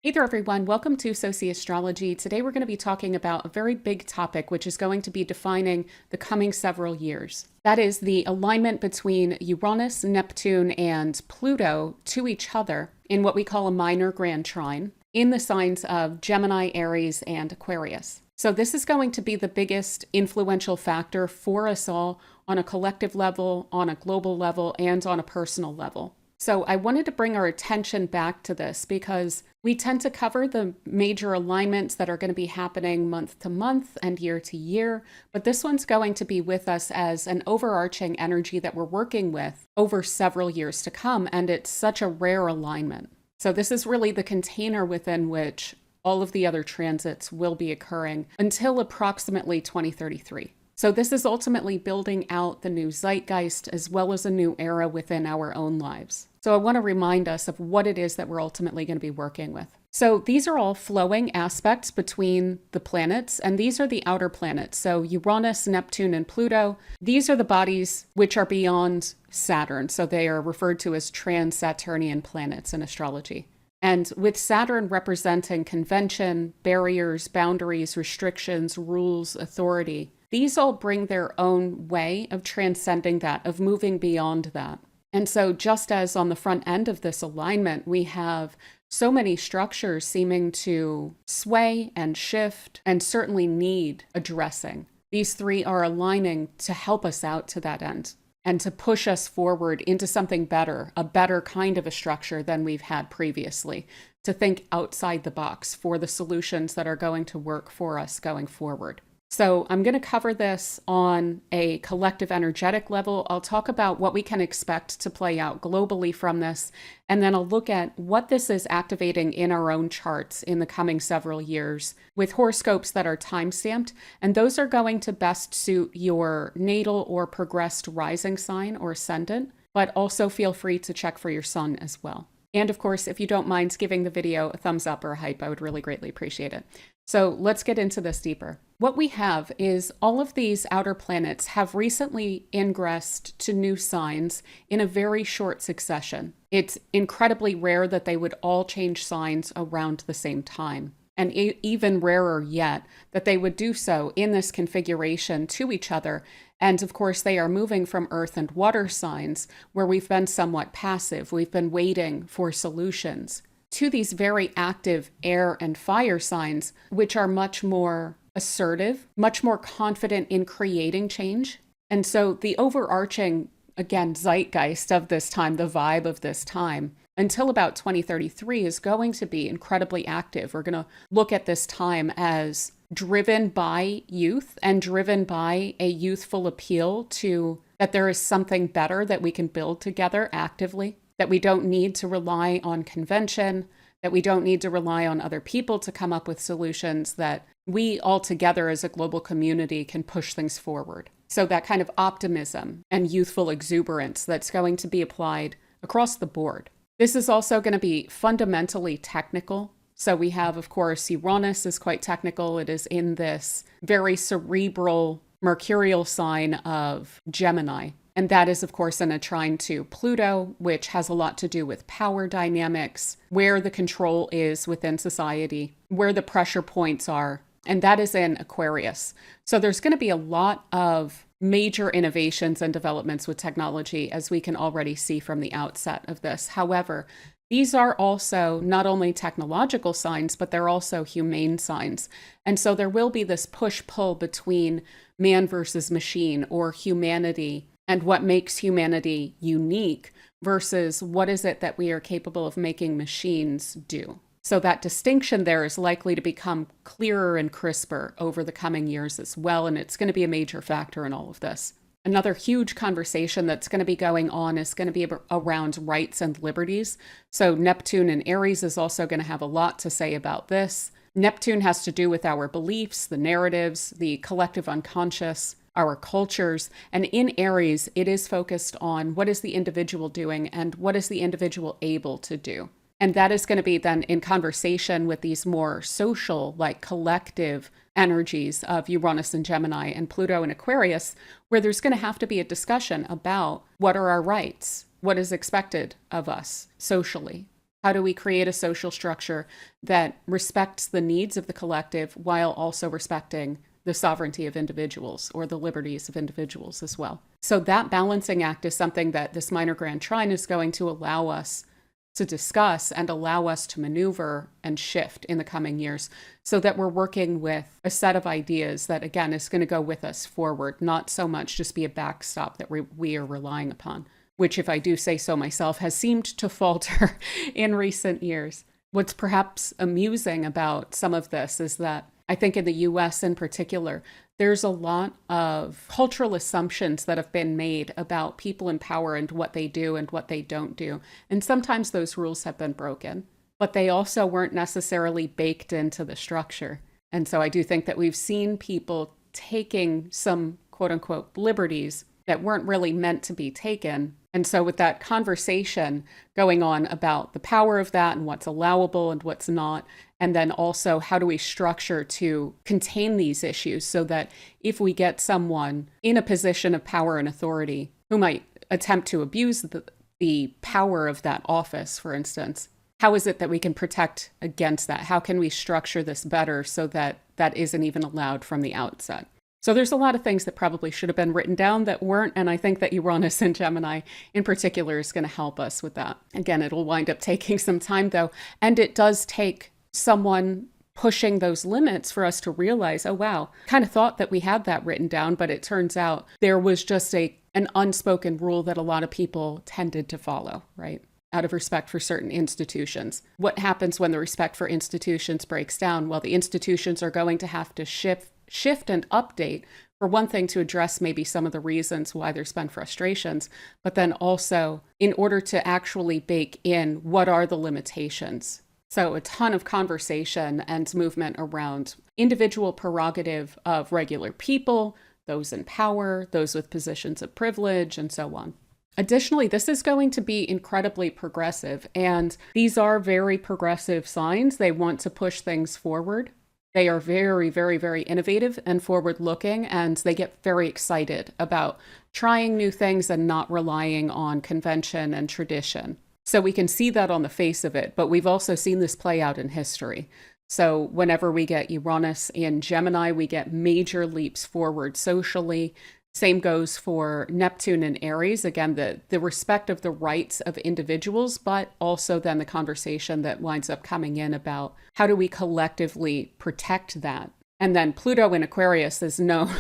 Hey there, everyone. Welcome to Sociastrology. Today, we're going to be talking about a very big topic, which is going to be defining the coming several years. That is the alignment between Uranus, Neptune, and Pluto to each other in what we call a minor grand trine in the signs of Gemini, Aries, and Aquarius. So this is going to be the biggest influential factor for us all on a collective level, on a global level, and on a personal level. So I wanted to bring our attention back to this because we tend to cover the major alignments that are going to be happening month to month and year to year, but this one's going to be with us as an overarching energy that we're working with over several years to come, and it's such a rare alignment. So this is really the container within which all of the other transits will be occurring until approximately 2033. So this is ultimately building out the new zeitgeist as well as a new era within our own lives. So I want to remind us of what it is that we're ultimately going to be working with. So these are all flowing aspects between the planets, and these are the outer planets. So Uranus, Neptune, and Pluto, these are the bodies which are beyond Saturn. So they are referred to as trans-Saturnian planets in astrology. And with Saturn representing convention, barriers, boundaries, restrictions, rules, authority, these all bring their own way of transcending that, of moving beyond that. And so just as on the front end of this alignment, we have so many structures seeming to sway and shift and certainly need addressing. These three are aligning to help us out to that end and to push us forward into something better, a better kind of a structure than we've had previously, to think outside the box for the solutions that are going to work for us going forward. So I'm going to cover this on a collective energetic level. I'll talk about what we can expect to play out globally from this, and then I'll look at what this is activating in our own charts in the coming several years with horoscopes that are time-stamped, and those are going to best suit your natal or progressed rising sign or ascendant, but also feel free to check for your sun as well. And of course, if you don't mind giving the video a thumbs up or a hype, I would really greatly appreciate it. So let's get into this deeper. What we have is all of these outer planets have recently ingressed to new signs in a very short succession. It's incredibly rare that they would all change signs around the same time. And even rarer yet, that they would do so in this configuration to each other. And of course, they are moving from earth and water signs where we've been somewhat passive. We've been waiting for solutions to these very active air and fire signs, which are much more assertive, much more confident in creating change. And so the overarching, again, zeitgeist of this time, the vibe of this time, until about 2033 is going to be incredibly active. We're going to look at this time as driven by youth and driven by a youthful appeal to that there is something better that we can build together actively, that we don't need to rely on convention, that we don't need to rely on other people to come up with solutions, that we all together as a global community can push things forward. So that kind of optimism and youthful exuberance that's going to be applied across the board. This is also going to be fundamentally technical. So we have, of course, Uranus is quite technical. It is in this very cerebral mercurial sign of Gemini. And that is, of course, in a trine to Pluto, which has a lot to do with power dynamics, where the control is within society, where the pressure points are. And that is in Aquarius. So there's going to be a lot of major innovations and developments with technology, as we can already see from the outset of this. However, these are also not only technological signs, but they're also humane signs. And so there will be this push-pull between man versus machine, or humanity and what makes humanity unique versus what is it that we are capable of making machines do. So that distinction there is likely to become clearer and crisper over the coming years as well, and it's going to be a major factor in all of this. Another huge conversation that's going to be going on is going to be around rights and liberties. So Neptune in Aries is also going to have a lot to say about this. Neptune has to do with our beliefs, the narratives, the collective unconscious, our cultures. And in Aries, it is focused on what is the individual doing and what is the individual able to do. And that is going to be then in conversation with these more social, like collective energies of Uranus and Gemini and Pluto and Aquarius, where there's going to have to be a discussion about what are our rights, what is expected of us socially, How do we create a social structure that respects the needs of the collective while also respecting the sovereignty of individuals or the liberties of individuals as well? So that balancing act is something that this minor grand trine is going to allow us to discuss and allow us to maneuver and shift in the coming years, so that we're working with a set of ideas that, again, is going to go with us forward, not so much just be a backstop that we are relying upon, which, if I do say so myself, has seemed to falter in recent years. What's perhaps amusing about some of this is that I think in the US in particular, there's a lot of cultural assumptions that have been made about people in power and what they do and what they don't do. And sometimes those rules have been broken, but they also weren't necessarily baked into the structure. And so I do think that we've seen people taking some quote unquote liberties that weren't really meant to be taken. And so with that conversation going on about the power of that and what's allowable and what's not, and then also how do we structure to contain these issues so that if we get someone in a position of power and authority who might attempt to abuse the power of that office, for instance, how is it that we can protect against that? How can we structure this better so that that isn't even allowed from the outset? So there's a lot of things that probably should have been written down that weren't, and I think that Uranus and Gemini in particular is going to help us with that. Again, it'll wind up taking some time though, and it does take someone pushing those limits for us to realize, oh wow, kind of thought that we had that written down, but it turns out there was just an unspoken rule that a lot of people tended to follow, right? Out of respect for certain institutions. What happens when the respect for institutions breaks down? Well, the institutions are going to have to shift and update, for one thing, to address maybe some of the reasons why there's been frustrations, but then also in order to actually bake in what are the limitations. So a ton of conversation and movement around individual prerogative of regular people, those in power, those with positions of privilege, and so on. Additionally, this is going to be incredibly progressive, and these are very progressive signs. They want to push things forward. They are very, very, very innovative and forward-looking, and they get very excited about trying new things and not relying on convention and tradition. So we can see that on the face of it, but we've also seen this play out in history. So whenever we get Uranus in Gemini, we get major leaps forward socially. Same goes for Neptune and Aries. Again, the respect of the rights of individuals, but also then the conversation that winds up coming in about how do we collectively protect that. And then Pluto in Aquarius is known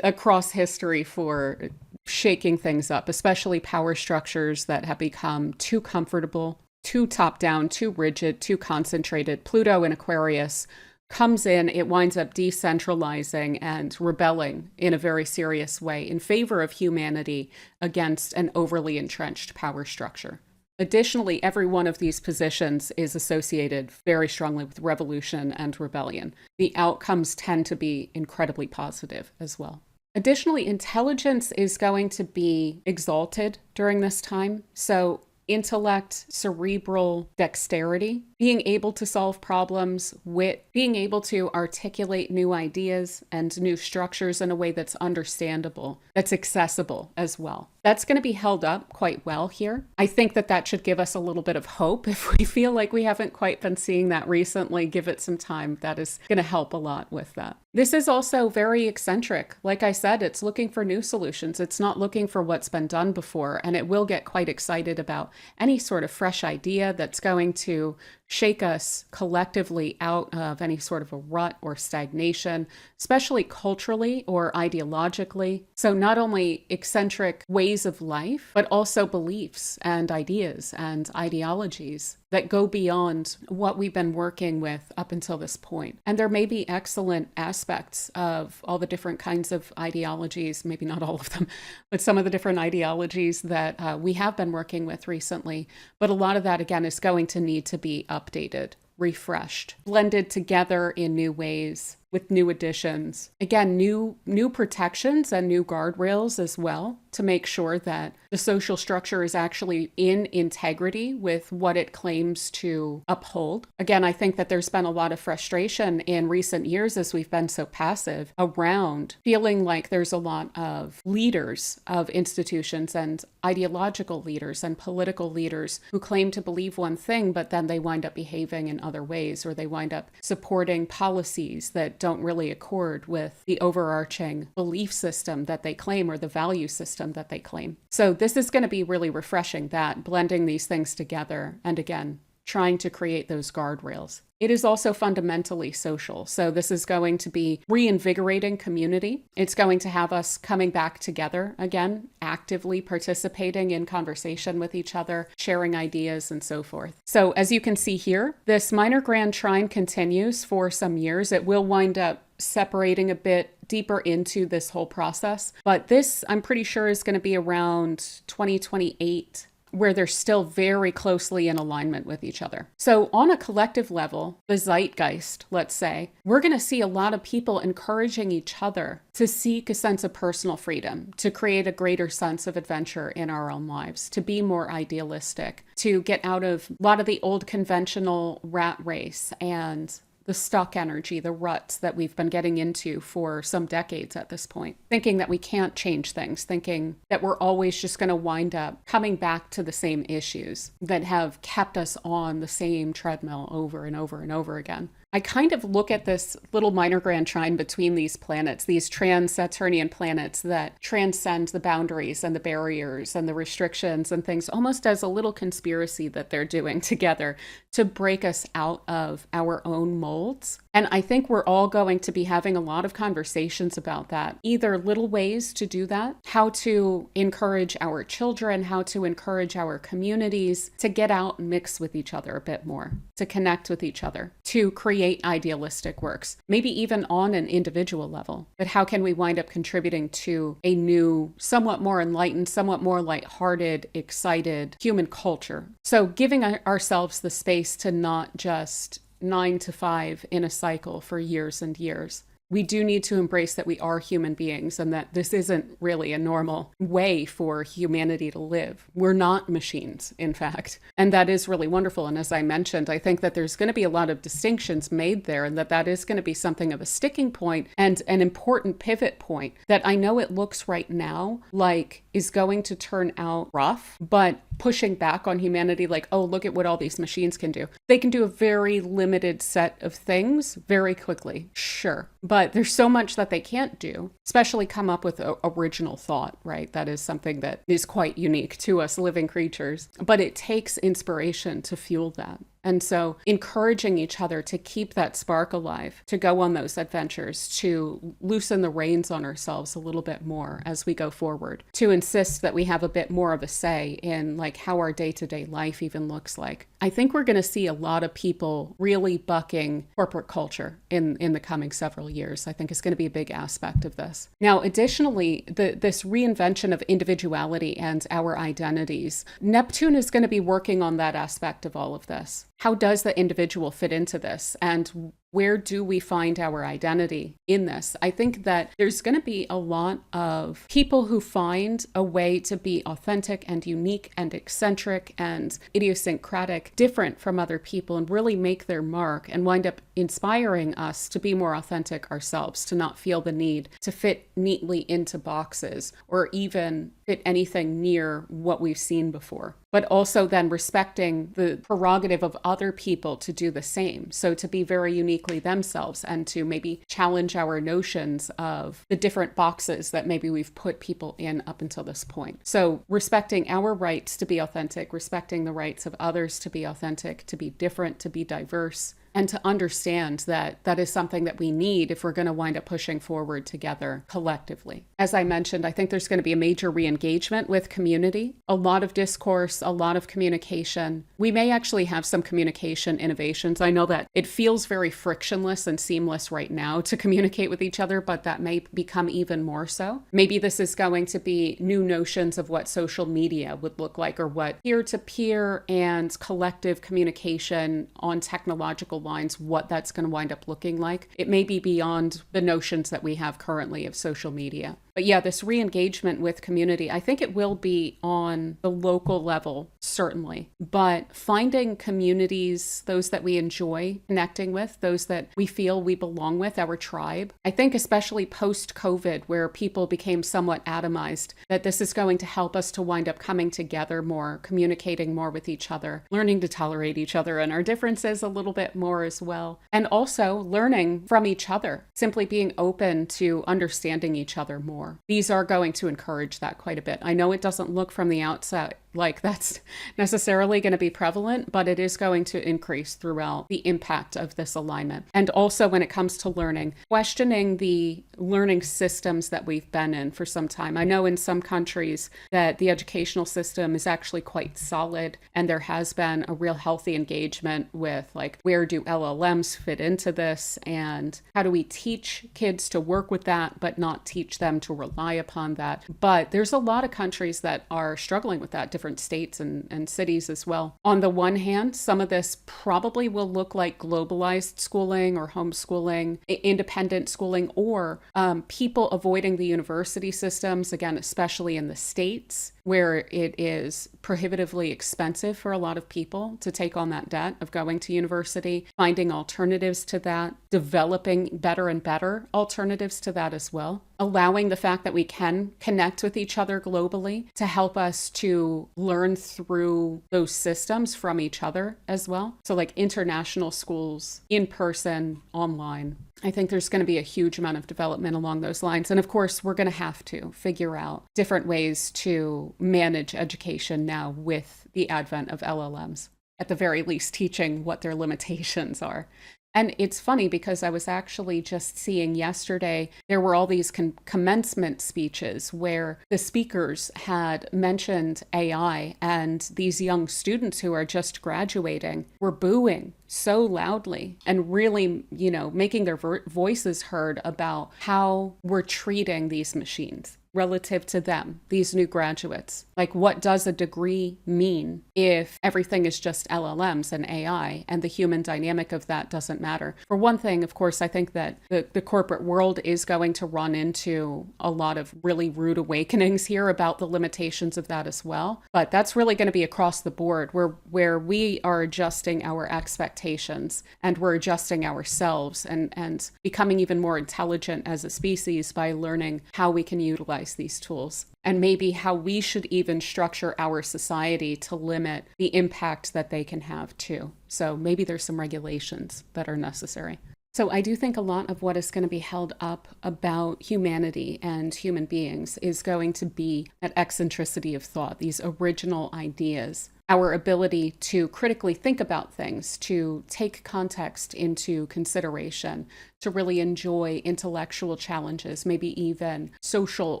across history for shaking things up, especially power structures that have become too comfortable, too top-down, too rigid, too concentrated. Pluto in Aquarius comes in, it winds up decentralizing and rebelling in a very serious way in favor of humanity against an overly entrenched power structure. Additionally, every one of these positions is associated very strongly with revolution and rebellion. The outcomes tend to be incredibly positive as well. Additionally, intelligence is going to be exalted during this time. So intellect, cerebral dexterity, being able to solve problems, wit, being able to articulate new ideas and new structures in a way that's understandable, that's accessible as well. That's going to be held up quite well here. I think that that should give us a little bit of hope. If we feel like we haven't quite been seeing that recently, give it some time. That is going to help a lot with that. This is also very eccentric. Like I said, it's looking for new solutions. It's not looking for what's been done before, and it will get quite excited about any sort of fresh idea that's going to shake us collectively out of any sort of a rut or stagnation, especially culturally or ideologically. So not only eccentric ways of life, but also beliefs and ideas and ideologies that go beyond what we've been working with up until this point. And there may be excellent aspects of all the different kinds of ideologies, maybe not all of them, but some of the different ideologies that we have been working with recently. But a lot of that, again, is going to need to be updated, refreshed, blended together in new ways, with new additions. Again, new protections and new guardrails as well to make sure that the social structure is actually in integrity with what it claims to uphold. Again, I think that there's been a lot of frustration in recent years as we've been so passive around feeling like there's a lot of leaders of institutions and ideological leaders and political leaders who claim to believe one thing, but then they wind up behaving in other ways, or they wind up supporting policies that don't really accord with the overarching belief system that they claim, or the value system that they claim. So this is going to be really refreshing, that blending these things together and, again, trying to create those guardrails. It is also fundamentally social. So this is going to be reinvigorating community. It's going to have us coming back together again, actively participating in conversation with each other, sharing ideas and so forth. So as you can see here, this minor grand trine continues for some years. It will wind up separating a bit deeper into this whole process. But this, I'm pretty sure, is going to be around 2028, where they're still very closely in alignment with each other. So on a collective level, the zeitgeist, let's say, we're going to see a lot of people encouraging each other to seek a sense of personal freedom, to create a greater sense of adventure in our own lives, to be more idealistic, to get out of a lot of the old conventional rat race and the stuck energy, the ruts that we've been getting into for some decades at this point, thinking that we can't change things, thinking that we're always just going to wind up coming back to the same issues that have kept us on the same treadmill over and over and over again. I kind of look at this little minor grand trine between these planets, these trans-Saturnian planets that transcend the boundaries and the barriers and the restrictions and things, almost as a little conspiracy that they're doing together to break us out of our own molds. And I think we're all going to be having a lot of conversations about that, either little ways to do that, how to encourage our children, how to encourage our communities to get out and mix with each other a bit more, to connect with each other, to create idealistic works, maybe even on an individual level. But how can we wind up contributing to a new, somewhat more enlightened, somewhat more lighthearted, excited human culture? So giving ourselves the space to not just 9 to 5 in a cycle for years and years. We do need to embrace that we are human beings and that this isn't really a normal way for humanity to live. We're not machines, in fact. And that is really wonderful. And as I mentioned, I think that there's going to be a lot of distinctions made there, and that is going to be something of a sticking point and an important pivot point that I know it looks right now like is going to turn out rough, but pushing back on humanity, like, oh, look at what all these machines can do. They can do a very limited set of things very quickly, sure. But there's so much that they can't do, especially come up with original thought, right? That is something that is quite unique to us living creatures. But it takes inspiration to fuel that. And so encouraging each other to keep that spark alive, to go on those adventures, to loosen the reins on ourselves a little bit more as we go forward, to insist that we have a bit more of a say in like how our day-to-day life even looks like. I think we're going to see a lot of people really bucking corporate culture in the coming several years. I think is going to be a big aspect of this. Now, additionally, this reinvention of individuality and our identities, Neptune is going to be working on that aspect of all of this. How does the individual fit into this? And where do we find our identity in this? I think that there's going to be a lot of people who find a way to be authentic and unique and eccentric and idiosyncratic, different from other people, and really make their mark and wind up inspiring us to be more authentic ourselves, to not feel the need to fit neatly into boxes or even fit anything near what we've seen before. But also then respecting the prerogative of other people to do the same. So to be very uniquely themselves and to maybe challenge our notions of the different boxes that maybe we've put people in up until this point. So respecting our rights to be authentic, respecting the rights of others to be authentic, to be different, to be diverse, and to understand that that is something that we need if we're going to wind up pushing forward together collectively. As I mentioned, I think there's going to be a major re-engagement with community, a lot of discourse, a lot of communication. We may actually have some communication innovations. I know that it feels very frictionless and seamless right now to communicate with each other, but that may become even more so. Maybe this is going to be new notions of what social media would look like, or what peer-to-peer and collective communication on technological lines, what that's going to wind up looking like. It may be beyond the notions that we have currently of social media. But yeah, this re-engagement with community, I think it will be on the local level, certainly. But finding communities, those that we enjoy connecting with, those that we feel we belong with, our tribe. I think especially post-COVID, where people became somewhat atomized, that this is going to help us to wind up coming together more, communicating more with each other, learning to tolerate each other and our differences a little bit more as well. And also learning from each other, simply being open to understanding each other more. These are going to encourage that quite a bit. I know it doesn't look from the outside like that's necessarily going to be prevalent, but it is going to increase throughout the impact of this alignment. And also when it comes to learning, questioning the learning systems that we've been in for some time. I know in some countries that the educational system is actually quite solid, and there has been a real healthy engagement with, like, where do LLMs fit into this, and how do we teach kids to work with that but not teach them to rely upon that. But there's a lot of countries that are struggling with that, different states and cities as well. On the one hand, some of this probably will look like globalized schooling or homeschooling, independent schooling, or people avoiding the university systems, again, especially in the states, where it is prohibitively expensive for a lot of people to take on that debt of going to university, finding alternatives to that, developing better and better alternatives to that as well, allowing the fact that we can connect with each other globally to help us to learn through those systems from each other as well. So like international schools, in person, online. I think there's going to be a huge amount of development along those lines. And of course, we're going to have to figure out different ways to manage education now with the advent of LLMs, at the very least teaching what their limitations are. And it's funny because I was actually just seeing yesterday, there were all these commencement speeches where the speakers had mentioned AI, and these young students who are just graduating were booing so loudly and really, making their voices heard about how we're treating these machines relative to them, these new graduates. Like, what does a degree mean if everything is just LLMs and AI and the human dynamic of that doesn't matter? For one thing, of course, I think that the corporate world is going to run into a lot of really rude awakenings here about the limitations of that as well. But that's really going to be across the board, where we are adjusting our expectations and we're adjusting ourselves and becoming even more intelligent as a species by learning how we can utilize these tools, and maybe how we should even structure our society to limit the impact that they can have too. So maybe there's some regulations that are necessary. So I do think a lot of what is going to be held up about humanity and human beings is going to be that eccentricity of thought, these original ideas, our ability to critically think about things, to take context into consideration, to really enjoy intellectual challenges, maybe even social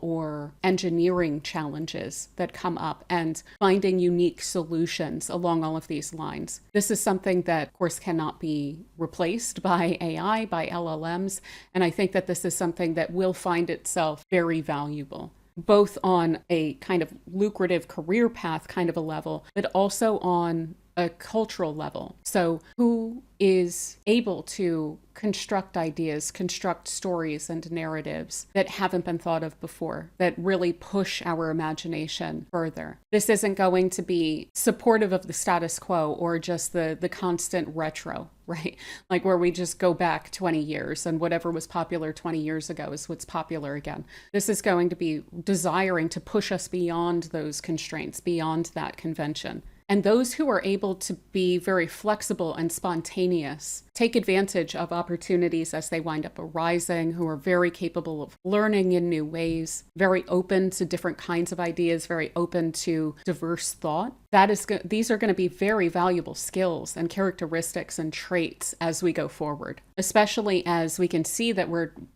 or engineering challenges that come up, and finding unique solutions along all of these lines. This is something that, of course, cannot be replaced by AI, by LLMs, and I think that this is something that will find itself very valuable, both on a kind of lucrative career path kind of a level, but also on a cultural level. So who is able to construct ideas, construct stories and narratives that haven't been thought of before, that really push our imagination further? This isn't going to be supportive of the status quo or just the constant retro, right? Like where we just go back 20 years and whatever was popular 20 years ago is what's popular again. This is going to be desiring to push us beyond those constraints, beyond that convention. And those who are able to be very flexible and spontaneous take advantage of opportunities as they wind up arising, who are very capable of learning in new ways, very open to different kinds of ideas, very open to diverse thought. These are going to be very valuable skills and characteristics and traits as we go forward, especially as we can see that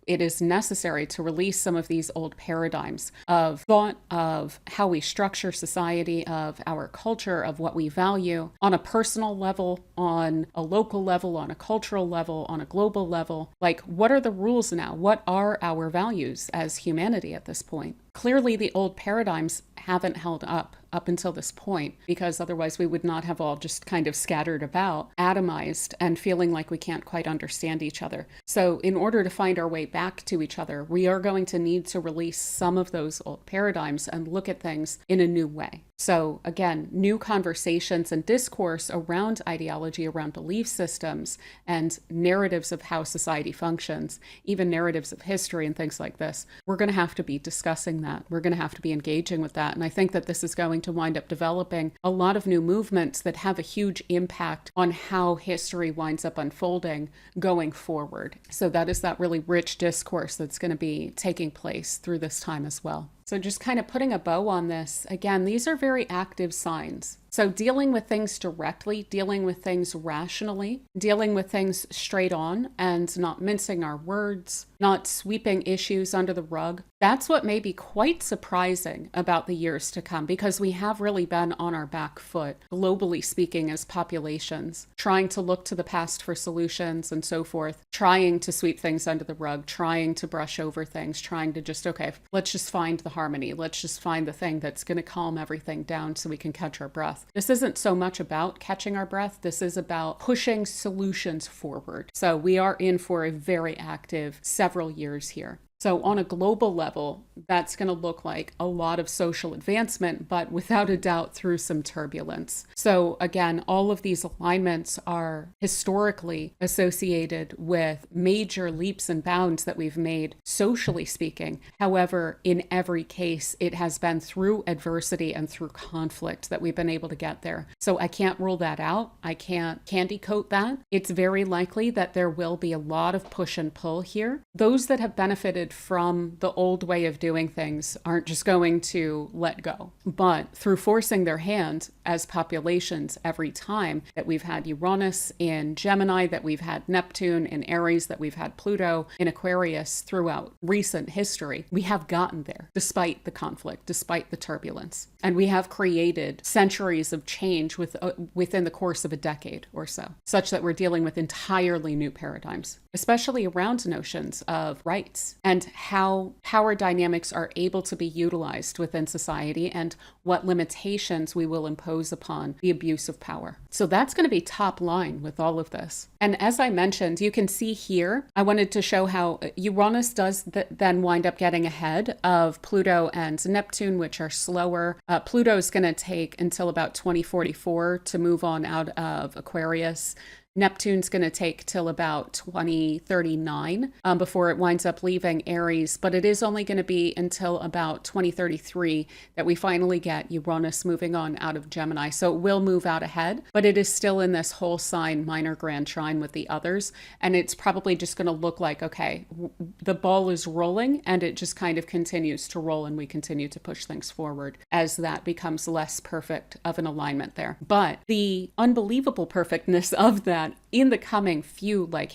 it is necessary to release some of these old paradigms of thought, of how we structure society, of our culture, of what we value on a personal level, on a local level, on a cultural level, on a global level. Like, what are the rules now? What are our values as humanity at this point? Clearly, the old paradigms haven't held up until this point, because otherwise we would not have all just kind of scattered about, atomized, and feeling like we can't quite understand each other. So in order to find our way back to each other, we are going to need to release some of those old paradigms and look at things in a new way. So again, new conversations and discourse around ideology, around belief systems, and narratives of how society functions, even narratives of history and things like this. We're going to have to be discussing that. We're going to have to be engaging with that. And I think that this is going to wind up developing a lot of new movements that have a huge impact on how history winds up unfolding going forward. So that is that really rich discourse that's going to be taking place through this time as well. So just kind of putting a bow on this, again, these are very active signs. So dealing with things directly, dealing with things rationally, dealing with things straight on and not mincing our words, not sweeping issues under the rug. That's what may be quite surprising about the years to come, because we have really been on our back foot, globally speaking, as populations, trying to look to the past for solutions and so forth, trying to sweep things under the rug, trying to brush over things, trying to just, okay, let's just find the harmony. Let's just find the thing that's going to calm everything down so we can catch our breath. This isn't so much about catching our breath. This is about pushing solutions forward. So we are in for a very active several years here. So on a global level, that's going to look like a lot of social advancement, but without a doubt through some turbulence. So again, all of these alignments are historically associated with major leaps and bounds that we've made, socially speaking. However, in every case, it has been through adversity and through conflict that we've been able to get there. So I can't rule that out. I can't candy coat that. It's very likely that there will be a lot of push and pull here. Those that have benefited from the old way of doing things aren't just going to let go, but through forcing their hand as populations every time that we've had Uranus in Gemini, that we've had Neptune in Aries, that we've had Pluto in Aquarius throughout recent history, we have gotten there despite the conflict, despite the turbulence. And we have created centuries of change within the course of a decade or so, such that we're dealing with entirely new paradigms, especially around notions of rights and how power dynamics are able to be utilized within society and what limitations we will impose upon the abuse of power. So that's going to be top line with all of this. And as I mentioned, you can see here, I wanted to show how Uranus does then wind up getting ahead of Pluto and Neptune, which are slower. Pluto is going to take until about 2044 to move on out of Aquarius. Neptune's going to take till about 2039 before it winds up leaving Aries, but it is only going to be until about 2033 that we finally get Uranus moving on out of Gemini. So it will move out ahead, but it is still in this whole sign Minor Grand Trine with the others. And it's probably just going to look like, okay, the ball is rolling and it just kind of continues to roll and we continue to push things forward as that becomes less perfect of an alignment there. But the unbelievable perfectness of that in the coming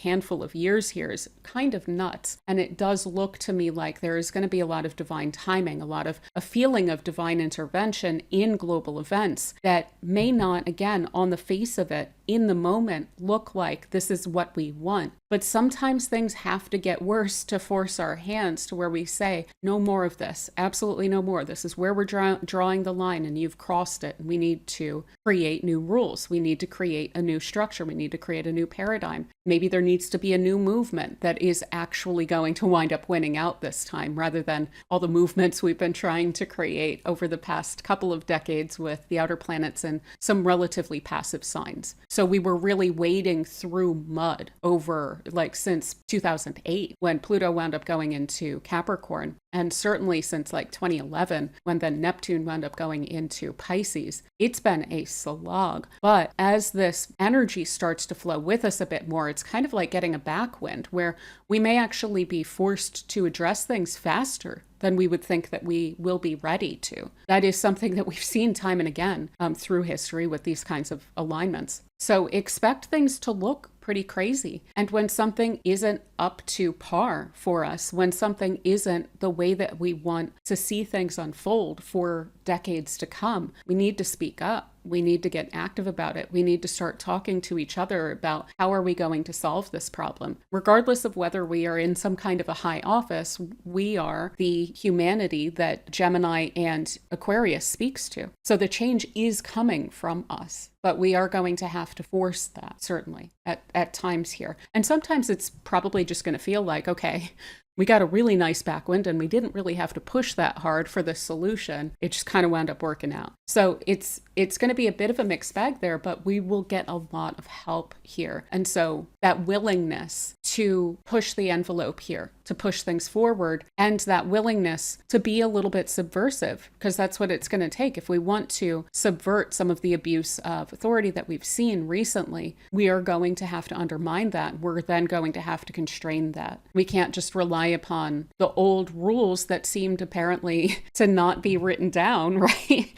handful of years here is kind of nuts. And it does look to me like there is going to be a lot of divine timing, a feeling of divine intervention in global events that may not, again, on the face of it, in the moment, look like this is what we want. But sometimes things have to get worse to force our hands to where we say, no more of this, absolutely no more. This is where we're drawing the line and you've crossed it. And we need to create new rules. We need to create a new structure. We need to create a new paradigm. Maybe there needs to be a new movement that is actually going to wind up winning out this time, rather than all the movements we've been trying to create over the past couple of decades with the outer planets and some relatively passive signs. So we were really wading through mud over since 2008 when Pluto wound up going into Capricorn. And certainly since 2011, when then Neptune wound up going into Pisces, it's been a slog. But as this energy starts starts to flow with us a bit more, it's kind of like getting a backwind where we may actually be forced to address things faster than we would think that we will be ready to. That is something that we've seen time and again through history with these kinds of alignments. So expect things to look pretty crazy. And when something isn't up to par for us, when something isn't the way that we want to see things unfold for decades to come, we need to speak up. We need to get active about it. We need to start talking to each other about how are we going to solve this problem. Regardless of whether we are in some kind of a high office, we are the humanity that Gemini and Aquarius speaks to. So the change is coming from us, but we are going to have to force that, certainly, at times here. And sometimes it's probably just going to feel like, okay, we got a really nice backwind and we didn't really have to push that hard for the solution. It just kind of wound up working out. So it's going to be a bit of a mixed bag there, but we will get a lot of help here. And so that willingness to push the envelope here, to push things forward, and that willingness to be a little bit subversive, because that's what it's going to take. If we want to subvert some of the abuse of authority that we've seen recently, we are going to have to undermine that. We're then going to have to constrain that. We can't just rely upon the old rules that seemed apparently to not be written down, right?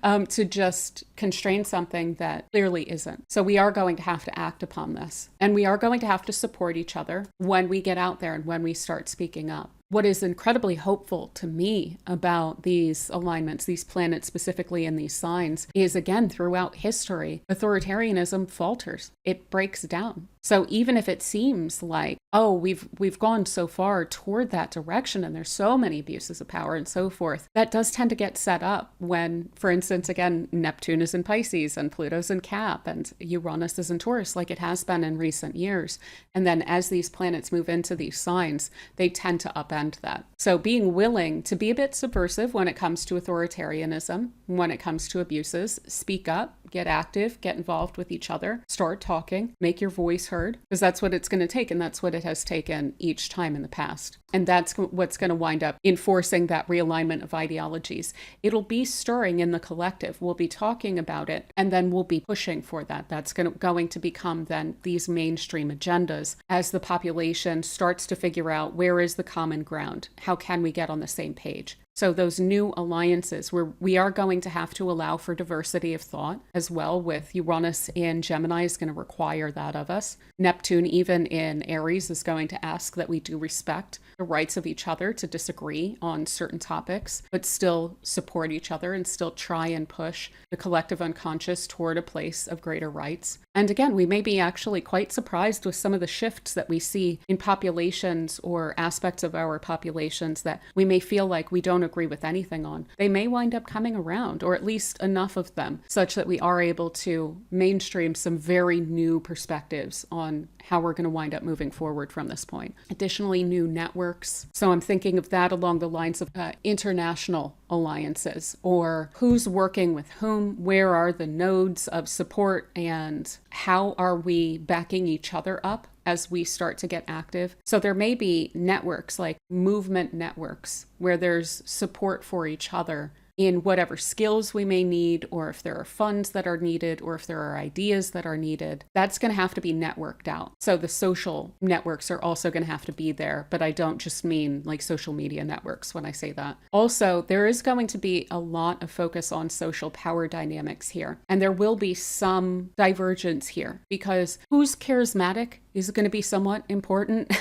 To just constrain something that clearly isn't. So we are going to have to act upon this. And we are going to have to support each other when we get out there and when we start speaking up. What is incredibly hopeful to me about these alignments, these planets specifically in these signs, is again, throughout history, authoritarianism falters. It breaks down. So even if it seems like, oh, we've gone so far toward that direction and there's so many abuses of power and so forth, that does tend to get set up when, for instance, again, Neptune is in Pisces and Pluto's in Cap and Uranus is in Taurus, like it has been in recent years. And then as these planets move into these signs, they tend to upend that. So being willing to be a bit subversive when it comes to authoritarianism, when it comes to abuses, speak up, get active, get involved with each other, start talking, make your voice heard, because that's what it's going to take. And that's what it has taken each time in the past. And that's what's going to wind up enforcing that realignment of ideologies. It'll be stirring in the collective. We'll be talking about it, and then we'll be pushing for that. That's going to become then these mainstream agendas as the population starts to figure out where is the common ground? How can we get on the same page? So those new alliances where we are going to have to allow for diversity of thought as well, with Uranus in Gemini is going to require that of us. Neptune, even in Aries, is going to ask that we do respect the rights of each other to disagree on certain topics, but still support each other and still try and push the collective unconscious toward a place of greater rights. And again, we may be actually quite surprised with some of the shifts that we see in populations or aspects of our populations that we may feel like we don't agree with anything on. They may wind up coming around, or at least enough of them, such that we are able to mainstream some very new perspectives on how we're going to wind up moving forward from this point. Additionally, new networks. So I'm thinking of that along the lines of international alliances, or who's working with whom, where are the nodes of support, and how are we backing each other up as we start to get active. So there may be networks like movement networks where there's support for each other in whatever skills we may need, or if there are funds that are needed, or if there are ideas that are needed. That's going to have to be networked out. So the social networks are also going to have to be there, but I don't just mean like social media networks when I say that. Also, there is going to be a lot of focus on social power dynamics here, and there will be some divergence here because who's charismatic is going to be somewhat important.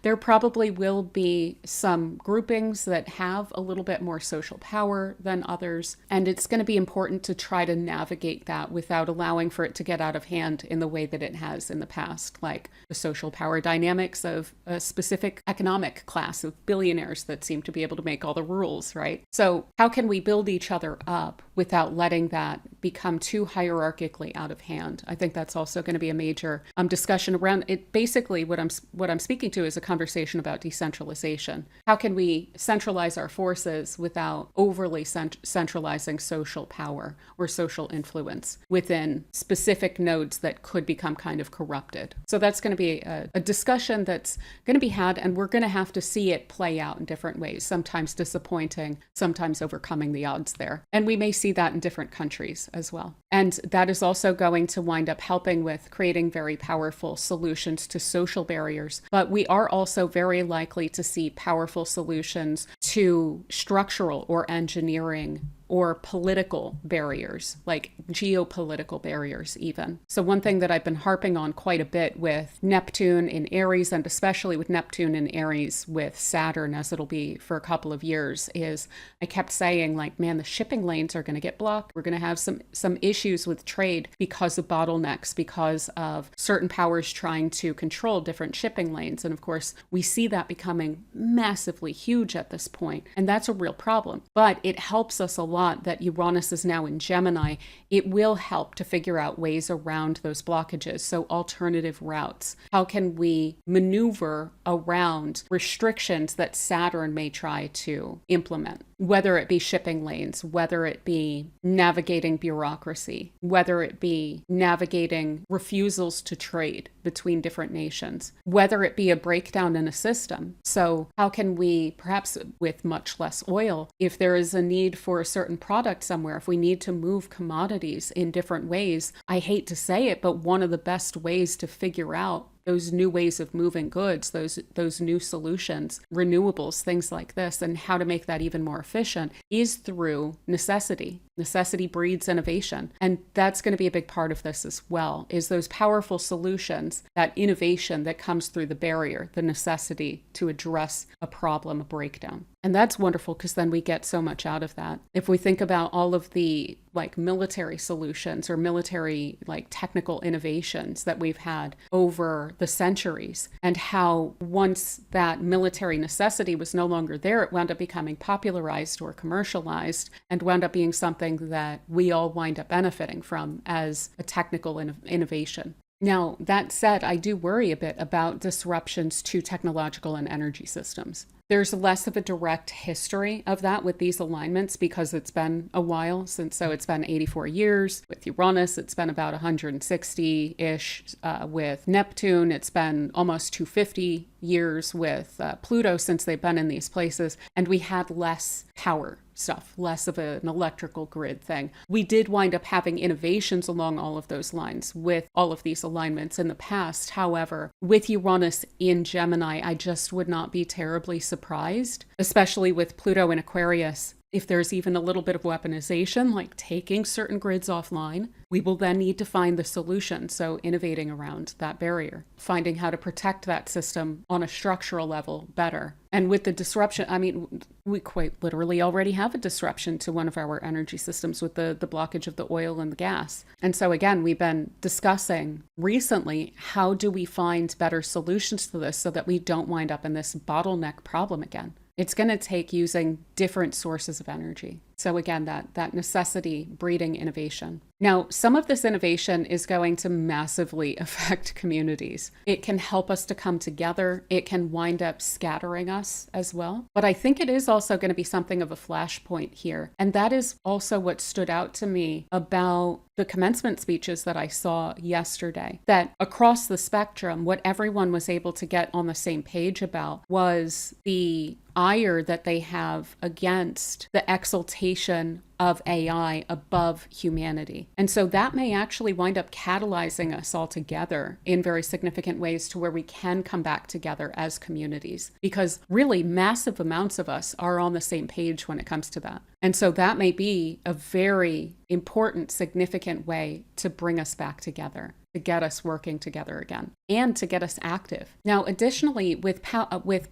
There probably will be some groupings that have a little bit more social power than others, and it's going to be important to try to navigate that without allowing for it to get out of hand in the way that it has in the past, like the social power dynamics of a specific economic class of billionaires that seem to be able to make all the rules, right? So how can we build each other up without letting that become too hierarchically out of hand? I think that's also going to be a major discussion around it basically what I'm speaking to is a conversation about decentralization. How can we centralize our forces without overly centralizing social power or social influence within specific nodes that could become kind of corrupted? So that's going to be a discussion that's going to be had, and we're going to have to see it play out in different ways, sometimes disappointing, sometimes overcoming the odds there. And we may see that in different countries as well. And that is also going to wind up helping with creating very powerful solutions to social barriers. But we are also very likely to see powerful solutions to structural or engineering or political barriers, like geopolitical barriers even. So one thing that I've been harping on quite a bit with Neptune in Aries, and especially with Neptune in Aries with Saturn, as it'll be for a couple of years, is I kept saying, like, man, the shipping lanes are going to get blocked. We're going to have some issues with trade because of bottlenecks, because of certain powers trying to control different shipping lanes. And of course, we see that becoming massively huge at this point. And that's a real problem. But it helps us a lot that Uranus is now in Gemini. It will help to figure out ways around those blockages. So alternative routes. How can we maneuver around restrictions that Saturn may try to implement? Whether it be shipping lanes, whether it be navigating bureaucracy, whether it be navigating refusals to trade between different nations, whether it be a breakdown in a system. So how can we, perhaps with much less oil, if there is a need for a certain product somewhere, if we need to move commodities in different ways, I hate to say it, but one of the best ways to figure out those new ways of moving goods, those new solutions, renewables, things like this, and how to make that even more efficient is through necessity. Necessity breeds innovation. And that's going to be a big part of this as well, is those powerful solutions, that innovation that comes through the barrier, the necessity to address a problem, a breakdown. And that's wonderful because then we get so much out of that. If we think about all of the like military solutions or military like technical innovations that we've had over the centuries, and how once that military necessity was no longer there, it wound up becoming popularized or commercialized and wound up being something that we all wind up benefiting from as a technical innovation. Now, that said, I do worry a bit about disruptions to technological and energy systems. There's less of a direct history of that with these alignments because it's been a while since, so it's been 84 years. With Uranus, it's been about 160-ish. With Neptune, it's been almost 250 years with Pluto since they've been in these places. And we had less power stuff, less of an electrical grid thing. We did wind up having innovations along all of those lines with all of these alignments in the past. However, with Uranus in Gemini, I just would not be terribly surprised, especially with Pluto in Aquarius. If there's even a little bit of weaponization, like taking certain grids offline, we will then need to find the solution. So innovating around that barrier, finding how to protect that system on a structural level better. And with the disruption, I mean, we quite literally already have a disruption to one of our energy systems with the blockage of the oil and the gas. And so again, we've been discussing recently, how do we find better solutions to this so that we don't wind up in this bottleneck problem again? It's going to take using different sources of energy. So again, that necessity breeding innovation. Now, some of this innovation is going to massively affect communities. It can help us to come together. It can wind up scattering us as well. But I think it is also going to be something of a flashpoint here. And that is also what stood out to me about the commencement speeches that I saw yesterday, that across the spectrum, what everyone was able to get on the same page about was the ire that they have against the exaltation of AI above humanity. And so that may actually wind up catalyzing us all together in very significant ways to where we can come back together as communities, because really massive amounts of us are on the same page when it comes to that. And so that may be a very important, significant way to bring us back together, to get us working together again, and to get us active. Now, additionally, with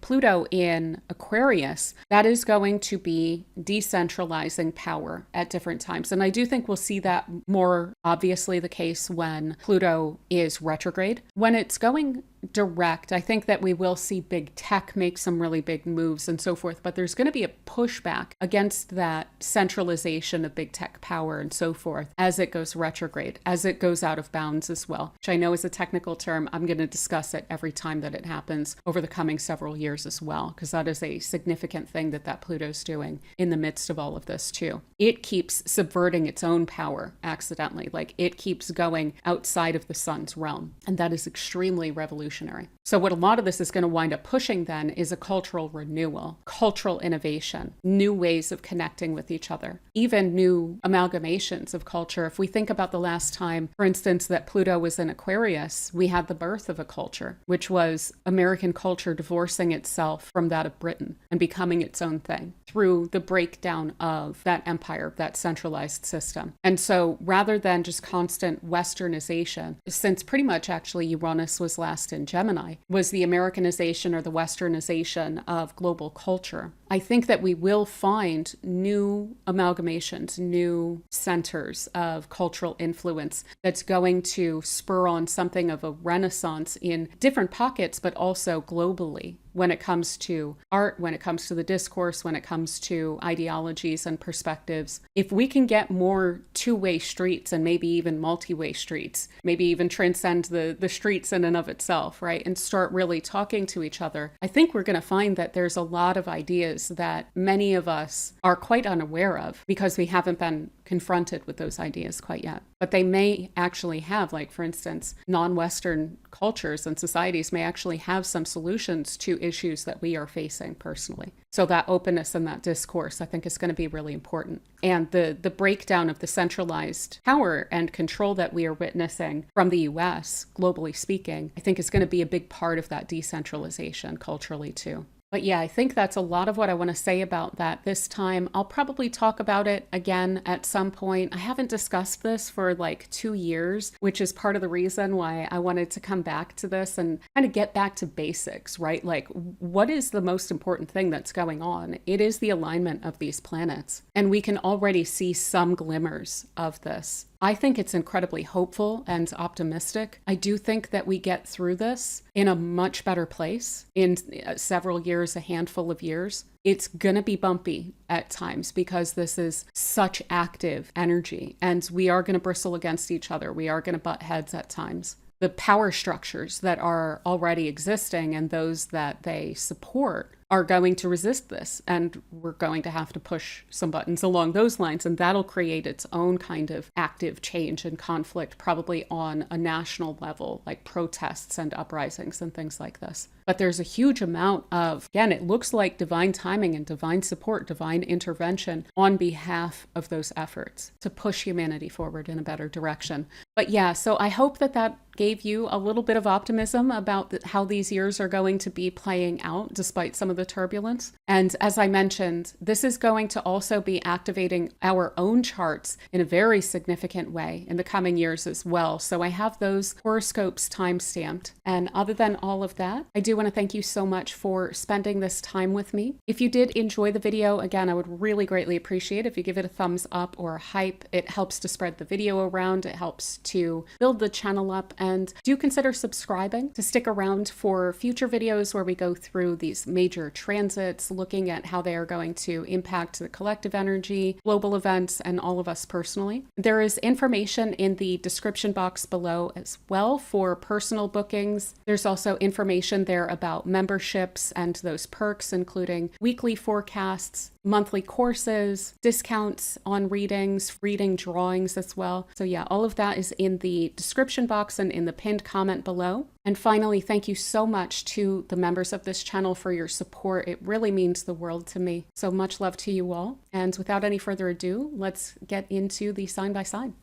Pluto in Aquarius, that is going to be decentralizing power at different times. And I do think we'll see that more obviously the case when Pluto is retrograde. When it's going direct. I think that we will see big tech make some really big moves and so forth, but there's going to be a pushback against that centralization of big tech power and so forth as it goes retrograde, as it goes out of bounds as well, which I know is a technical term. I'm going to discuss it every time that it happens over the coming several years as well, because that is a significant thing that Pluto's doing in the midst of all of this too. It keeps subverting its own power accidentally, like it keeps going outside of the sun's realm, and that is extremely revolutionary. So what a lot of this is going to wind up pushing then is a cultural renewal, cultural innovation, new ways of connecting with each other, even new amalgamations of culture. If we think about the last time, for instance, that Pluto was in Aquarius, we had the birth of a culture, which was American culture divorcing itself from that of Britain and becoming its own thing through the breakdown of that empire, that centralized system. And so rather than just constant westernization, since pretty much actually Uranus was last in Gemini, was the Americanization or the westernization of global culture, I think that we will find new amalgamations, new centers of cultural influence that's going to spur on something of a renaissance in different pockets, but also globally when it comes to art, when it comes to the discourse, when it comes to ideologies and perspectives. If we can get more two-way streets and maybe even multi-way streets, maybe even transcend the streets in and of itself, right? And start really talking to each other, I think we're going to find that there's a lot of ideas that many of us are quite unaware of because we haven't been confronted with those ideas quite yet. But they may actually have, like, for instance, non-Western cultures and societies may actually have some solutions to issues that we are facing personally. So that openness and that discourse, I think, is going to be really important. And the breakdown of the centralized power and control that we are witnessing from the US, globally speaking, I think is going to be a big part of that decentralization culturally too. But yeah, I think that's a lot of what I want to say about that this time. I'll probably talk about it again at some point. I haven't discussed this for like 2 years, which is part of the reason why I wanted to come back to this and kind of get back to basics, right? Like, what is the most important thing that's going on? It is the alignment of these planets. And we can already see some glimmers of this. I think it's incredibly hopeful and optimistic. I do think that we get through this in a much better place in several years, a handful of years. It's going to be bumpy at times because this is such active energy and we are going to bristle against each other. We are going to butt heads at times. The power structures that are already existing and those that they support are going to resist this, and we're going to have to push some buttons along those lines, and that'll create its own kind of active change and conflict, probably on a national level, like protests and uprisings and things like this. But there's a huge amount of, again, it looks like divine timing and divine support, divine intervention on behalf of those efforts to push humanity forward in a better direction. But yeah, so I hope that gave you a little bit of optimism about how these years are going to be playing out despite some of the turbulence. And as I mentioned, this is going to also be activating our own charts in a very significant way in the coming years as well. So I have those horoscopes time-stamped. And other than all of that, I do want to thank you so much for spending this time with me. If you did enjoy the video, again, I would really greatly appreciate if you give it a thumbs up or a hype. It helps to spread the video around. It helps to build the channel up. And do consider subscribing to stick around for future videos where we go through these major transits, looking at how they are going to impact the collective energy, global events, and all of us personally. There is information in the description box below as well for personal bookings. There's also information there about memberships and those perks, including weekly forecasts, monthly courses, discounts on readings, reading drawings as well. So yeah, all of that is in the description box and in the pinned comment below. And finally, thank you so much to the members of this channel for your support. It really means the world to me. So much love to you all. And without any further ado, let's get into the sign by sign.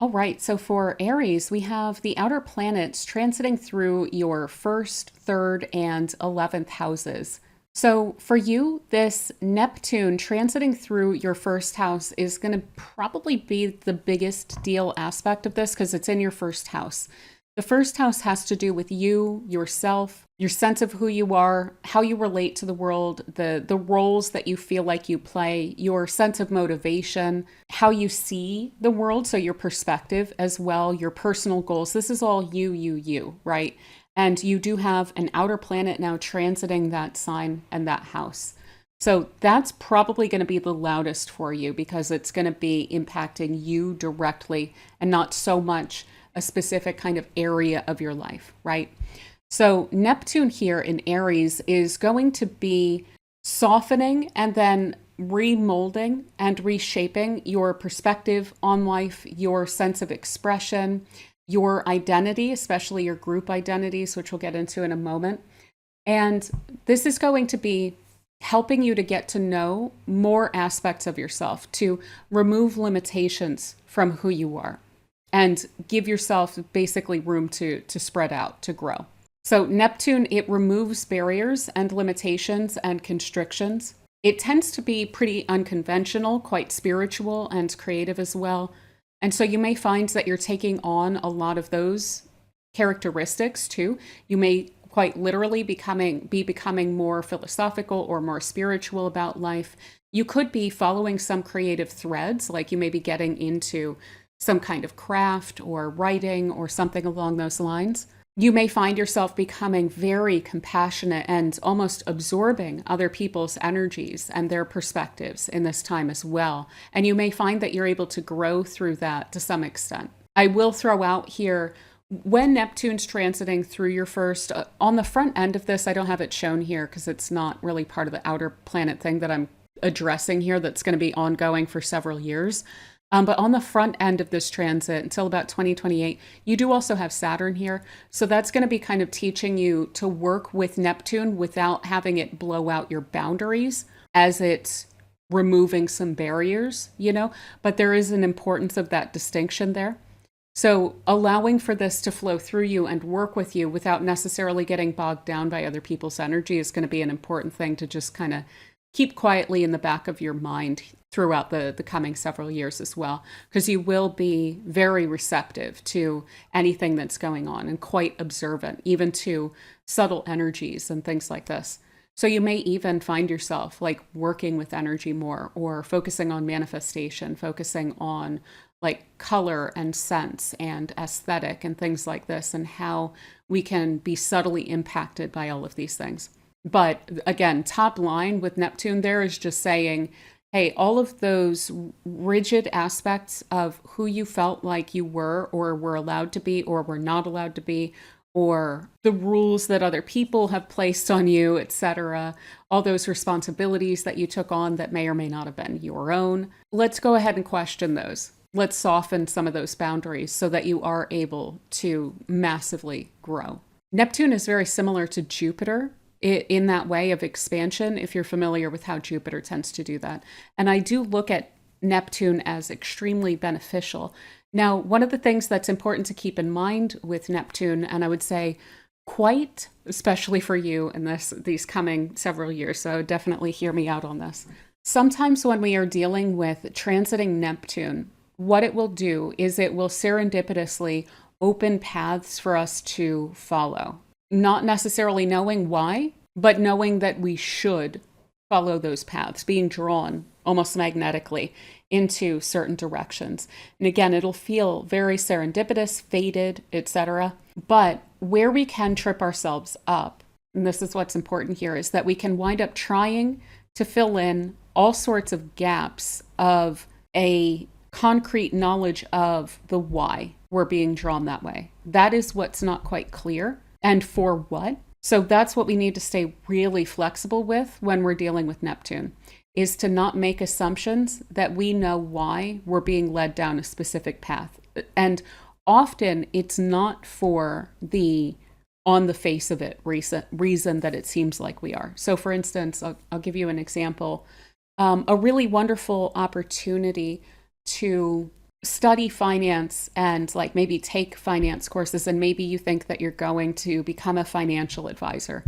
All right, so for Aries, we have the outer planets transiting through your 1st, 3rd, and 11th houses. So for you, this Neptune transiting through your 1st house is going to probably be the biggest deal aspect of this because it's in your 1st house. The first house has to do with you, yourself, your sense of who you are, how you relate to the world, the roles that you feel like you play, your sense of motivation, how you see the world, so your perspective as well, your personal goals. This is all you, right? And you do have an outer planet now transiting that sign and that house. So that's probably going to be the loudest for you because it's going to be impacting you directly and not so much a specific kind of area of your life, right? So Neptune here in Aries is going to be softening and then remolding and reshaping your perspective on life, your sense of expression, your identity, especially your group identities, which we'll get into in a moment. And this is going to be helping you to get to know more aspects of yourself, to remove limitations from who you are and give yourself basically room to spread out, to grow. So Neptune, it removes barriers and limitations and constrictions. It tends to be pretty unconventional, quite spiritual and creative as well. And so you may find that you're taking on a lot of those characteristics too. You may quite literally be becoming more philosophical or more spiritual about life. You could be following some creative threads, like you may be getting into some kind of craft or writing or something along those lines. You may find yourself becoming very compassionate and almost absorbing other people's energies and their perspectives in this time as well. And you may find that you're able to grow through that to some extent. I will throw out here, when Neptune's transiting through your first, on the front end of this, I don't have it shown here because it's not really part of the outer planet thing that I'm addressing here that's going to be ongoing for several years. But on the front end of this transit until about 2028, you do also have Saturn here. So that's going to be kind of teaching you to work with Neptune without having it blow out your boundaries as it's removing some barriers, but there is an importance of that distinction there. So allowing for this to flow through you and work with you without necessarily getting bogged down by other people's energy is going to be an important thing to just kind of keep quietly in the back of your mind throughout the coming several years as well, because you will be very receptive to anything that's going on and quite observant, even to subtle energies and things like this. So you may even find yourself like working with energy more or focusing on manifestation, focusing on like color and sense and aesthetic and things like this, and how we can be subtly impacted by all of these things. But again, top line with Neptune there is just saying, hey, all of those rigid aspects of who you felt like you were or were allowed to be or were not allowed to be, or the rules that other people have placed on you, etc., all those responsibilities that you took on that may or may not have been your own, let's go ahead and question those. Let's soften some of those boundaries so that you are able to massively grow. Neptune is very similar to Jupiter in that way of expansion, if you're familiar with how Jupiter tends to do that. And I do look at Neptune as extremely beneficial. Now, one of the things that's important to keep in mind with Neptune, and I would say quite, especially for you in these coming several years, so definitely hear me out on this. Sometimes when we are dealing with transiting Neptune, what it will do is it will serendipitously open paths for us to follow. Not necessarily knowing why, but knowing that we should follow those paths, being drawn almost magnetically into certain directions. And again, it'll feel very serendipitous, fated, etc. But where we can trip ourselves up, and this is what's important here, is that we can wind up trying to fill in all sorts of gaps of a concrete knowledge of the why we're being drawn that way. That is what's not quite clear. And for what? So that's what we need to stay really flexible with when we're dealing with Neptune, is to not make assumptions that we know why we're being led down a specific path. And often it's not for the on the face of it reason that it seems like we are. So for instance, I'll give you an example. A really wonderful opportunity to study finance and like maybe take finance courses, and maybe you think that you're going to become a financial advisor.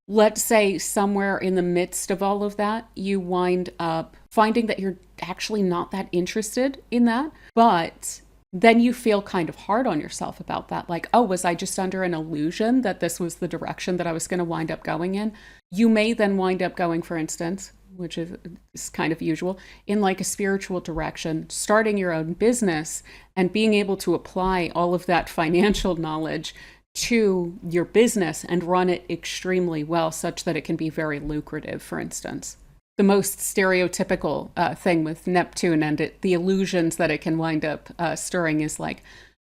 Let's say somewhere in the midst of all of that, you wind up finding that you're actually not that interested in that, but then you feel kind of hard on yourself about that. Like, oh, was I just under an illusion that this was the direction that I was going to wind up going in? You may then wind up going, for instance, which is kind of usual, in like a spiritual direction, starting your own business and being able to apply all of that financial knowledge to your business and run it extremely well, such that it can be very lucrative, for instance. The most stereotypical thing with Neptune and the illusions that it can wind up stirring is like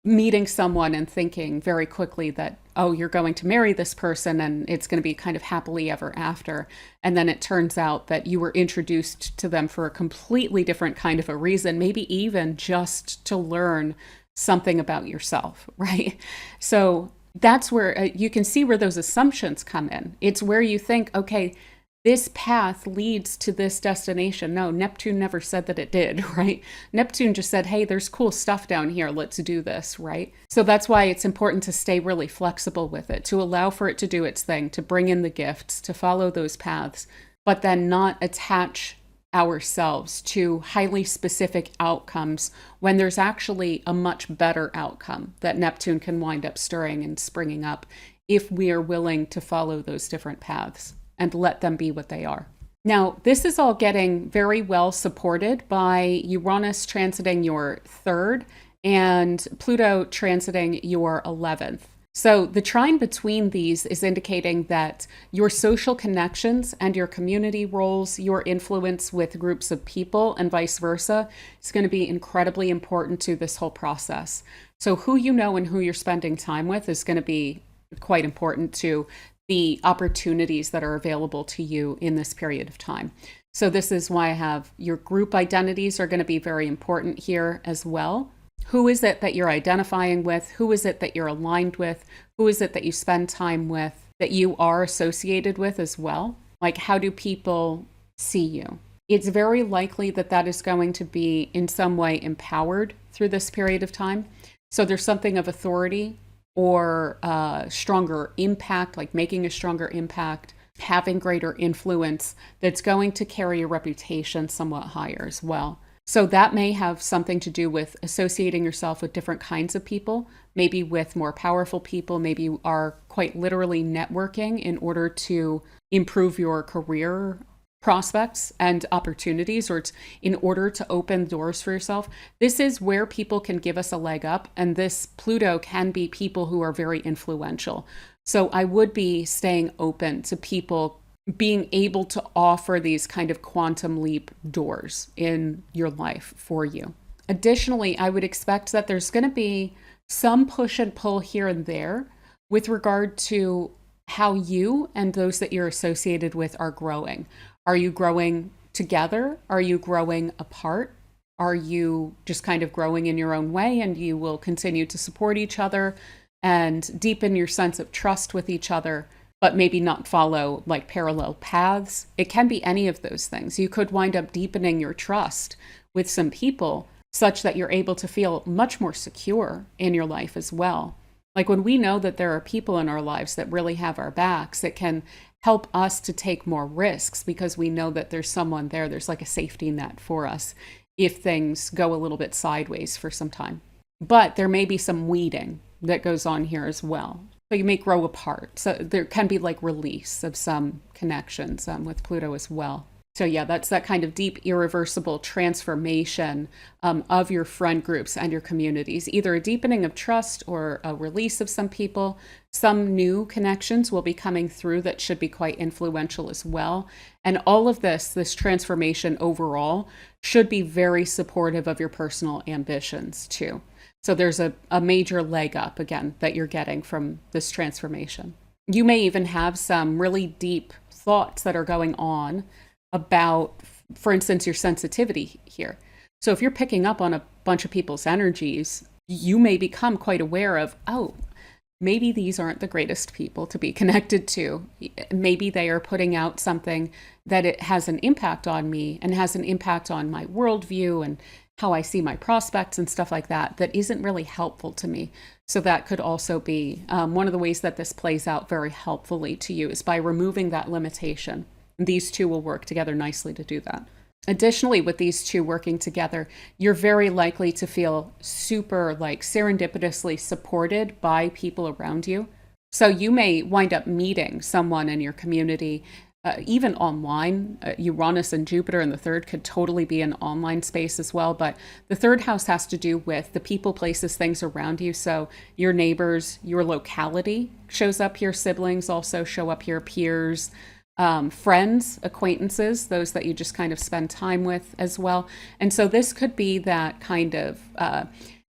meeting someone and thinking very quickly that, oh, you're going to marry this person and it's going to be kind of happily ever after. And then it turns out that you were introduced to them for a completely different kind of a reason, maybe even just to learn something about yourself, right? So that's where you can see where those assumptions come in. It's where you think, okay, this path leads to this destination. No, Neptune never said that it did, right? Neptune just said, hey, there's cool stuff down here. Let's do this, right? So that's why it's important to stay really flexible with it, to allow for it to do its thing, to bring in the gifts, to follow those paths, but then not attach ourselves to highly specific outcomes when there's actually a much better outcome that Neptune can wind up stirring and springing up if we are willing to follow those different paths and let them be what they are. Now, this is all getting very well supported by Uranus transiting your 3rd and Pluto transiting your 11th. So the trine between these is indicating that your social connections and your community roles, your influence with groups of people and vice versa, is going to be incredibly important to this whole process. So who you know and who you're spending time with is going to be quite important to the opportunities that are available to you in this period of time. So this is why I have your group identities are going to be very important here as well. Who is it that you're identifying with? Who is it that you're aligned with? Who is it that you spend time with, that you are associated with as well? Like, how do people see you? It's very likely that that is going to be in some way empowered through this period of time. So there's something of authority or stronger impact, like making a stronger impact, having greater influence that's going to carry your reputation somewhat higher as well. So that may have something to do with associating yourself with different kinds of people, maybe with more powerful people, maybe you are quite literally networking in order to improve your career prospects and opportunities, or it's in order to open doors for yourself. This is where people can give us a leg up, and this Pluto can be people who are very influential. So I would be staying open to people being able to offer these kind of quantum leap doors in your life for you. Additionally, I would expect that there's going to be some push and pull here and there with regard to how you and those that you're associated with are growing. Are you growing together? Are you growing apart? Are you just kind of growing in your own way and you will continue to support each other and deepen your sense of trust with each other, but maybe not follow like parallel paths? It can be any of those things. You could wind up deepening your trust with some people such that you're able to feel much more secure in your life as well. Like when we know that there are people in our lives that really have our backs, that can help us to take more risks because we know that there's someone there. There's like a safety net for us if things go a little bit sideways for some time. But there may be some weeding that goes on here as well. So you may grow apart. So there can be like release of some connections with Pluto as well. So yeah, that's that kind of deep, irreversible transformation of your friend groups and your communities, either a deepening of trust or a release of some people. Some new connections will be coming through that should be quite influential as well. And all of this transformation overall should be very supportive of your personal ambitions too. So there's a major leg up again that you're getting from this transformation. You may even have some really deep thoughts that are going on about, for instance, your sensitivity here. So if you're picking up on a bunch of people's energies, you may become quite aware of, oh, maybe these aren't the greatest people to be connected to. Maybe they are putting out something that it has an impact on me and has an impact on my worldview and how I see my prospects and stuff like that, that isn't really helpful to me. So that could also be one of the ways that this plays out very helpfully to you is by removing that limitation. These two will work together nicely to do that. Additionally, with these two working together, you're very likely to feel super like serendipitously supported by people around you. So you may wind up meeting someone in your community, even online. Uranus and Jupiter in the third could totally be an online space as well. But the third house has to do with the people, places, things around you. So your neighbors, your locality shows up here. Siblings also show up here, peers, friends, acquaintances, those that you just kind of spend time with as well. And so this could be that kind of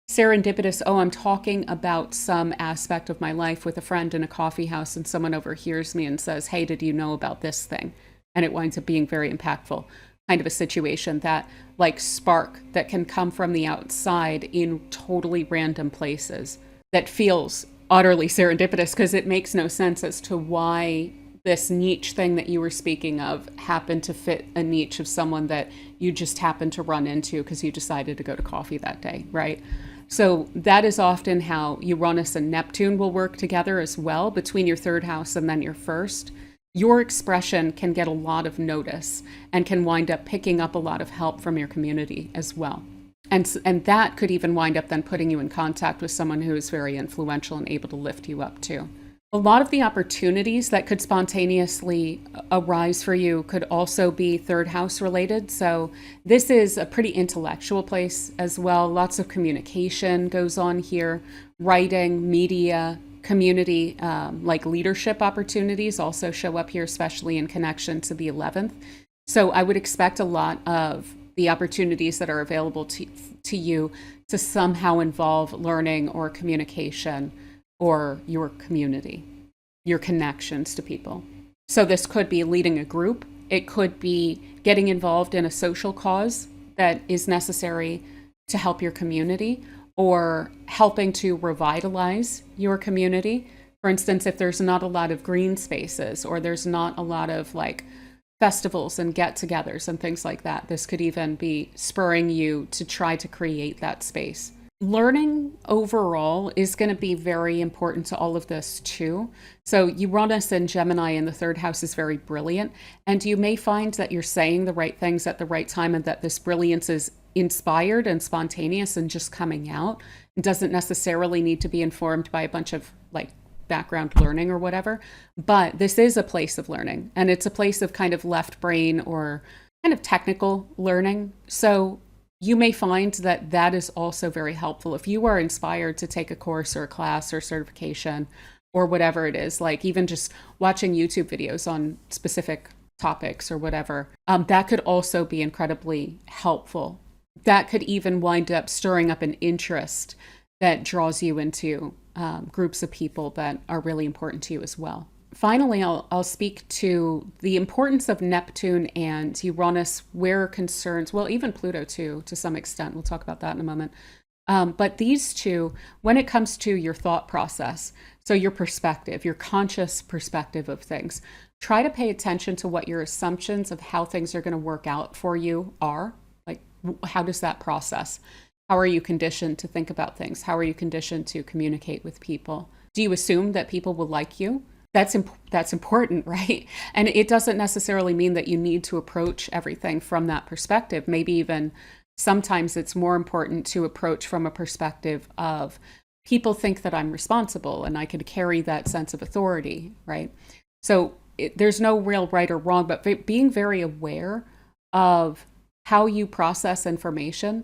serendipitous, oh, I'm talking about some aspect of my life with a friend in a coffee house, and someone overhears me and says, hey, did you know about this thing? And it winds up being very impactful, kind of a situation, that like spark that can come from the outside in totally random places that feels utterly serendipitous because it makes no sense as to why this niche thing that you were speaking of happened to fit a niche of someone that you just happened to run into because you decided to go to coffee that day, right? So that is often how Uranus and Neptune will work together as well, between your third house and then your first. Your expression can get a lot of notice and can wind up picking up a lot of help from your community as well. And that could even wind up then putting you in contact with someone who is very influential and able to lift you up too. A lot of the opportunities that could spontaneously arise for you could also be third house related. So this is a pretty intellectual place as well. Lots of communication goes on here, writing, media, community, like leadership opportunities also show up here, especially in connection to the 11th. So I would expect a lot of the opportunities that are available to you to somehow involve learning or communication or your community, your connections to people. So this could be leading a group. It could be getting involved in a social cause that is necessary to help your community, or helping to revitalize your community. For instance, if there's not a lot of green spaces, or there's not a lot of like festivals and get-togethers and things like that, this could even be spurring you to try to create that space. Learning overall is going to be very important to all of this too. So Uranus and Gemini in the third house is very brilliant, and you may find that you're saying the right things at the right time, and that this brilliance is inspired and spontaneous and just coming out. It doesn't necessarily need to be informed by a bunch of like background learning or whatever, but this is a place of learning, and it's a place of kind of left brain or kind of technical learning. So you may find that that is also very helpful if you are inspired to take a course or a class or certification or whatever it is, like even just watching YouTube videos on specific topics or whatever. That could also be incredibly helpful. That could even wind up stirring up an interest that draws you into groups of people that are really important to you as well. Finally, I'll speak to the importance of Neptune and Uranus where concerns, well, even Pluto too, to some extent. We'll talk about that in a moment. But these two, when it comes to your thought process, so your perspective, your conscious perspective of things, try to pay attention to what your assumptions of how things are going to work out for you are. Like, how does that process? How are you conditioned to think about things? How are you conditioned to communicate with people? Do you assume that people will like you? That's important, right? And it doesn't necessarily mean that you need to approach everything from that perspective. Maybe even sometimes it's more important to approach from a perspective of people think that I'm responsible and I could carry that sense of authority, right? So there's no real right or wrong, but being very aware of how you process information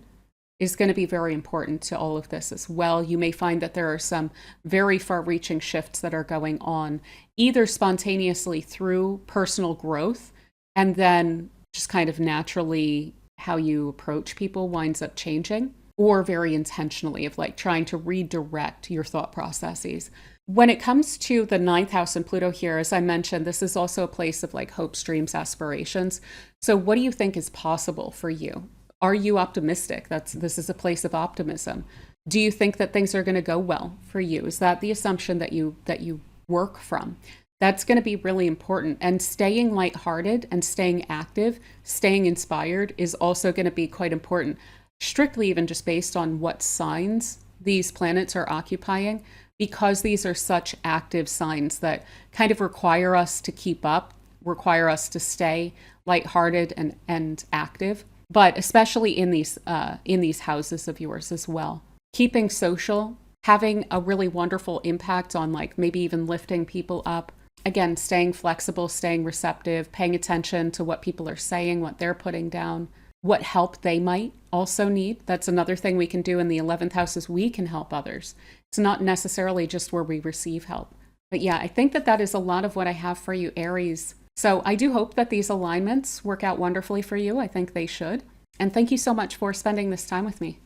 is going to be very important to all of this as well. You may find that there are some very far-reaching shifts that are going on, either spontaneously through personal growth, and then just kind of naturally how you approach people winds up changing, or very intentionally of like trying to redirect your thought processes. When it comes to the ninth house and Pluto here, as I mentioned, this is also a place of like hopes, dreams, aspirations. So what do you think is possible for you? Are you optimistic? This is a place of optimism. Do you think that things are going to go well for you? Is that the assumption that you work from? That's going to be really important. And staying lighthearted and staying active, staying inspired is also going to be quite important, strictly even just based on what signs these planets are occupying, because these are such active signs that kind of require us to keep up require us to stay lighthearted and active, but especially in these houses of yours as well. Keeping social, having a really wonderful impact on like maybe even lifting people up. Again, staying flexible, staying receptive, paying attention to what people are saying, what they're putting down, what help they might also need. That's another thing we can do in the 11th house is we can help others. It's not necessarily just where we receive help. But yeah, I think that that is a lot of what I have for you, Aries. So I do hope that these alignments work out wonderfully for you. I think they should. And thank you so much for spending this time with me.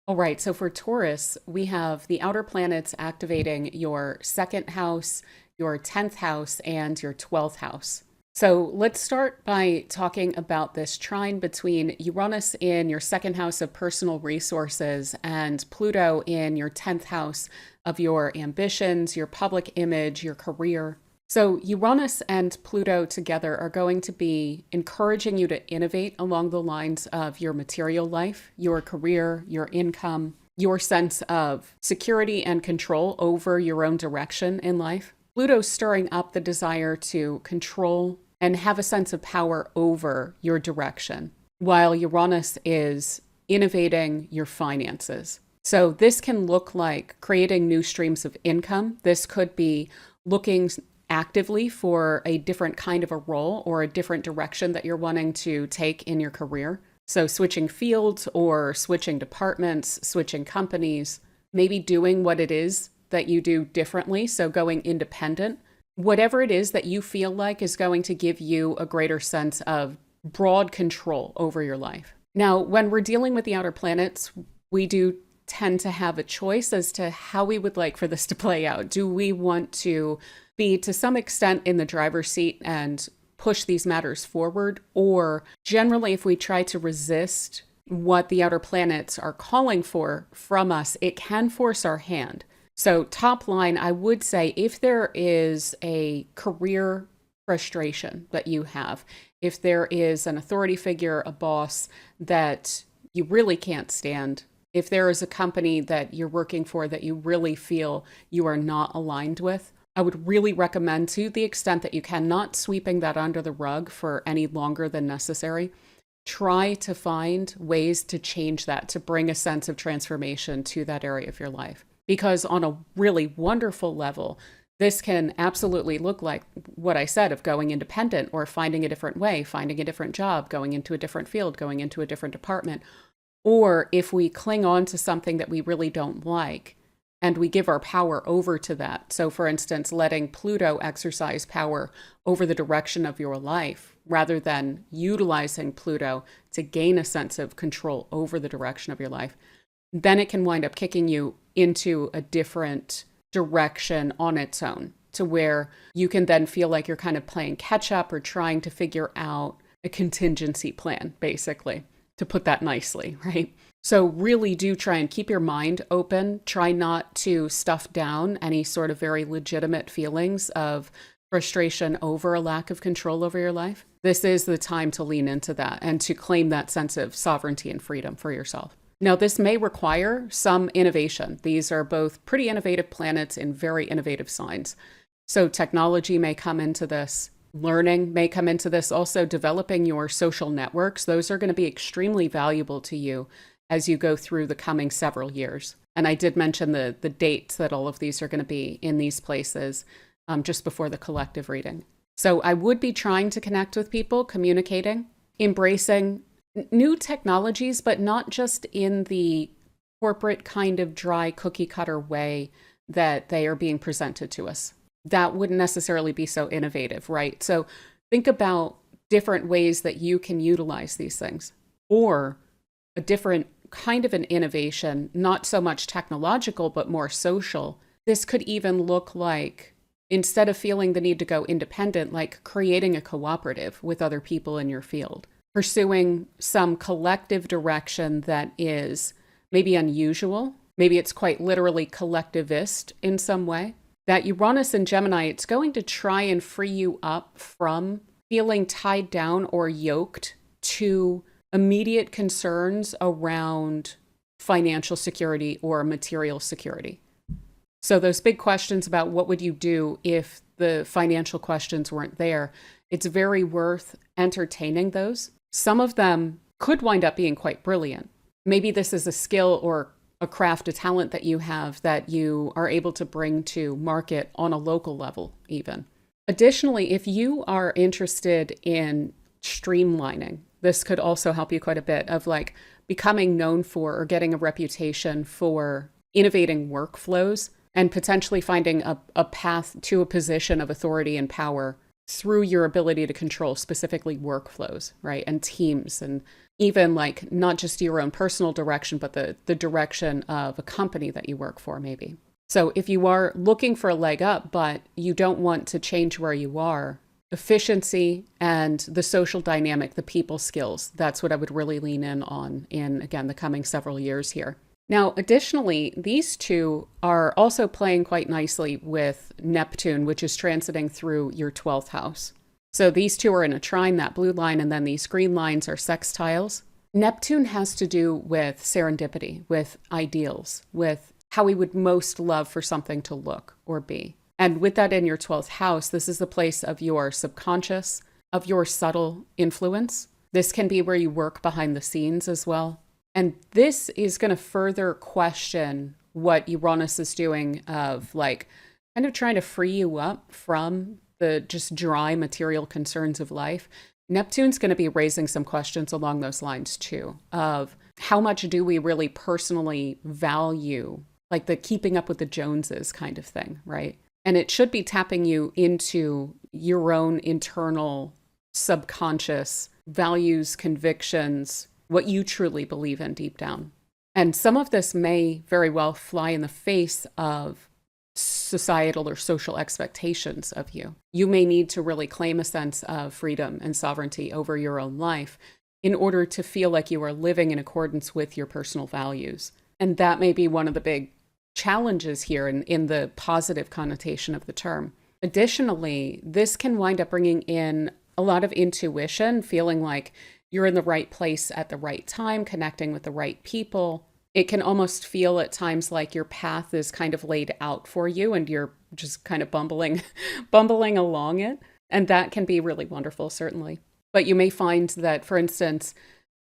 All right, so for Taurus, we have the outer planets activating your second house, your 10th house, and your 12th house. So let's start by talking about this trine between Uranus in your second house of personal resources and Pluto in your 10th house of your ambitions, your public image, your career. So Uranus and Pluto together are going to be encouraging you to innovate along the lines of your material life, your career, your income, your sense of security and control over your own direction in life. Pluto's stirring up the desire to control and have a sense of power over your direction, while Uranus is innovating your finances. So this can look like creating new streams of income. This could be looking actively for a different kind of a role or a different direction that you're wanting to take in your career. So switching fields or switching departments, switching companies, maybe doing what it is that you do differently. So going independent, whatever it is that you feel like is going to give you a greater sense of broad control over your life. Now, when we're dealing with the outer planets, we do tend to have a choice as to how we would like for this to play out. Do we want to be to some extent in the driver's seat and push these matters forward? Or generally, if we try to resist what the outer planets are calling for from us, it can force our hand. So top line, I would say if there is a career frustration that you have, if there is an authority figure, a boss that you really can't stand, if there is a company that you're working for that you really feel you are not aligned with, I would really recommend, to the extent that you can, not sweeping that under the rug for any longer than necessary. Try to find ways to change that, to bring a sense of transformation to that area of your life. Because on a really wonderful level, this can absolutely look like what I said of going independent or finding a different way, finding a different job, going into a different field, going into a different department. Or if we cling on to something that we really don't like and we give our power over to that. So for instance, letting Pluto exercise power over the direction of your life rather than utilizing Pluto to gain a sense of control over the direction of your life, then it can wind up kicking you into a different direction on its own, to where you can then feel like you're kind of playing catch up or trying to figure out a contingency plan, basically, to put that nicely, right? So really do try and keep your mind open. Try not to stuff down any sort of very legitimate feelings of frustration over a lack of control over your life. This is the time to lean into that and to claim that sense of sovereignty and freedom for yourself. Now, this may require some innovation. These are both pretty innovative planets in very innovative signs. So technology may come into this. Learning may come into this. Also, developing your social networks. Those are going to be extremely valuable to you as you go through the coming several years. And I did mention the dates that all of these are going to be in these places just before the collective reading. So I would be trying to connect with people, communicating, embracing new technologies, but not just in the corporate kind of dry cookie cutter way that they are being presented to us. That wouldn't necessarily be so innovative, right? So think about different ways that you can utilize these things, or a different kind of an innovation, not so much technological, but more social. This could even look like, instead of feeling the need to go independent, like creating a cooperative with other people in your field. Pursuing some collective direction that is maybe unusual. Maybe it's quite literally collectivist in some way. That Uranus and Gemini, it's going to try and free you up from feeling tied down or yoked to immediate concerns around financial security or material security. So those big questions about what would you do if the financial questions weren't there, it's very worth entertaining those. Some of them could wind up being quite brilliant. Maybe this is a skill or a craft, a talent that you have that you are able to bring to market on a local level even. Additionally, if you are interested in streamlining, this could also help you quite a bit of like becoming known for or getting a reputation for innovating workflows and potentially finding a path to a position of authority and power through your ability to control specifically workflows, right? And teams, and even like not just your own personal direction, but the direction of a company that you work for maybe. So if you are looking for a leg up, but you don't want to change where you are, efficiency and the social dynamic, the people skills, that's what I would really lean in on in, again, the coming several years here. Now, additionally, these two are also playing quite nicely with Neptune, which is transiting through your 12th house. So these two are in a trine, that blue line, and then these green lines are sextiles. Neptune has to do with serendipity, with ideals, with how we would most love for something to look or be. And with that in your 12th house, this is the place of your subconscious, of your subtle influence. This can be where you work behind the scenes as well. And this is going to further question what Uranus is doing of like kind of trying to free you up from the just dry material concerns of life. Neptune's going to be raising some questions along those lines too, of how much do we really personally value like the keeping up with the Joneses kind of thing, right? And it should be tapping you into your own internal subconscious values, convictions, what you truly believe in deep down. And some of this may very well fly in the face of societal or social expectations of you. You may need to really claim a sense of freedom and sovereignty over your own life in order to feel like you are living in accordance with your personal values. And that may be one of the big challenges here in the positive connotation of the term. Additionally, this can wind up bringing in a lot of intuition, feeling like you're in the right place at the right time, connecting with the right people. It can almost feel at times like your path is kind of laid out for you and you're just kind of bumbling along it. And that can be really wonderful, certainly. But you may find that, for instance,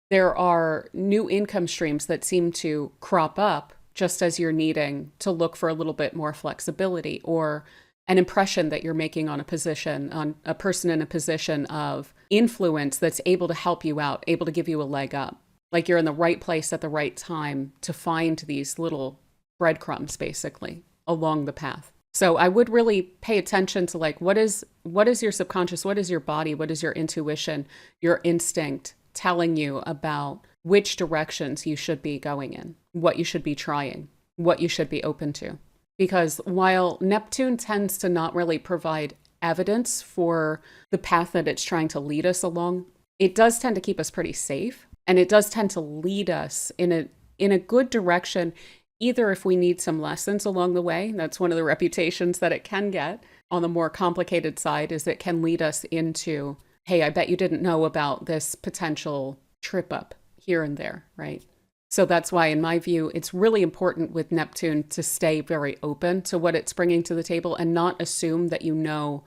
there are new income streams that seem to crop up just as you're needing to look for a little bit more flexibility or an impression that you're making on a position, on a person in a position of influence that's able to help you out, able to give you a leg up. Like you're in the right place at the right time to find these little breadcrumbs, basically, along the path. So I would really pay attention to like, what is your subconscious? What is your body? What is your intuition, your instinct telling you about which directions you should be going in, what you should be trying, what you should be open to? Because while Neptune tends to not really provide evidence for the path that it's trying to lead us along, it does tend to keep us pretty safe. And it does tend to lead us in a good direction, either if we need some lessons along the way. That's one of the reputations that it can get. On the more complicated side is it can lead us into, hey, I bet you didn't know about this potential trip up here and there, right? So that's why, in my view, it's really important with Neptune to stay very open to what it's bringing to the table and not assume that you know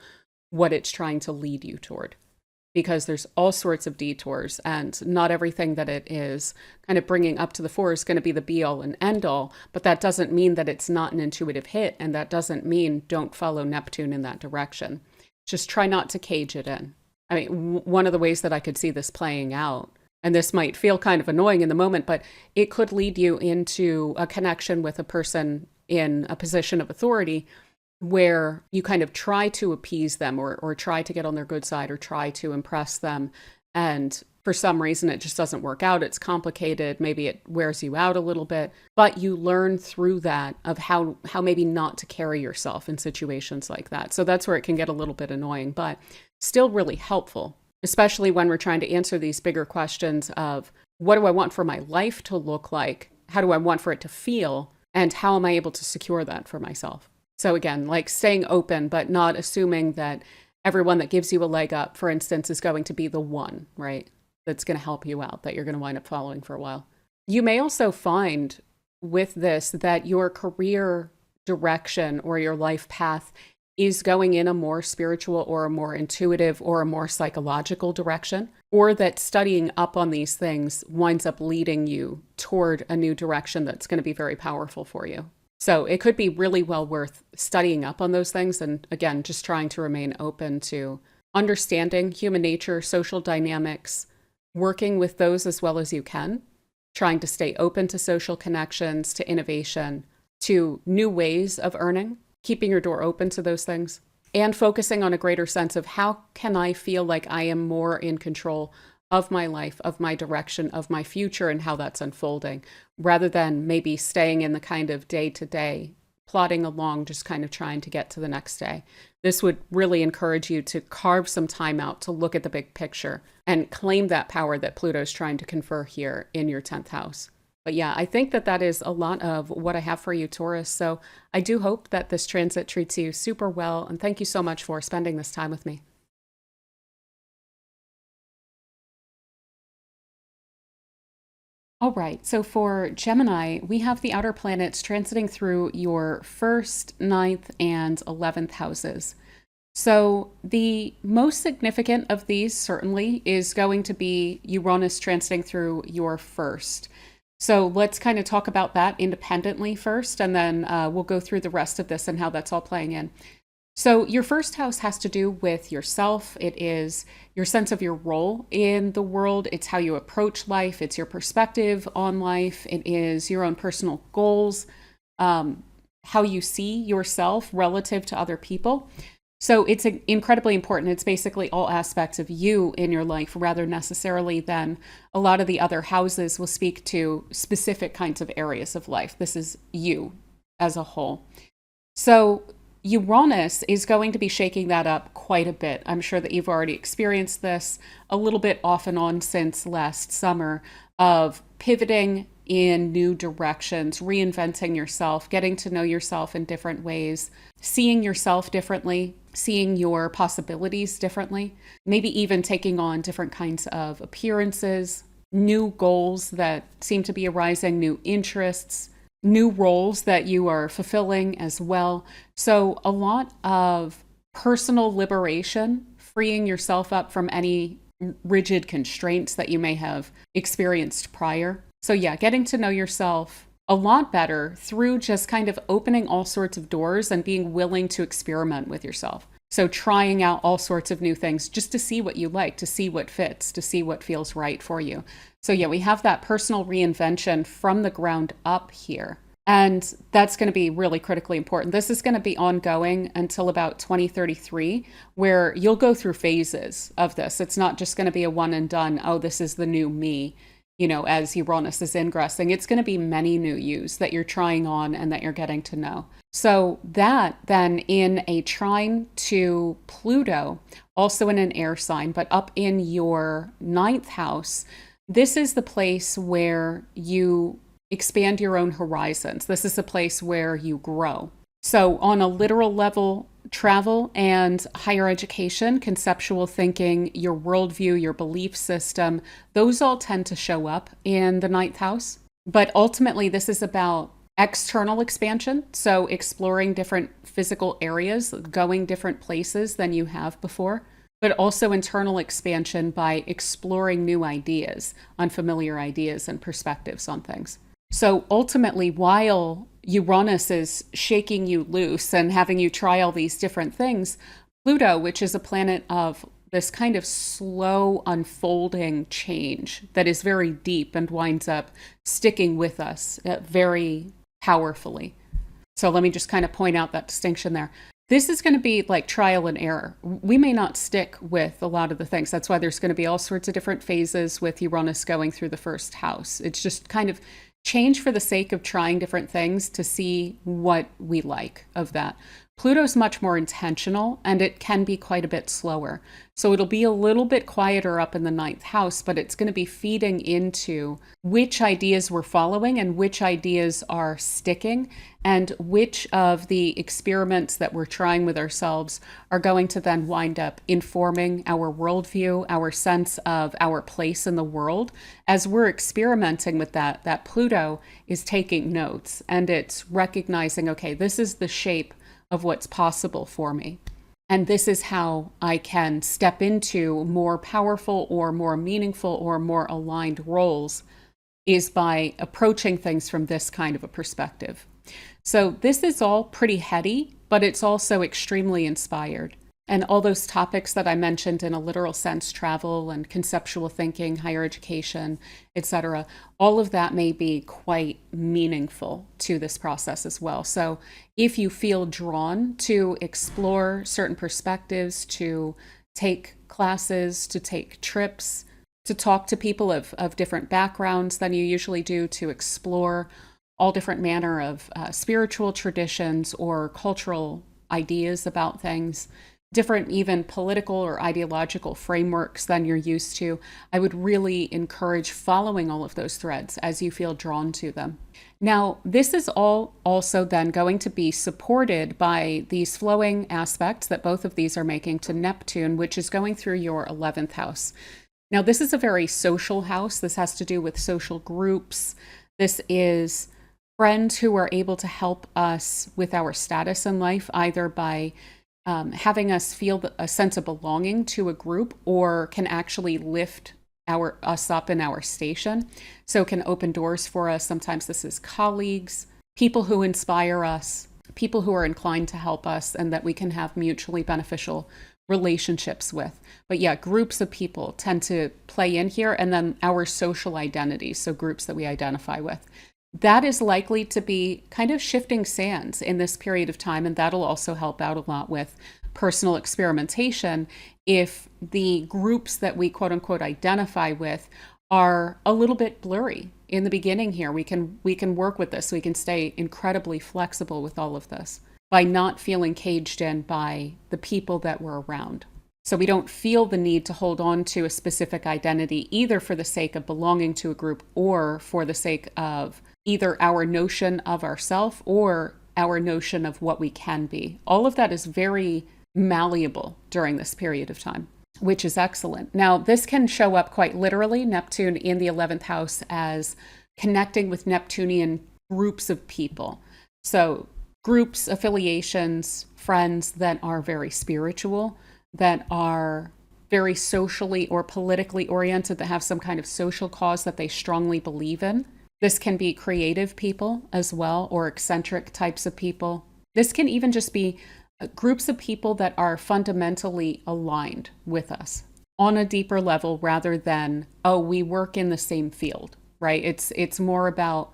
what it's trying to lead you toward. Because there's all sorts of detours and not everything that it is kind of bringing up to the fore is going to be the be all and end all. But that doesn't mean that it's not an intuitive hit. And that doesn't mean don't follow Neptune in that direction. Just try not to cage it in. I mean, one of the ways that I could see this playing out, and this might feel kind of annoying in the moment, but it could lead you into a connection with a person in a position of authority where you kind of try to appease them or try to get on their good side or try to impress them. And for some reason, it just doesn't work out. It's complicated. Maybe it wears you out a little bit, but you learn through that of how maybe not to carry yourself in situations like that. So that's where it can get a little bit annoying, but still really helpful, especially when we're trying to answer these bigger questions of what do I want for my life to look like? How do I want for it to feel? And how am I able to secure that for myself? So again, like staying open, but not assuming that everyone that gives you a leg up, for instance, is going to be the one, right? That's going to help you out, that you're going to wind up following for a while. You may also find with this that your career direction or your life path is going in a more spiritual or a more intuitive or a more psychological direction, or that studying up on these things winds up leading you toward a new direction that's going to be very powerful for you. So it could be really well worth studying up on those things. And again, just trying to remain open to understanding human nature, social dynamics, working with those as well as you can, trying to stay open to social connections, to innovation, to new ways of earning, keeping your door open to those things, and focusing on a greater sense of how can I feel like I am more in control of my life, of my direction, of my future, and how that's unfolding, rather than maybe staying in the kind of day-to-day, plodding along, just kind of trying to get to the next day. This would really encourage you to carve some time out to look at the big picture and claim that power that Pluto's trying to confer here in your 10th house. But yeah, I think that that is a lot of what I have for you, Taurus. So I do hope that this transit treats you super well. And thank you so much for spending this time with me. All right, so for Gemini, we have the outer planets transiting through your first, ninth, and 11th houses. So the most significant of these certainly is going to be Uranus transiting through your first. So let's kind of talk about that independently first, and then we'll go through the rest of this and how that's all playing in. So your first house has to do with yourself. It is your sense of your role in the world. It's how you approach life. It's your perspective on life. It is your own personal goals, how you see yourself relative to other people. So it's incredibly important. It's basically all aspects of you in your life, rather necessarily than a lot of the other houses will speak to specific kinds of areas of life. This is you as a whole. So Uranus is going to be shaking that up quite a bit. I'm sure that you've already experienced this a little bit off and on since last summer, of pivoting in new directions, reinventing yourself, getting to know yourself in different ways, seeing yourself differently, seeing your possibilities differently, maybe even taking on different kinds of appearances, new goals that seem to be arising, new interests, new roles that you are fulfilling as well. So a lot of personal liberation, freeing yourself up from any rigid constraints that you may have experienced prior. So yeah, getting to know yourself a lot better through just kind of opening all sorts of doors and being willing to experiment with yourself. So trying out all sorts of new things just to see what you like, to see what fits, to see what feels right for you. So yeah, we have that personal reinvention from the ground up here. And that's going to be really critically important. This is going to be ongoing until about 2033, where you'll go through phases of this. It's not just going to be a one and done, oh, this is the new me, as Uranus is ingressing. It's going to be many new yous that you're trying on and that you're getting to know. So that then in a trine to Pluto, also in an air sign, but up in your 9th house, this is the place where you expand your own horizons. This is a place where you grow. So on a literal level, travel and higher education, conceptual thinking, your worldview, your belief system, those all tend to show up in the 9th house. But ultimately, this is about external expansion. So exploring different physical areas, going different places than you have before, but also internal expansion by exploring new ideas, unfamiliar ideas and perspectives on things. So ultimately, while Uranus is shaking you loose and having you try all these different things, Pluto, which is a planet of this kind of slow unfolding change that is very deep and winds up sticking with us very powerfully. So let me just kind of point out that distinction there. This is going to be like trial and error. We may not stick with a lot of the things. That's why there's going to be all sorts of different phases with Uranus going through the first house. It's just kind of change for the sake of trying different things to see what we like of that. Pluto's much more intentional and it can be quite a bit slower. So it'll be a little bit quieter up in the ninth house, but it's going to be feeding into which ideas we're following and which ideas are sticking and which of the experiments that we're trying with ourselves are going to then wind up informing our worldview, our sense of our place in the world. As we're experimenting with that Pluto is taking notes and it's recognizing, okay, this is the shape of what's possible for me. And this is how I can step into more powerful or more meaningful or more aligned roles, is by approaching things from this kind of a perspective. So this is all pretty heady, but it's also extremely inspired. And all those topics that I mentioned in a literal sense, travel and conceptual thinking, higher education, etc., all of that may be quite meaningful to this process as well. So if you feel drawn to explore certain perspectives, to take classes, to take trips, to talk to people of different backgrounds than you usually do, to explore all different manner of spiritual traditions or cultural ideas about things, different even political or ideological frameworks than you're used to, I would really encourage following all of those threads as you feel drawn to them. Now, this is all also then going to be supported by these flowing aspects that both of these are making to Neptune, which is going through your 11th house. Now, this is a very social house. This has to do with social groups. This is friends who are able to help us with our status in life, either by having us feel a sense of belonging to a group, or can actually lift us up in our station. So can open doors for us. Sometimes this is colleagues, people who inspire us, people who are inclined to help us, and that we can have mutually beneficial relationships with. But yeah, groups of people tend to play in here, and then our social identities, so groups that we identify with. That is likely to be kind of shifting sands in this period of time, and that'll also help out a lot with personal experimentation if the groups that we quote unquote identify with are a little bit blurry in the beginning here. We can work with this. We can stay incredibly flexible with all of this by not feeling caged in by the people that we're around. So we don't feel the need to hold on to a specific identity, either for the sake of belonging to a group or for the sake of either our notion of ourself or our notion of what we can be. All of that is very malleable during this period of time, which is excellent. Now, this can show up quite literally, Neptune in the 11th house, as connecting with Neptunian groups of people. So groups, affiliations, friends that are very spiritual, that are very socially or politically oriented, that have some kind of social cause that they strongly believe in. This can be creative people as well, or eccentric types of people. This can even just be groups of people that are fundamentally aligned with us on a deeper level, rather than, oh, we work in the same field, right? It's more about,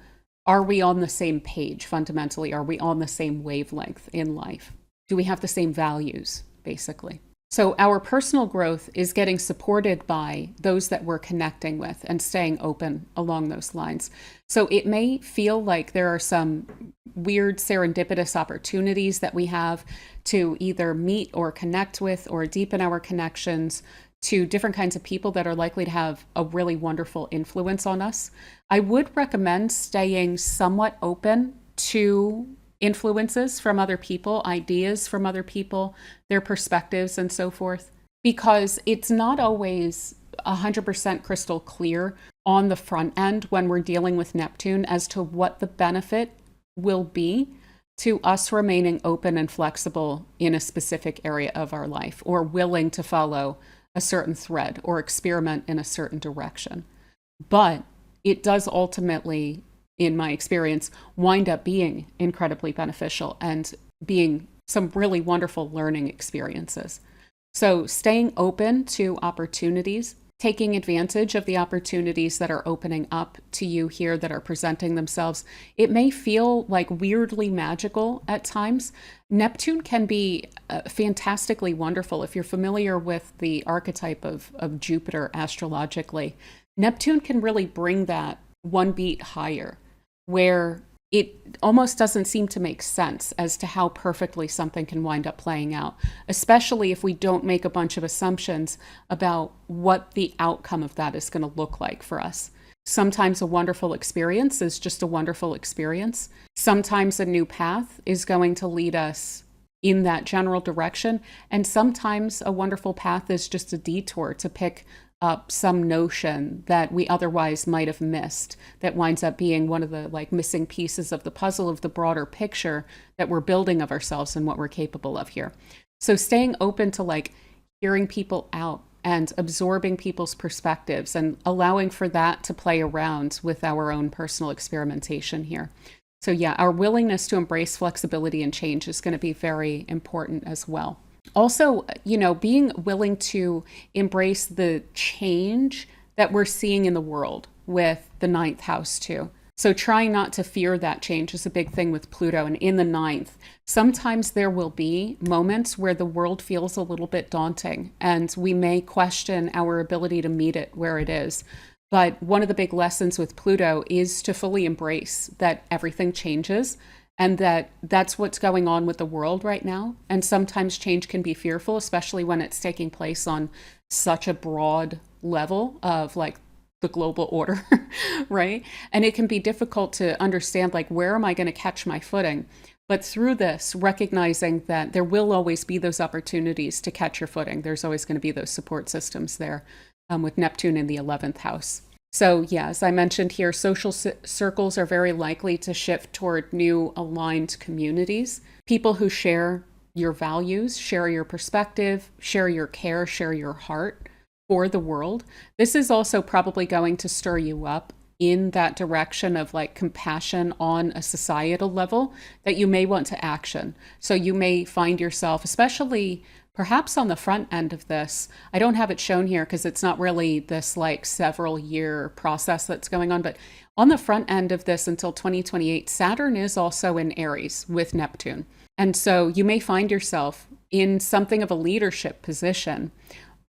are we on the same page fundamentally? Are we on the same wavelength in life? Do we have the same values, basically? So our personal growth is getting supported by those that we're connecting with and staying open along those lines. So it may feel like there are some weird serendipitous opportunities that we have to either meet or connect with or deepen our connections to different kinds of people that are likely to have a really wonderful influence on us. I would recommend staying somewhat open to influences from other people, ideas from other people, their perspectives and so forth, because it's not always 100% crystal clear on the front end when we're dealing with Neptune as to what the benefit will be to us remaining open and flexible in a specific area of our life, or willing to follow a certain thread or experiment in a certain direction. But it does ultimately, in my experience, wind up being incredibly beneficial and being some really wonderful learning experiences. So staying open to opportunities, taking advantage of the opportunities that are opening up to you here, that are presenting themselves. It may feel like weirdly magical at times. Neptune can be fantastically wonderful. If you're familiar with the archetype of Jupiter astrologically, Neptune can really bring that one beat higher, where it almost doesn't seem to make sense as to how perfectly something can wind up playing out, especially if we don't make a bunch of assumptions about what the outcome of that is going to look like for us. Sometimes a wonderful experience is just a wonderful experience. Sometimes a new path is going to lead us in that general direction. And sometimes a wonderful path is just a detour to pick up some notion that we otherwise might have missed, that winds up being one of the like missing pieces of the puzzle of the broader picture that we're building of ourselves and what we're capable of here. So staying open to like hearing people out and absorbing people's perspectives and allowing for that to play around with our own personal experimentation here. So yeah, our willingness to embrace flexibility and change is going to be very important as well. Also, being willing to embrace the change that we're seeing in the world with the ninth house too. So trying not to fear that change is a big thing with Pluto. And in the ninth, sometimes there will be moments where the world feels a little bit daunting and we may question our ability to meet it where it is. But one of the big lessons with Pluto is to fully embrace that everything changes and that that's what's going on with the world right now. And sometimes change can be fearful, especially when it's taking place on such a broad level of like the global order, right? And it can be difficult to understand, like, where am I going to catch my footing? But through this, recognizing that there will always be those opportunities to catch your footing. There's always going to be those support systems there with Neptune in the 11th house. So yeah, as I mentioned here, social circles are very likely to shift toward new aligned communities. People who share your values, share your perspective, share your care, share your heart for the world. This is also probably going to stir you up in that direction of like compassion on a societal level that you may want to action. So you may find yourself, especially perhaps on the front end of this, I don't have it shown here because it's not really this like several year process that's going on, but on the front end of this until 2028, Saturn is also in Aries with Neptune. And so you may find yourself in something of a leadership position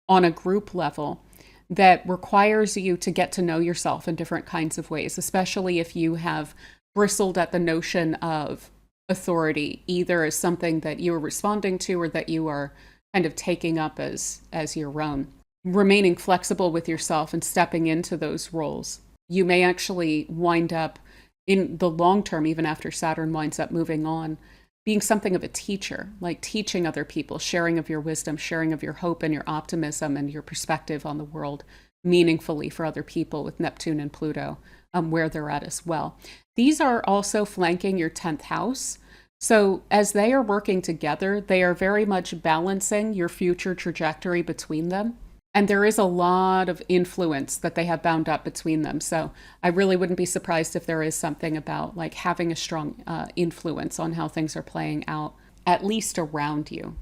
on a group level that requires you to get to know yourself in different kinds of ways, especially if you have bristled at the notion of authority, either as something that you are responding to or that you are kind of taking up as your own. Remaining flexible with yourself and stepping into those roles. You may actually wind up in the long term, even after Saturn winds up moving on, being something of a teacher, like teaching other people, sharing of your wisdom, sharing of your hope and your optimism and your perspective on the world meaningfully for other people with Neptune and Pluto, where they're at as well. These are also flanking your 10th house. So as they are working together, they are very much balancing your future trajectory between them. And there is a lot of influence that they have bound up between them. So I really wouldn't be surprised if there is something about like having a strong influence on how things are playing out, at least around you,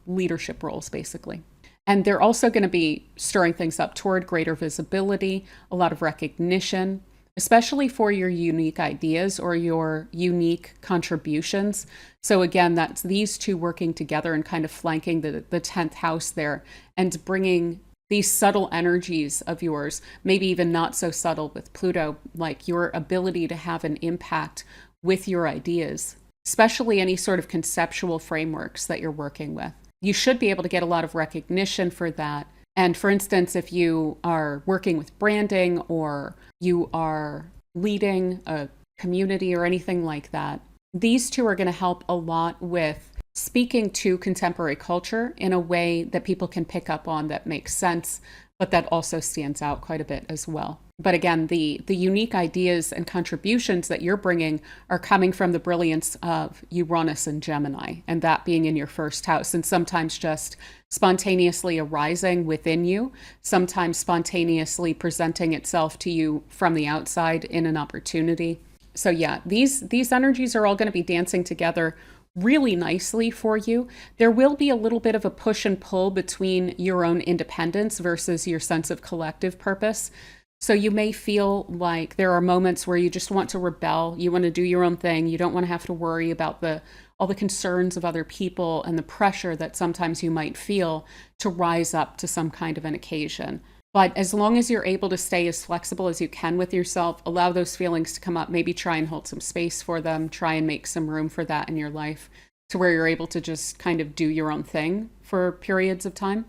leadership roles basically. And they're also going to be stirring things up toward greater visibility, a lot of recognition, especially for your unique ideas or your unique contributions. So again, that's these two working together and kind of flanking the 10th house there and bringing these subtle energies of yours, maybe even not so subtle with Pluto, like your ability to have an impact with your ideas, especially any sort of conceptual frameworks that you're working with. You should be able to get a lot of recognition for that. And for instance, if you are working with branding or you are leading a community or anything like that, these two are going to help a lot with speaking to contemporary culture in a way that people can pick up on that makes sense, but that also stands out quite a bit as well. But again, the unique ideas and contributions that you're bringing are coming from the brilliance of Uranus and Gemini, and that being in your first house, and sometimes just spontaneously arising within you, sometimes spontaneously presenting itself to you from the outside in an opportunity. So yeah, these energies are all going to be dancing together really nicely for you. There will be a little bit of a push and pull between your own independence versus your sense of collective purpose. So you may feel like there are moments where you just want to rebel. You want to do your own thing. You don't want to have to worry about all the concerns of other people and the pressure that sometimes you might feel to rise up to some kind of an occasion. But as long as you're able to stay as flexible as you can with yourself, allow those feelings to come up, maybe try and hold some space for them, try and make some room for that in your life to where you're able to just kind of do your own thing for periods of time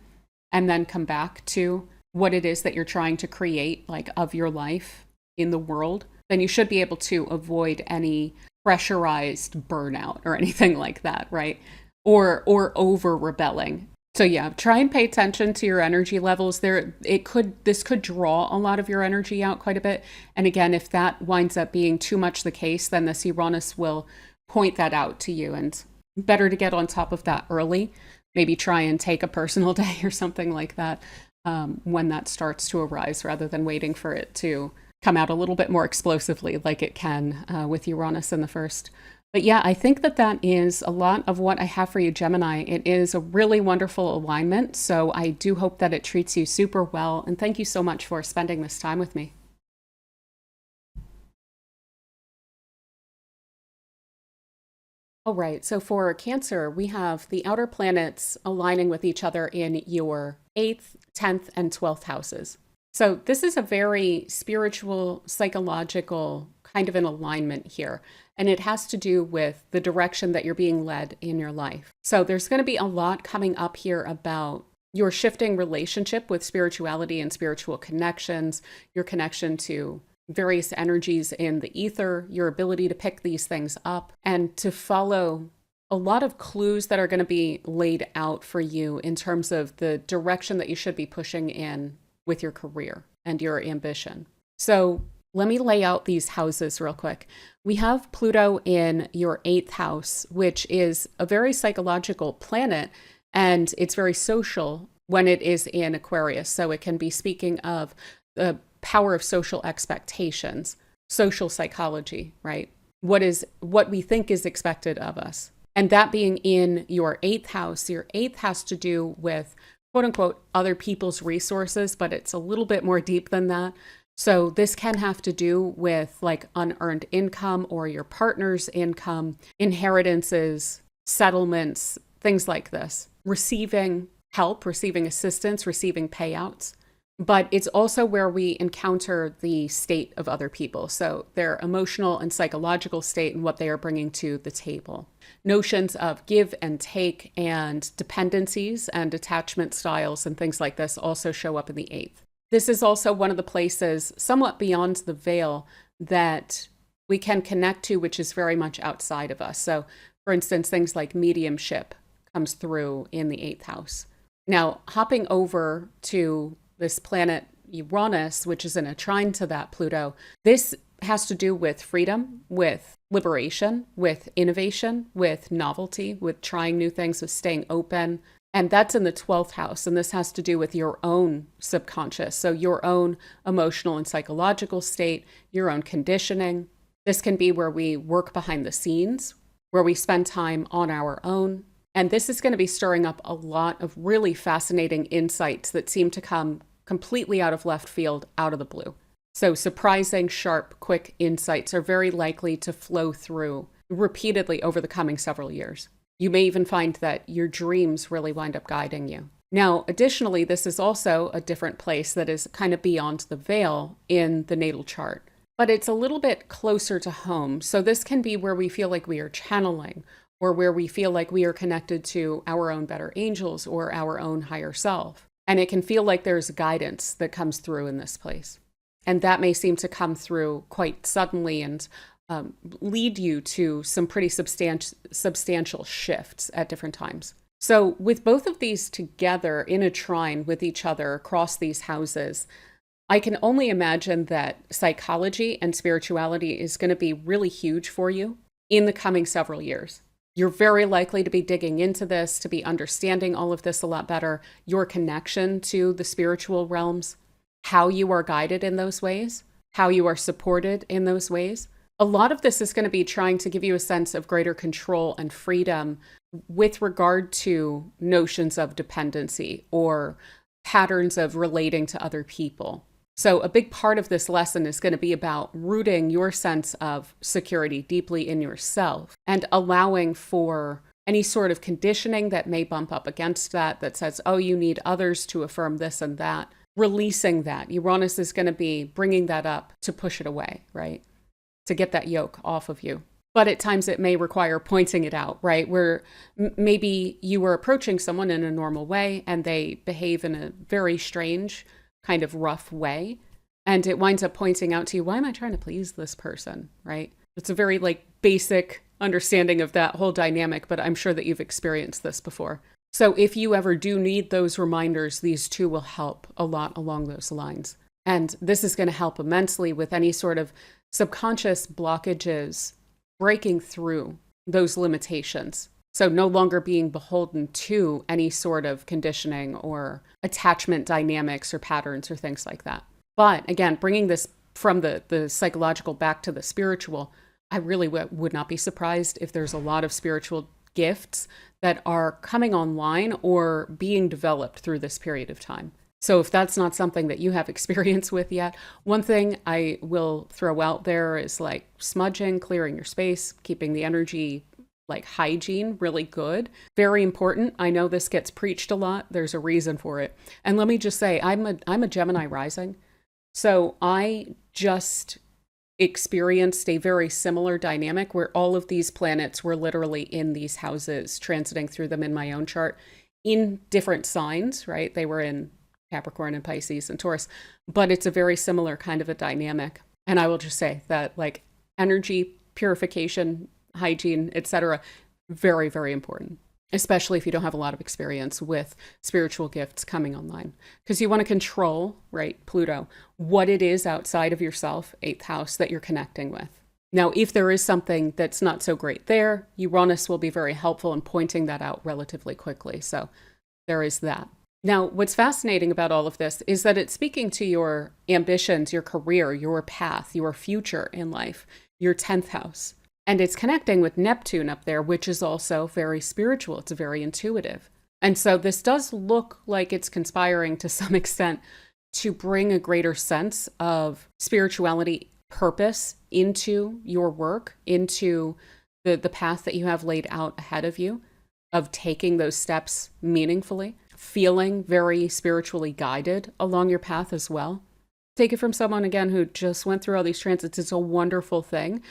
and then come back to what it is that you're trying to create, like of your life in the world, then you should be able to avoid any pressurized burnout or anything like that, right? Or over rebelling. So yeah, try and pay attention to your energy levels there. This could draw a lot of your energy out quite a bit. And again, if that winds up being too much the case, then this Uranus will point that out to you, and better to get on top of that early. Maybe try and take a personal day or something like that when that starts to arise, rather than waiting for it to come out a little bit more explosively like it can with Uranus in the first. But yeah, I think that that is a lot of what I have for you, Gemini. It is a really wonderful alignment, so I do hope that it treats you super well, and thank you so much for spending this time with me. All right, so for Cancer, we have the outer planets aligning with each other in your 8th, 10th, and 12th houses. So this is a very spiritual, psychological kind of an alignment here. And it has to do with the direction that you're being led in your life. So there's going to be a lot coming up here about your shifting relationship with spirituality and spiritual connections, your connection to various energies in the ether, your ability to pick these things up and to follow a lot of clues that are going to be laid out for you in terms of the direction that you should be pushing in with your career and your ambition. So let me lay out these houses real quick. We have Pluto in your 8th house, which is a very psychological planet, and it's very social when it is in Aquarius. So it can be speaking of the power of social expectations, social psychology, right? What we think is expected of us. And that being in your 8th house, your 8th has to do with quote unquote other people's resources, but it's a little bit more deep than that. So this can have to do with like unearned income or your partner's income, inheritances, settlements, things like this, receiving help, receiving assistance, receiving payouts. But it's also where we encounter the state of other people. So their emotional and psychological state and what they are bringing to the table. Notions of give and take and dependencies and attachment styles and things like this also show up in the 8th. This is also one of the places somewhat beyond the veil that we can connect to, which is very much outside of us. So for instance, things like mediumship comes through in the 8th house. Now, hopping over to this planet Uranus, which is in a trine to that Pluto, this has to do with freedom, with liberation, with innovation, with novelty, with trying new things, with staying open. And that's in the 12th house. And this has to do with your own subconscious. So your own emotional and psychological state, your own conditioning. This can be where we work behind the scenes, where we spend time on our own. And this is going to be stirring up a lot of really fascinating insights that seem to come completely out of left field, out of the blue. So surprising, sharp, quick insights are very likely to flow through repeatedly over the coming several years. You may even find that your dreams really wind up guiding you. Now, additionally, this is also a different place that is kind of beyond the veil in the natal chart, but it's a little bit closer to home. So this can be where we feel like we are channeling, or where we feel like we are connected to our own better angels or our own higher self. And it can feel like there's guidance that comes through in this place. And that may seem to come through quite suddenly and lead you to some pretty substantial shifts at different times. So with both of these together in a trine with each other across these houses, I can only imagine that psychology and spirituality is going to be really huge for you in the coming several years. You're very likely to be digging into this, to be understanding all of this a lot better, your connection to the spiritual realms, how you are guided in those ways, how you are supported in those ways. A lot of this is going to be trying to give you a sense of greater control and freedom with regard to notions of dependency or patterns of relating to other people. So a big part of this lesson is going to be about rooting your sense of security deeply in yourself and allowing for any sort of conditioning that may bump up against that says, oh, you need others to affirm this and that. releasing that. Uranus is going to be bringing that up to push it away, right? To get that yoke off of you. But at times it may require pointing it out, right? Where maybe you were approaching someone in a normal way and they behave in a very strange, kind of rough way. And it winds up pointing out to you, why am I trying to please this person, right? It's a very like basic understanding of that whole dynamic, but I'm sure that you've experienced this before. So if you ever do need those reminders, these two will help a lot along those lines. And this is going to help immensely with any sort of subconscious blockages, breaking through those limitations. So no longer being beholden to any sort of conditioning or attachment dynamics or patterns or things like that. But again, bringing this from the psychological back to the spiritual, I really would not be surprised if there's a lot of spiritual gifts that are coming online or being developed through this period of time. So if that's not something that you have experience with yet, one thing I will throw out there is like smudging, clearing your space, keeping the energy like hygiene really good. Very important. I know this gets preached a lot. There's a reason for it. And let me just say, I'm a Gemini rising. So I just experienced a very similar dynamic where all of these planets were literally in these houses, transiting through them in my own chart in different signs, right? They were in Capricorn and Pisces and Taurus, but it's a very similar kind of a dynamic. And I will just say that like energy purification, hygiene, etc., very, very important, especially if you don't have a lot of experience with spiritual gifts coming online, because you want to control, right, Pluto, what it is outside of yourself, 8th house, that you're connecting with. Now, if there is something that's not so great there, Uranus will be very helpful in pointing that out relatively quickly. So there is that. Now, what's fascinating about all of this is that it's speaking to your ambitions, your career, your path, your future in life, your 10th house. And it's connecting with Neptune up there, which is also very spiritual. It's very intuitive. And so this does look like it's conspiring to some extent to bring a greater sense of spirituality, purpose into your work, into the path that you have laid out ahead of you, of taking those steps meaningfully, feeling very spiritually guided along your path as well. Take it from someone, again, who just went through all these transits. It's a wonderful thing,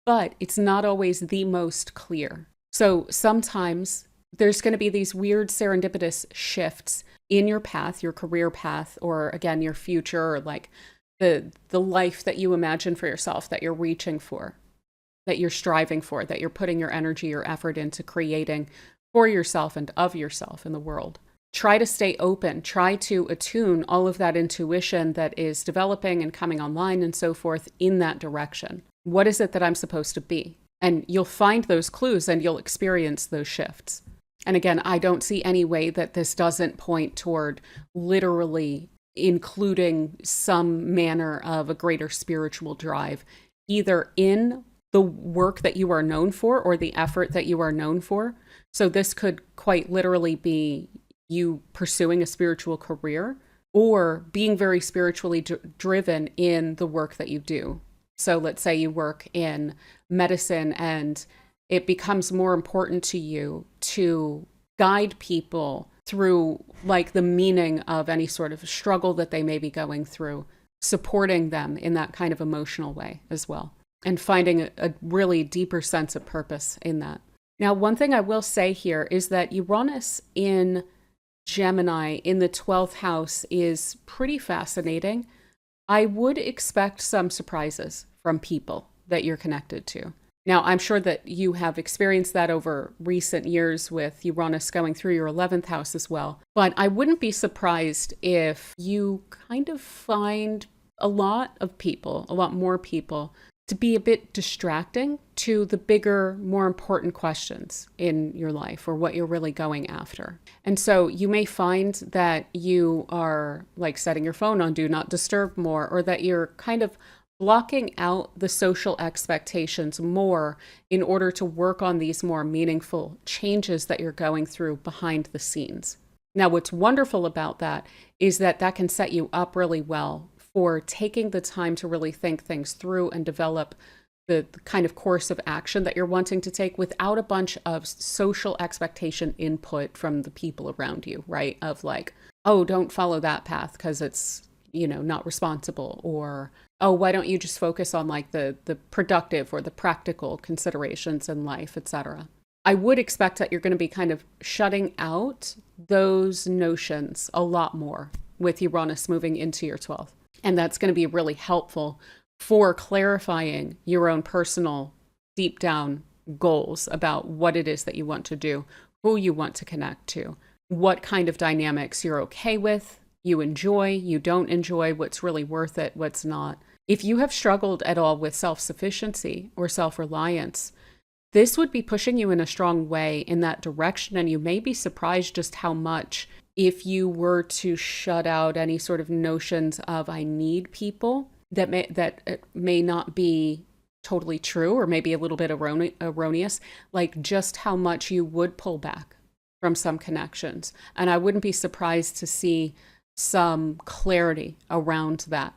but it's not always the most clear. So sometimes there's going to be these weird serendipitous shifts in your path, your career path, or again, your future, or like the life that you imagine for yourself, that you're reaching for, that you're striving for, that you're putting your energy or effort into creating for yourself and of yourself in the world. Try to stay open, try to attune all of that intuition that is developing and coming online and so forth in that direction. What is it that I'm supposed to be? And you'll find those clues and you'll experience those shifts. And again, I don't see any way that this doesn't point toward literally including some manner of a greater spiritual drive, either in the work that you are known for or the effort that you are known for. So this could quite literally be you pursuing a spiritual career or being very spiritually driven in the work that you do. So let's say you work in medicine and it becomes more important to you to guide people through like the meaning of any sort of struggle that they may be going through, supporting them in that kind of emotional way as well, and finding a really deeper sense of purpose in that. Now, one thing I will say here is that Uranus in Gemini in the 12th house is pretty fascinating. I would expect some surprises from people that you're connected to. Now, I'm sure that you have experienced that over recent years with Uranus going through your 11th house as well. But I wouldn't be surprised if you kind of find a lot of people, a lot more people, to be a bit distracting to the bigger, more important questions in your life or what you're really going after. And so you may find that you are like setting your phone on do not disturb more, or that you're kind of blocking out the social expectations more in order to work on these more meaningful changes that you're going through behind the scenes. Now, what's wonderful about that is that that can set you up really well for taking the time to really think things through and develop the kind of course of action that you're wanting to take without a bunch of social expectation input from the people around you, right? Of like, oh, don't follow that path because it's, not responsible, or, oh, why don't you just focus on like the productive or the practical considerations in life, etc. I would expect that you're going to be kind of shutting out those notions a lot more with Uranus moving into your 12th. And that's going to be really helpful for clarifying your own personal deep down goals about what it is that you want to do, who you want to connect to, what kind of dynamics you're okay with, you enjoy, you don't enjoy, what's really worth it, what's not. If you have struggled at all with self-sufficiency or self-reliance, this would be pushing you in a strong way in that direction, and you may be surprised just how much, if you were to shut out any sort of notions of I need people, that may not be totally true, or maybe a little bit erroneous, like just how much you would pull back from some connections. And I wouldn't be surprised to see some clarity around that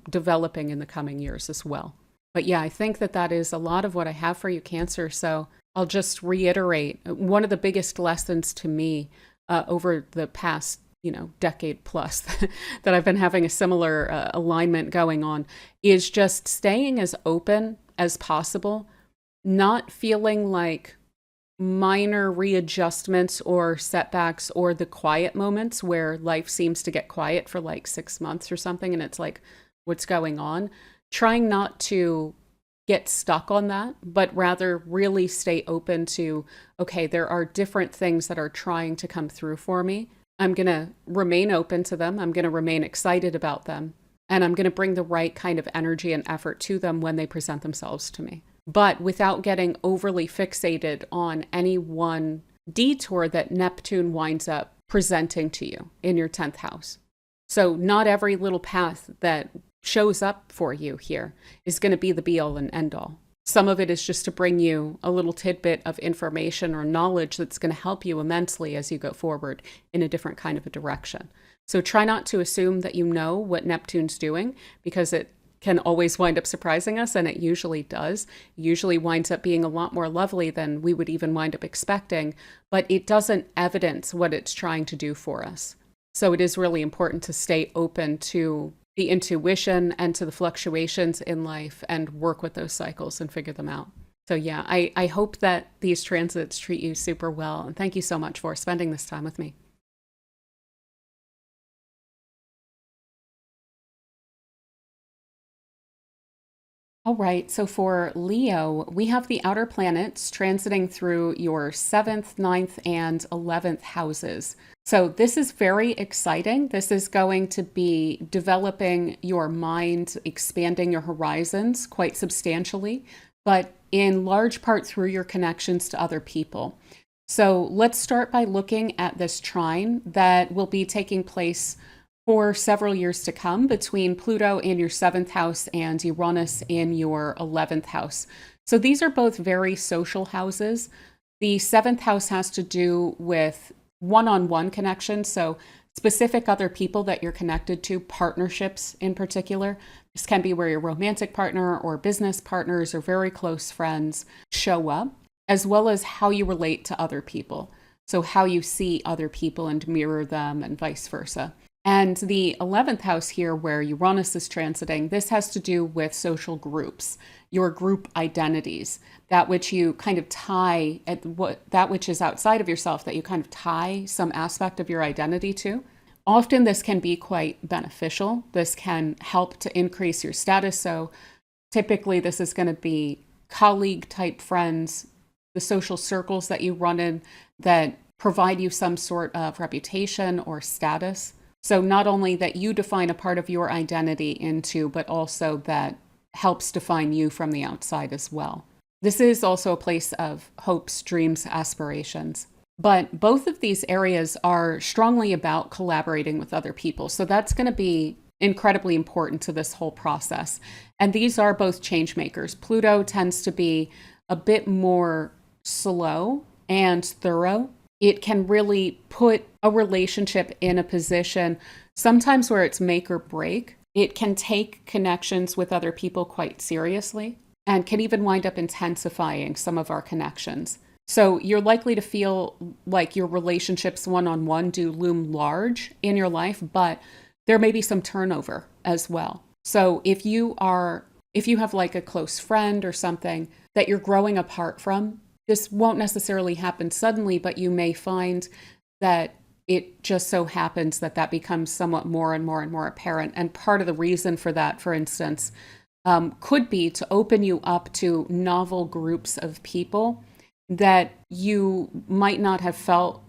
developing in the coming years as well. But yeah, I think that is a lot of what I have for you, Cancer. So I'll just reiterate, one of the biggest lessons to me over the past, decade plus that I've been having a similar alignment going on is just staying as open as possible, not feeling like minor readjustments or setbacks or the quiet moments where life seems to get quiet for like 6 months or something. And it's like, what's going on? Trying not to get stuck on that, but rather really stay open to, okay, there are different things that are trying to come through for me. I'm going to remain open to them. I'm going to remain excited about them. And I'm going to bring the right kind of energy and effort to them when they present themselves to me, but without getting overly fixated on any one detour that Neptune winds up presenting to you in your 10th house. So not every little path that shows up for you here is going to be the be all and end all. Some of it is just to bring you a little tidbit of information or knowledge that's going to help you immensely as you go forward in a different kind of a direction. So try not to assume that you know what Neptune's doing, because it can always wind up surprising us, and it usually does. It usually winds up being a lot more lovely than we would even wind up expecting, but it doesn't evidence what it's trying to do for us. So it is really important to stay open to the intuition and to the fluctuations in life and work with those cycles and figure them out. So yeah, I hope that these transits treat you super well. And thank you so much for spending this time with me. All right, so for Leo, we have the outer planets transiting through your 7th, 9th, and 11th houses. So this is very exciting. This is going to be developing your mind, expanding your horizons quite substantially, but in large part through your connections to other people. So let's start by looking at this trine that will be taking place for several years to come between Pluto in your 7th house and Uranus in your 11th house. So these are both very social houses. The 7th house has to do with one-on-one connections, so specific other people that you're connected to, partnerships in particular. This can be where your romantic partner or business partners or very close friends show up, as well as how you relate to other people. So how you see other people and mirror them and vice versa. And the 11th house here, where Uranus is transiting, this has to do with social groups, your group identities, that which you kind of tie at that which is outside of yourself, that you kind of tie some aspect of your identity to. Often this can be quite beneficial. This can help to increase your status. So typically this is going to be colleague type friends, the social circles that you run in that provide you some sort of reputation or status. So not only that you define a part of your identity into, but also that helps define you from the outside as well. This is also a place of hopes, dreams, aspirations. But both of these areas are strongly about collaborating with other people. So that's going to be incredibly important to this whole process. And these are both change makers. Pluto tends to be a bit more slow and thorough. It can really put a relationship in a position sometimes where it's make or break. It can take connections with other people quite seriously and can even wind up intensifying some of our connections. So you're likely to feel like your relationships one-on-one do loom large in your life, but there may be some turnover as well. So if you have like a close friend or something that you're growing apart from, this won't necessarily happen suddenly, but you may find that it just so happens that that becomes somewhat more and more and more apparent. And part of the reason for that, for instance, could be to open you up to novel groups of people that you might not have felt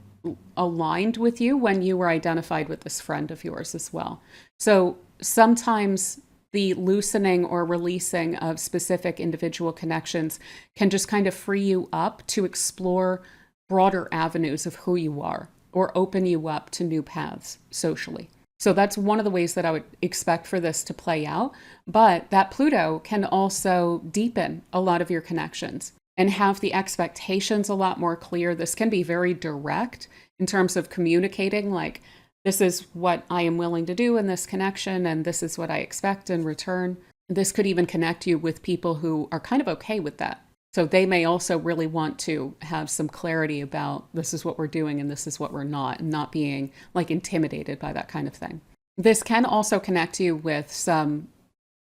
aligned with you when you were identified with this friend of yours as well. So sometimes the loosening or releasing of specific individual connections can just kind of free you up to explore broader avenues of who you are or open you up to new paths socially. So that's one of the ways that I would expect for this to play out. But that Pluto can also deepen a lot of your connections and have the expectations a lot more clear. This can be very direct in terms of communicating, like, this is what I am willing to do in this connection, and this is what I expect in return. This could even connect you with people who are kind of okay with that. So they may also really want to have some clarity about this is what we're doing and this is what we're not, and not being like intimidated by that kind of thing. This can also connect you with some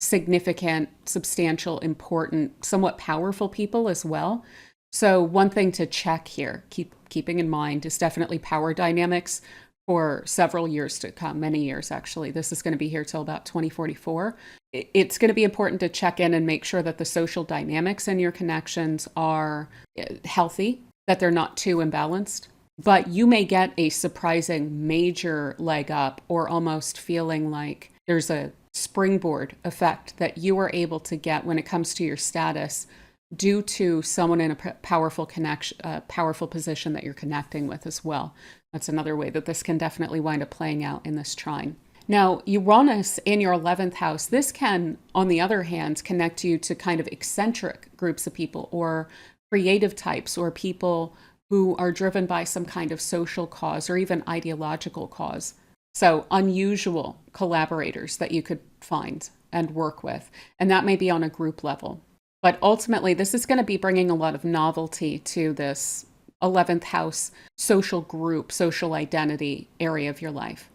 significant, substantial, important, somewhat powerful people as well. So one thing to check here, keeping in mind, is definitely power dynamics for several years to come, many years actually. This is going to be here till about 2044. It's going to be important to check in and make sure that the social dynamics in your connections are healthy, that they're not too imbalanced. But you may get a surprising major leg up, or almost feeling like there's a springboard effect that you are able to get when it comes to your status due to someone in a powerful connection, powerful position that you're connecting with as well. That's another way that this can definitely wind up playing out in this trine. Now, Uranus in your 11th house, this can, on the other hand, connect you to kind of eccentric groups of people or creative types or people who are driven by some kind of social cause or even ideological cause. So unusual collaborators that you could find and work with. And that may be on a group level. But ultimately, this is going to be bringing a lot of novelty to this 11th house social group, social identity area of your life.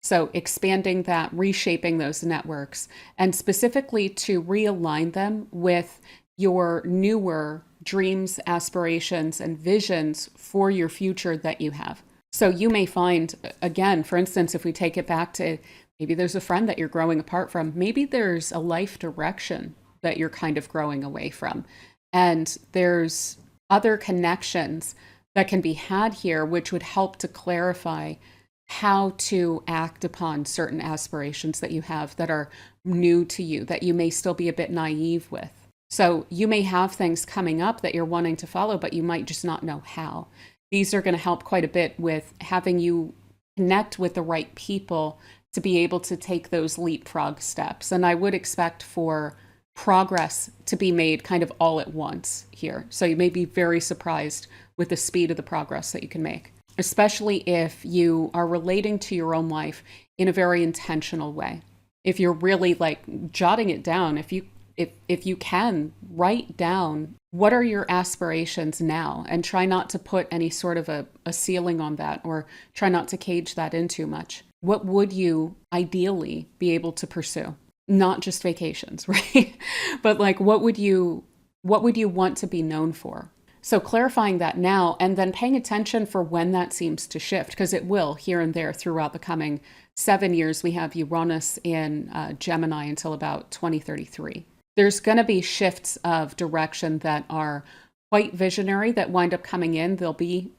So expanding that, reshaping those networks, and specifically to realign them with your newer dreams, aspirations, and visions for your future that you have. So you may find, again, for instance, if we take it back to maybe there's a friend that you're growing apart from, maybe there's a life direction that you're kind of growing away from. And there's other connections that can be had here, which would help to clarify how to act upon certain aspirations that you have that are new to you, that you may still be a bit naive with. So you may have things coming up that you're wanting to follow, but you might just not know how. These are going to help quite a bit with having you connect with the right people to be able to take those leapfrog steps. And I would expect for progress to be made kind of all at once here. So you may be very surprised with the speed of the progress that you can make, especially if you are relating to your own life in a very intentional way. If you're really like jotting it down, if you can write down what are your aspirations now, and try not to put any sort of a ceiling on that, or try not to cage that in too much. What would you ideally be able to pursue? Not just vacations, right? But like, what would you want to be known for? So clarifying that now, and then paying attention for when that seems to shift, because it will here and there throughout the coming 7 years. We have Uranus in Gemini until about 2033. There's going to be shifts of direction that are quite visionary that wind up coming in. They'll be,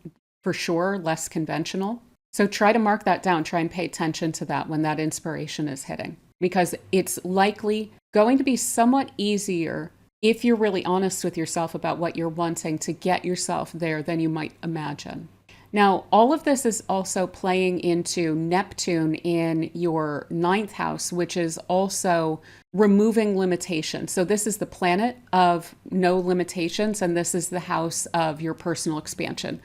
for sure, less conventional. So try to mark that down. Try and pay attention to that when that inspiration is hitting, because it's likely going to be somewhat easier if you're really honest with yourself about what you're wanting to get yourself there than you might imagine. Now, all of this is also playing into Neptune in your 9th house, which is also removing limitations. So this is the planet of no limitations, and this is the house of your personal expansion.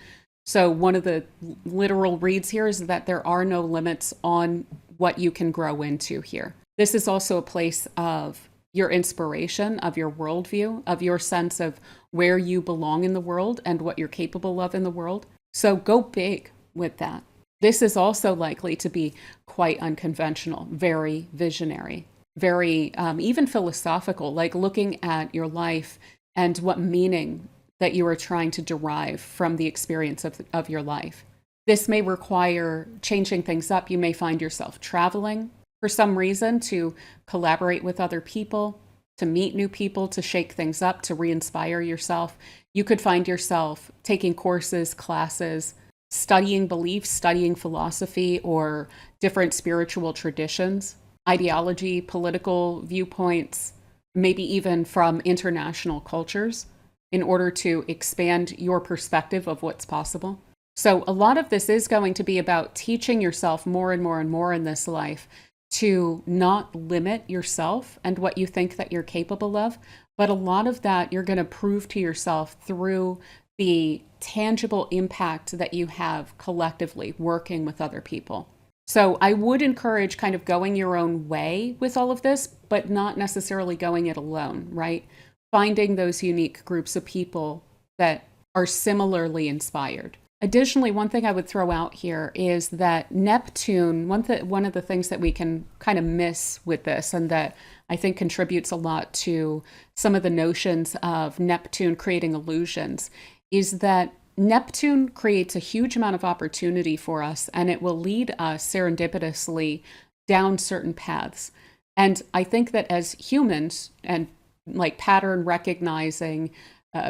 So one of the literal reads here is that there are no limits on what you can grow into here. This is also a place of your inspiration, of your worldview, of your sense of where you belong in the world and what you're capable of in the world. So go big with that. This is also likely to be quite unconventional, very visionary, very even philosophical, like looking at your life and what meaning that you are trying to derive from the experience of your life. This may require changing things up. You may find yourself traveling for some reason to collaborate with other people, to meet new people, to shake things up, to re-inspire yourself. You could find yourself taking courses, classes, studying beliefs, studying philosophy or different spiritual traditions, ideology, political viewpoints, maybe even from international cultures in order to expand your perspective of what's possible. So a lot of this is going to be about teaching yourself more and more and more in this life to not limit yourself and what you think that you're capable of. But a lot of that you're going to prove to yourself through the tangible impact that you have collectively working with other people. So I would encourage kind of going your own way with all of this, but not necessarily going it alone, right? Finding those unique groups of people that are similarly inspired. Additionally, one thing I would throw out here is that Neptune, one of the things that we can kind of miss with this, and that I think contributes a lot to some of the notions of Neptune creating illusions, is that Neptune creates a huge amount of opportunity for us, and it will lead us serendipitously down certain paths. And I think that as humans, and like pattern recognizing,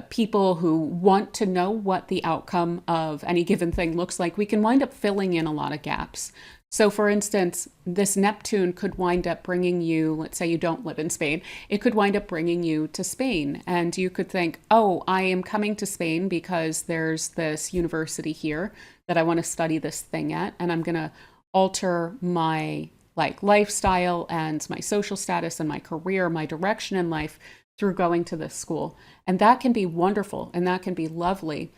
people who want to know what the outcome of any given thing looks like, we can wind up filling in a lot of gaps. So for instance, this Neptune could wind up bringing you, let's say you don't live in Spain, it could wind up bringing you to Spain. And you could think, oh, I am coming to Spain because there's this university here that I want to study this thing at, and I'm going to alter my lifestyle and my social status and my career, my direction in life through going to this school. And that can be wonderful and that can be lovely.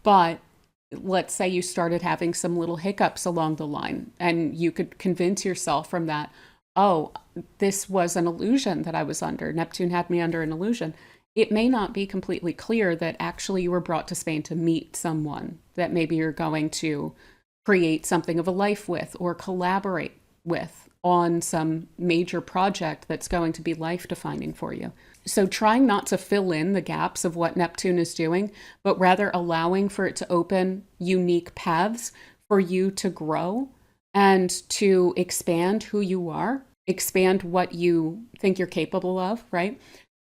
But let's say you started having some little hiccups along the line, and you could convince yourself from that, oh, this was an illusion that I was under. Neptune had me under an illusion. It may not be completely clear that actually you were brought to Spain to meet someone that maybe you're going to create something of a life with or collaborate with on some major project that's going to be life-defining for you. So trying not to fill in the gaps of what Neptune is doing, but rather allowing for it to open unique paths for you to grow and to expand who you are, expand what you think you're capable of, right?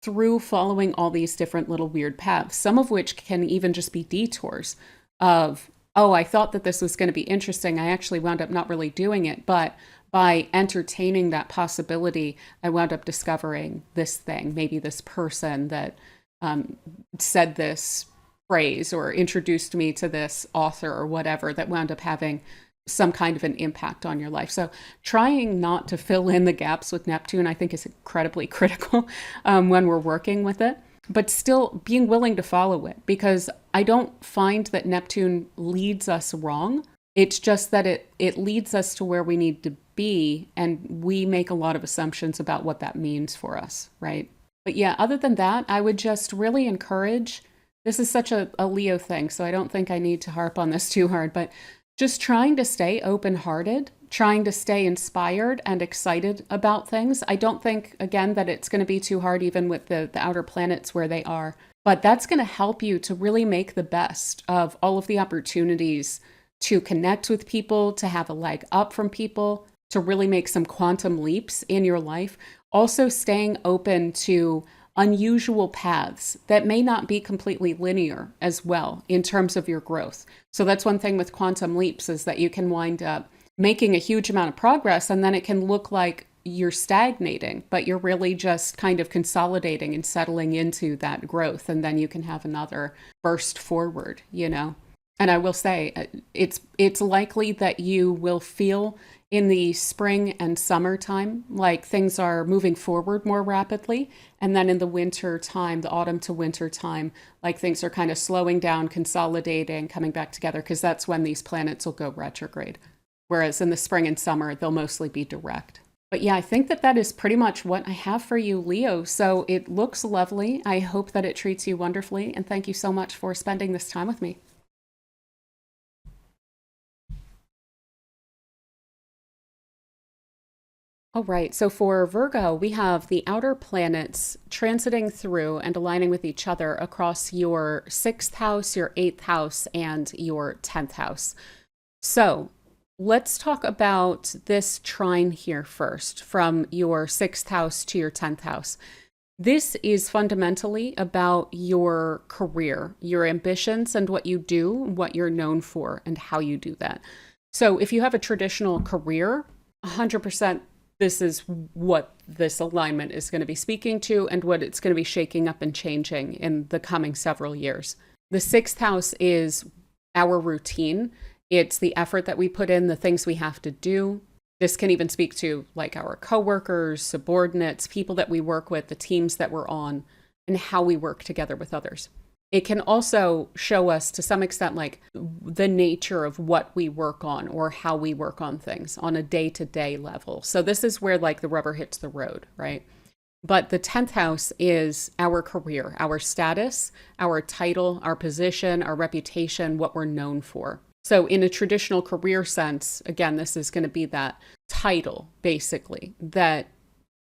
Through following all these different little weird paths, some of which can even just be detours of, oh, I thought that this was going to be interesting. I actually wound up not really doing it, but by entertaining that possibility, I wound up discovering this thing, maybe this person that said this phrase or introduced me to this author or whatever that wound up having some kind of an impact on your life. So trying not to fill in the gaps with Neptune, I think, is incredibly critical when we're working with it, but still being willing to follow it, because I don't find that Neptune leads us wrong. It's just that it leads us to where we need to be, and we make a lot of assumptions about what that means for us, right? But yeah, other than that, I would just really encourage, this is such a Leo thing, so I don't think I need to harp on this too hard, but just trying to stay open-hearted, trying to stay inspired and excited about things. I don't think, again, that it's going to be too hard even with the outer planets where they are, but that's going to help you to really make the best of all of the opportunities to connect with people, to have a leg up from people, to really make some quantum leaps in your life. Also staying open to unusual paths that may not be completely linear as well in terms of your growth. So that's one thing with quantum leaps, is that you can wind up making a huge amount of progress, and then it can look like you're stagnating, but you're really just kind of consolidating and settling into that growth. And then you can have another burst forward, you know? And I will say, it's likely that you will feel in the spring and summertime like things are moving forward more rapidly. And then in the winter time, the autumn to winter time, like things are kind of slowing down, consolidating, coming back together, because that's when these planets will go retrograde. Whereas in the spring and summer, they'll mostly be direct. But yeah, I think that that is pretty much what I have for you, Leo. So it looks lovely. I hope that it treats you wonderfully. And thank you so much for spending this time with me. All right. So for Virgo, we have the outer planets transiting through and aligning with each other across your sixth house, your eighth house, and your 10th house. So let's talk about this trine here first, from your sixth house to your 10th house. This is fundamentally about your career, your ambitions, and what you do, what you're known for, and how you do that. So if you have a traditional career, 100% this is what this alignment is going to be speaking to and what it's going to be shaking up and changing in the coming several years. The sixth house is our routine. It's the effort that we put in, the things we have to do. This can even speak to like our coworkers, subordinates, people that we work with, the teams that we're on, and how we work together with others. It can also show us to some extent like the nature of what we work on or how we work on things on a day-to-day level. So this is where like the rubber hits the road, right? But the 10th house is our career, our status, our title, our position, our reputation, what we're known for. So in a traditional career sense, again, this is going to be that title, basically, that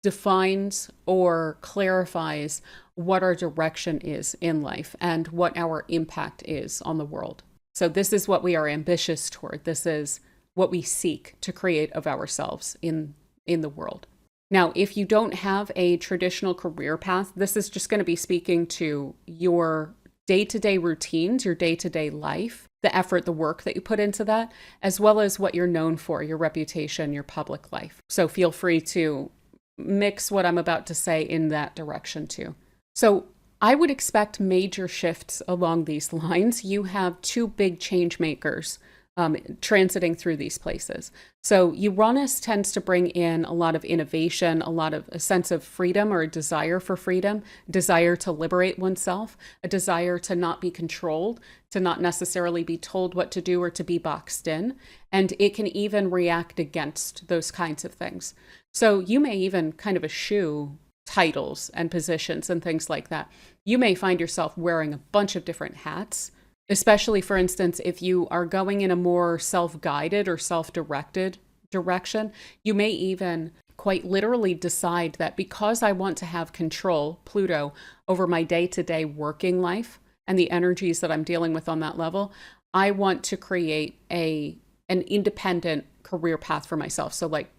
defines or clarifies what our direction is in life and what our impact is on the world. So this is what we are ambitious toward. This is what we seek to create of ourselves in the world. Now, if you don't have a traditional career path, this is just going to be speaking to your day-to-day routines, your day-to-day life, the effort, the work that you put into that, as well as what you're known for, your reputation, your public life. So feel free to mix what I'm about to say in that direction too. So I would expect major shifts along these lines. You have two big change makers transiting through these places. So Uranus tends to bring in a lot of innovation, a sense of freedom or a desire for freedom, desire to liberate oneself, a desire to not be controlled, to not necessarily be told what to do or to be boxed in. And it can even react against those kinds of things. So you may even kind of eschew titles and positions and things like that. You may find yourself wearing a bunch of different hats, especially, for instance, if you are going in a more self-guided or self-directed direction. You may even quite literally decide that because I want to have control, Pluto, over my day-to-day working life and the energies that I'm dealing with on that level, I want to create an independent career path for myself. So like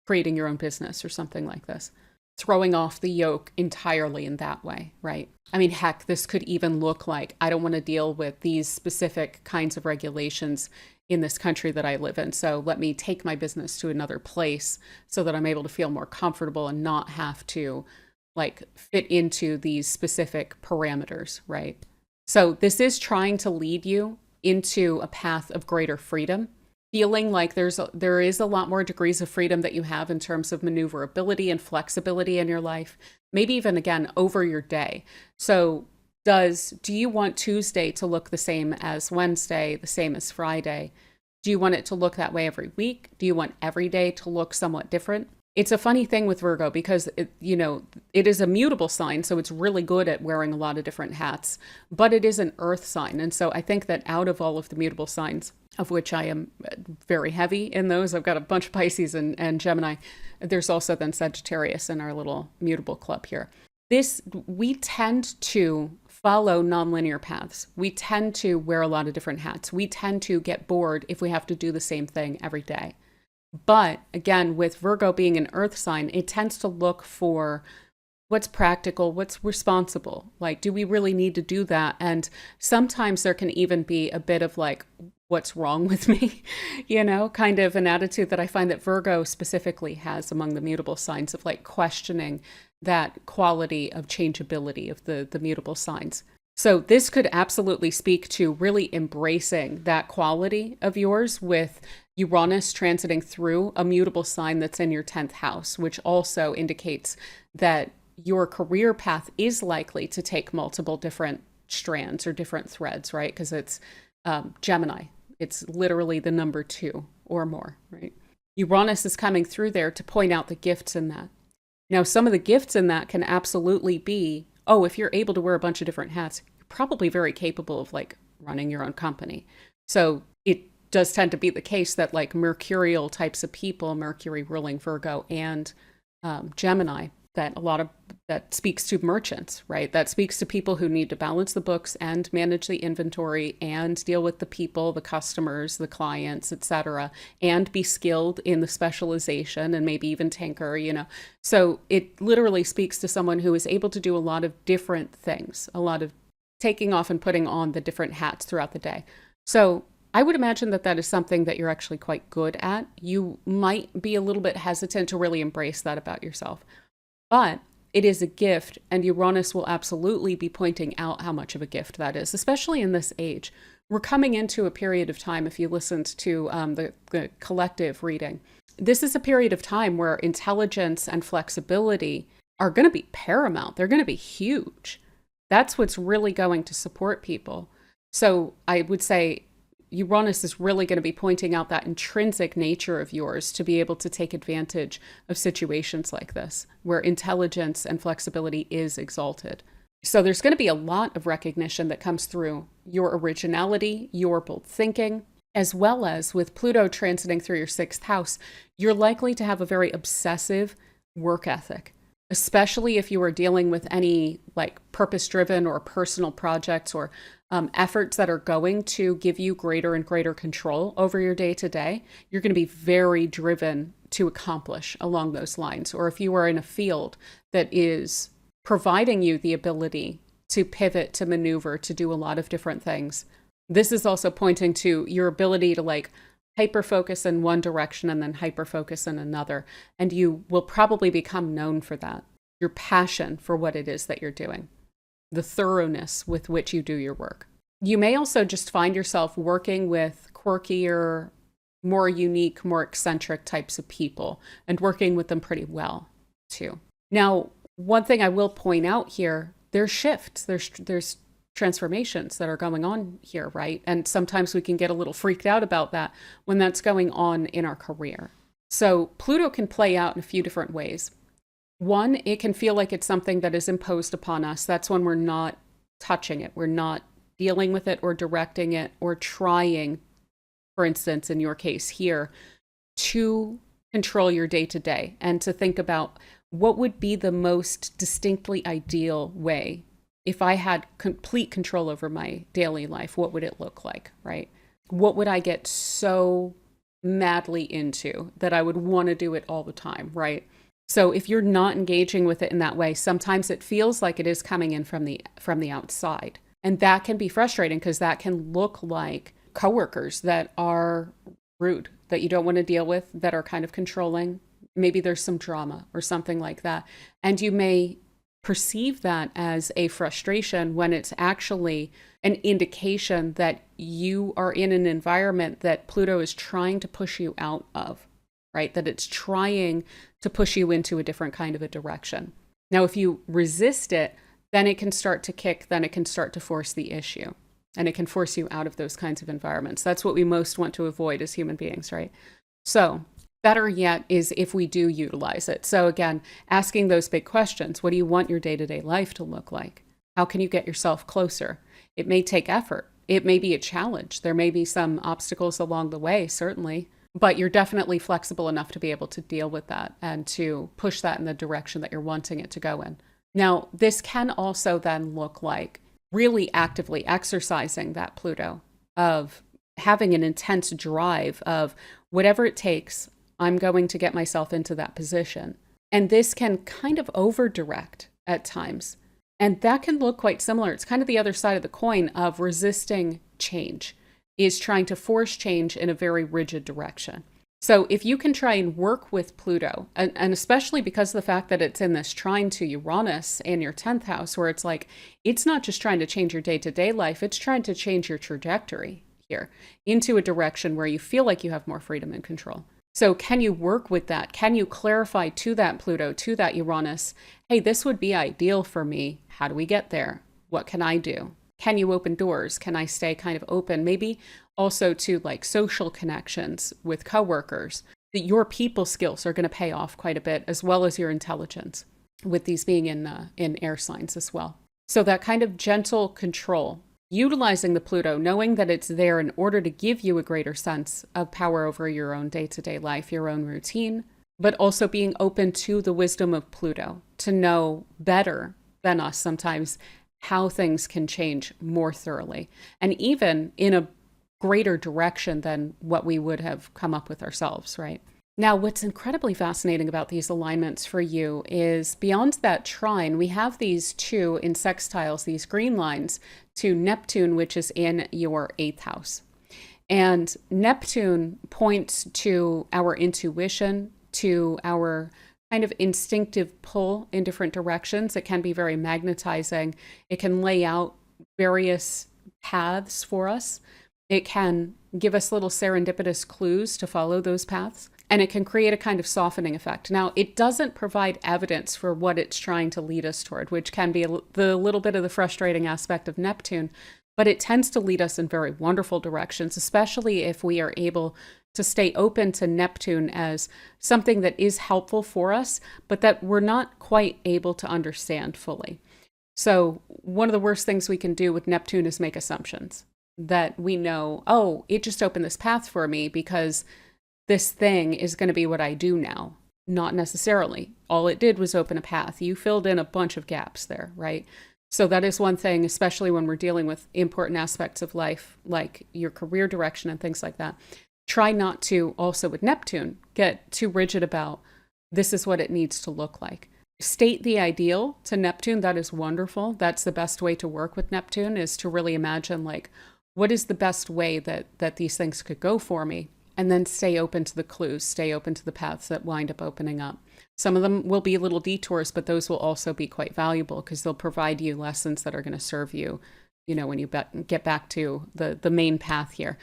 creating your own business or something like this. Throwing off the yoke entirely in that way, right? I mean, heck, this could even look like I don't want to deal with these specific kinds of regulations in this country that I live in. So let me take my business to another place so that I'm able to feel more comfortable and not have to like fit into these specific parameters, right? So this is trying to lead you into a path of greater freedom, feeling like there is a lot more degrees of freedom that you have in terms of maneuverability and flexibility in your life, maybe even again over your day. So do you want Tuesday to look the same as Wednesday, the same as Friday? Do you want it to look that way every week? Do you want every day to look somewhat different? It's a funny thing with Virgo because it is a mutable sign, so it's really good at wearing a lot of different hats, but it is an earth sign. And so I think that out of all of the mutable signs, of which I am very heavy in those, I've got a bunch of Pisces and Gemini. There's also then Sagittarius in our little mutable club here. We tend to follow nonlinear paths. We tend to wear a lot of different hats. We tend to get bored if we have to do the same thing every day. But again, with Virgo being an earth sign, it tends to look for what's practical, what's responsible. Like, do we really need to do that? And sometimes there can even be a bit of like, what's wrong with me? Kind of an attitude that I find that Virgo specifically has among the mutable signs of like questioning that quality of changeability of the mutable signs. So this could absolutely speak to really embracing that quality of yours with Uranus transiting through a mutable sign that's in your 10th house, which also indicates that your career path is likely to take multiple different strands or different threads, right? Because it's Gemini. It's literally the number 2 or more, right? Uranus is coming through there to point out the gifts in that. Now, some of the gifts in that can absolutely be, oh, if you're able to wear a bunch of different hats, you're probably very capable of like running your own company. So it does tend to be the case that like mercurial types of people, Mercury ruling Virgo and Gemini, that a lot of that speaks to merchants, right? That speaks to people who need to balance the books and manage the inventory and deal with the people, the customers, the clients, etc., and be skilled in the specialization and maybe even tinker, you know. So it literally speaks to someone who is able to do a lot of different things, a lot of taking off and putting on the different hats throughout the day. So I would imagine that that is something that you're actually quite good at. You might be a little bit hesitant to really embrace that about yourself. But it is a gift, and Uranus will absolutely be pointing out how much of a gift that is, especially in this age. We're coming into a period of time, if you listened to the collective reading, this is a period of time where intelligence and flexibility are going to be paramount. They're going to be huge. That's what's really going to support people. So I would say Uranus is really going to be pointing out that intrinsic nature of yours to be able to take advantage of situations like this, where intelligence and flexibility is exalted. So there's going to be a lot of recognition that comes through your originality, your bold thinking, as well as with Pluto transiting through your 6th house, you're likely to have a very obsessive work ethic, especially if you are dealing with any like purpose-driven or personal projects or efforts that are going to give you greater and greater control over your day-to-day. You're going to be very driven to accomplish along those lines. Or if you are in a field that is providing you the ability to pivot, to maneuver, to do a lot of different things, this is also pointing to your ability to like hyper-focus in one direction and then hyper-focus in another. And you will probably become known for that. Your passion for what it is that you're doing, the thoroughness with which you do your work. You may also just find yourself working with quirkier, more unique, more eccentric types of people and working with them pretty well too. Now, one thing I will point out here, there's shifts, there's transformations that are going on here, right? And sometimes we can get a little freaked out about that when that's going on in our career. So Pluto can play out in a few different ways. One, it can feel like it's something that is imposed upon us. That's when we're not touching it. We're not dealing with it or directing it or trying, for instance, in your case here, to control your day-to-day and to think about what would be the most distinctly ideal way. If I had complete control over my daily life, what would it look like, right? What would I get so madly into that I would want to do it all the time, right? So if you're not engaging with it in that way, sometimes it feels like it is coming in from the outside. And that can be frustrating because that can look like coworkers that are rude, that you don't want to deal with, that are kind of controlling. Maybe there's some drama or something like that. And you may perceive that as a frustration when it's actually an indication that you are in an environment that Pluto is trying to push you out of, right? That it's trying to push you into a different kind of a direction. Now, if you resist it, then it can start to kick, then it can start to force the issue, and it can force you out of those kinds of environments. That's what we most want to avoid as human beings, right? So better yet is if we do utilize it. So again, asking those big questions. What do you want your day-to-day life to look like? How can you get yourself closer? It may take effort. It may be a challenge. There may be some obstacles along the way, certainly, but you're definitely flexible enough to be able to deal with that and to push that in the direction that you're wanting it to go in. Now, this can also then look like really actively exercising that Pluto, of having an intense drive of whatever it takes, I'm going to get myself into that position. And this can kind of over-direct at times. And that can look quite similar. It's kind of the other side of the coin of resisting change, is trying to force change in a very rigid direction. So if you can try and work with Pluto, and especially because of the fact that it's in this trine to Uranus in your 10th house, where it's like, it's not just trying to change your day-to-day life, it's trying to change your trajectory here into a direction where you feel like you have more freedom and control. So can you work with that? Can you clarify to that Pluto, to that Uranus, hey, this would be ideal for me. How do we get there? What can I do? Can you open doors? Can I stay kind of open? Maybe also to like social connections with coworkers. that your people skills are going to pay off quite a bit, as well as your intelligence, with these being in air signs as well. So that kind of gentle control, utilizing the Pluto, knowing that it's there in order to give you a greater sense of power over your own day-to-day life, your own routine, but also being open to the wisdom of Pluto to know better than us sometimes how things can change more thoroughly, and even in a greater direction than what we would have come up with ourselves, right? Now, what's incredibly fascinating about these alignments for you is beyond that trine, we have these two in sextiles, these green lines to Neptune, which is in your 8th house. And Neptune points to our intuition, to our kind of instinctive pull in different directions. It can be very magnetizing. It can lay out various paths for us. It can give us little serendipitous clues to follow those paths. And it can create a kind of softening effect. Now, it doesn't provide evidence for what it's trying to lead us toward, which can be the little bit of the frustrating aspect of Neptune, but it tends to lead us in very wonderful directions, especially if we are able to stay open to Neptune as something that is helpful for us, but that we're not quite able to understand fully. So one of the worst things we can do with Neptune is make assumptions that we know, oh, it just opened this path for me because this thing is going to be what I do now. Not necessarily. All it did was open a path. You filled in a bunch of gaps there, right? So that is one thing, especially when we're dealing with important aspects of life, like your career direction and things like that. Try not to, also with Neptune, get too rigid about this is what it needs to look like. State the ideal to Neptune. That is wonderful. That's the best way to work with Neptune, is to really imagine, like, what is the best way that these things could go for me? And then stay open to the clues, stay open to the paths that wind up opening up. Some of them will be little detours, but those will also be quite valuable because they'll provide you lessons that are going to serve you, when you get back to the main path here.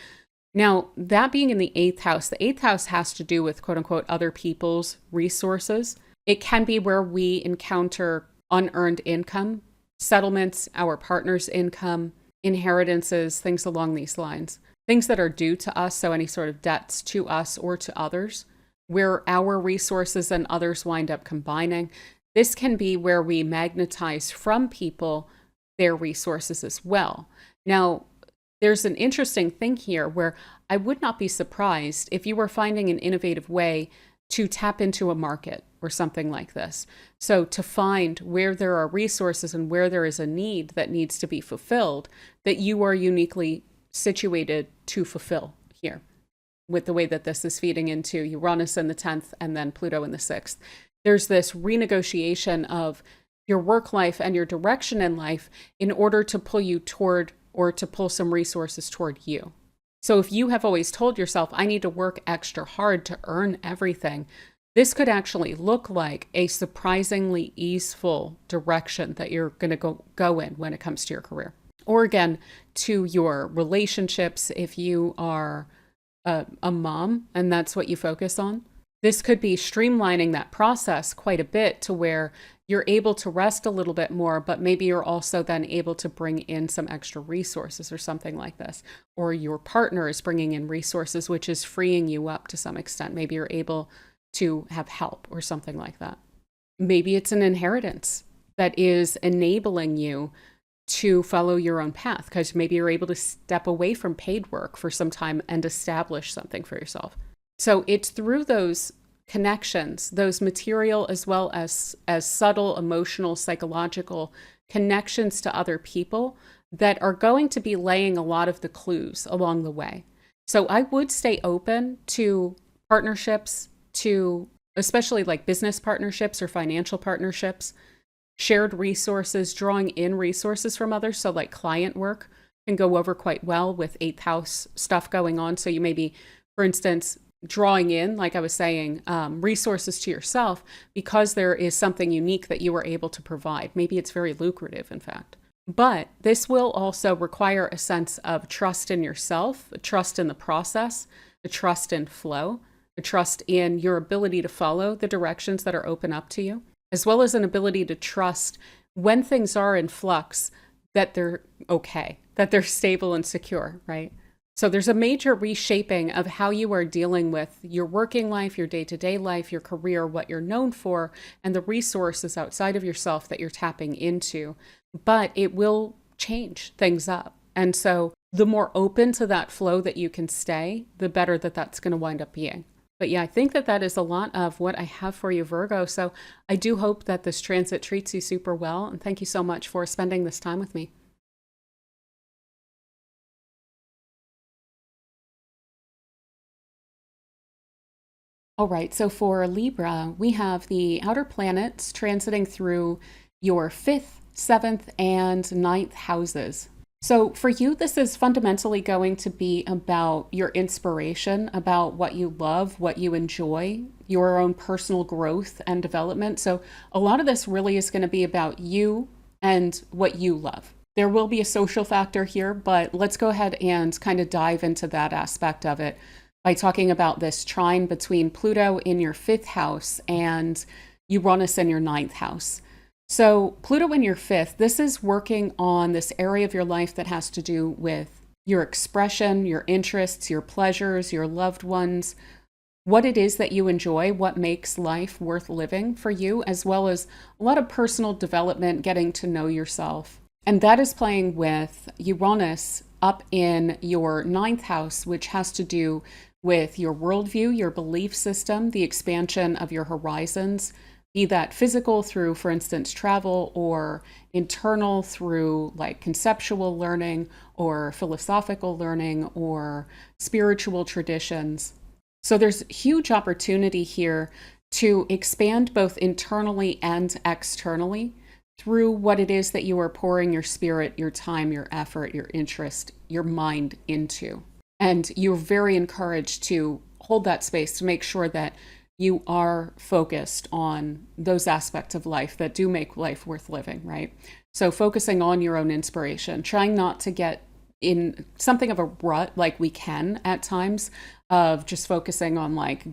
Now, that being in the 8th house, the 8th house has to do with, quote unquote, other people's resources. It can be where we encounter unearned income, settlements, our partner's income, inheritances, things along these lines. Things that are due to us, so any sort of debts to us or to others, where our resources and others wind up combining. This can be where we magnetize from people their resources as well. Now, there's an interesting thing here where I would not be surprised if you were finding an innovative way to tap into a market or something like this. So to find where there are resources and where there is a need that needs to be fulfilled, that you are uniquely situated to fulfill here, with the way that this is feeding into Uranus in the 10th and then Pluto in the 6th. There's this renegotiation of your work life and your direction in life in order to pull you toward, or to pull some resources toward you. So if you have always told yourself, I need to work extra hard to earn everything, this could actually look like a surprisingly easeful direction that you're going to go in when it comes to your career. Or again, to your relationships, if you are a mom and that's what you focus on. This could be streamlining that process quite a bit to where you're able to rest a little bit more, but maybe you're also then able to bring in some extra resources or something like this. Or your partner is bringing in resources, which is freeing you up to some extent. Maybe you're able to have help or something like that. Maybe it's an inheritance that is enabling you to follow your own path, because maybe you're able to step away from paid work for some time and establish something for yourself. So it's through those connections, those material as well as subtle, emotional, psychological connections to other people that are going to be laying a lot of the clues along the way. So I would stay open to partnerships, to especially like business partnerships or financial partnerships, shared resources, drawing in resources from others. So like client work can go over quite well with 8th house stuff going on. So you may be, for instance, drawing in, like I was saying, resources to yourself because there is something unique that you were able to provide. Maybe it's very lucrative, in fact. But this will also require a sense of trust in yourself, a trust in the process, a trust in flow, a trust in your ability to follow the directions that are open up to you, as well as an ability to trust when things are in flux that they're okay, that they're stable and secure, right? So there's a major reshaping of how you are dealing with your working life, your day-to-day life, your career, what you're known for, and the resources outside of yourself that you're tapping into. But it will change things up. And so the more open to that flow that you can stay, the better that that's going to wind up being. But yeah, I think that that is a lot of what I have for you, Virgo. So I do hope that this transit treats you super well. And thank you so much for spending this time with me. All right, so for Libra, we have the outer planets transiting through your fifth, seventh, and ninth houses. So for you, this is fundamentally going to be about your inspiration, about what you love, what you enjoy, your own personal growth and development. So a lot of this really is going to be about you and what you love. There will be a social factor here, but let's go ahead and kind of dive into that aspect of it by talking about this trine between Pluto in your fifth house and Uranus in your ninth house. So Pluto in your fifth, this is working on this area of your life that has to do with your expression, your interests, your pleasures, your loved ones, what it is that you enjoy, what makes life worth living for you, as well as a lot of personal development, getting to know yourself. And that is playing with Uranus up in your ninth house, which has to do with your worldview, your belief system, the expansion of your horizons, be that physical through, for instance, travel, or internal through like conceptual learning or philosophical learning or spiritual traditions. So there's huge opportunity here to expand both internally and externally through what it is that you are pouring your spirit, your time, your effort, your interest, your mind into. And you're very encouraged to hold that space to make sure that you are focused on those aspects of life that do make life worth living, right? So focusing on your own inspiration, trying not to get in something of a rut like we can at times of just focusing on like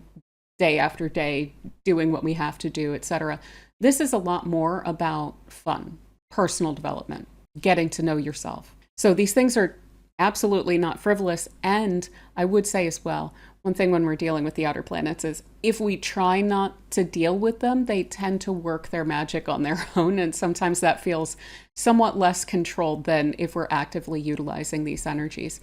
day after day, doing what we have to do, etc. This is a lot more about fun, personal development, getting to know yourself. So these things are absolutely not frivolous. And I would say as well, one thing when we're dealing with the outer planets is if we try not to deal with them, they tend to work their magic on their own. And sometimes that feels somewhat less controlled than if we're actively utilizing these energies.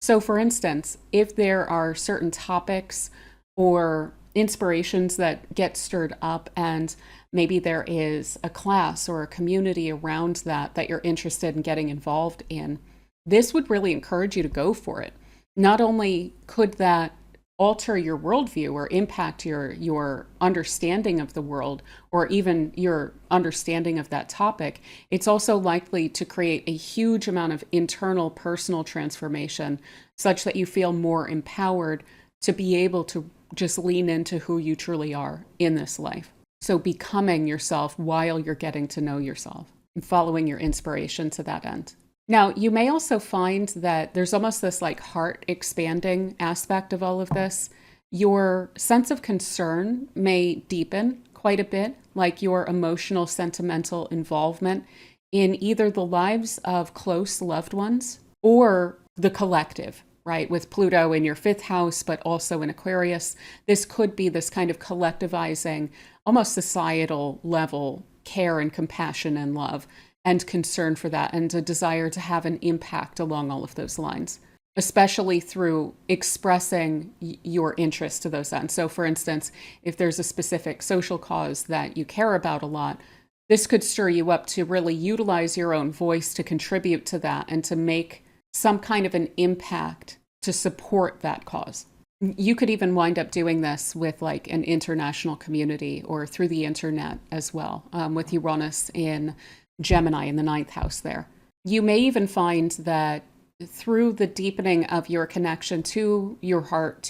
So for instance, if there are certain topics or inspirations that get stirred up and maybe there is a class or a community around that you're interested in getting involved in, this would really encourage you to go for it. Not only could that alter your worldview or impact your understanding of the world or even your understanding of that topic, it's also likely to create a huge amount of internal personal transformation such that you feel more empowered to be able to just lean into who you truly are in this life. So becoming yourself while you're getting to know yourself and following your inspiration to that end. Now, you may also find that there's almost this like heart expanding aspect of all of this. Your sense of concern may deepen quite a bit, like your emotional, sentimental involvement in either the lives of close loved ones or the collective, right? With Pluto in your fifth house, but also in Aquarius, this could be this kind of collectivizing, almost societal level care and compassion and love and concern for that, and a desire to have an impact along all of those lines, especially through expressing your interest to those ends. So for instance, if there's a specific social cause that you care about a lot, this could stir you up to really utilize your own voice to contribute to that and to make some kind of an impact to support that cause. You could even wind up doing this with like an international community or through the internet as well, with Uranus in Gemini in the ninth house there. You may even find that through the deepening of your connection to your heart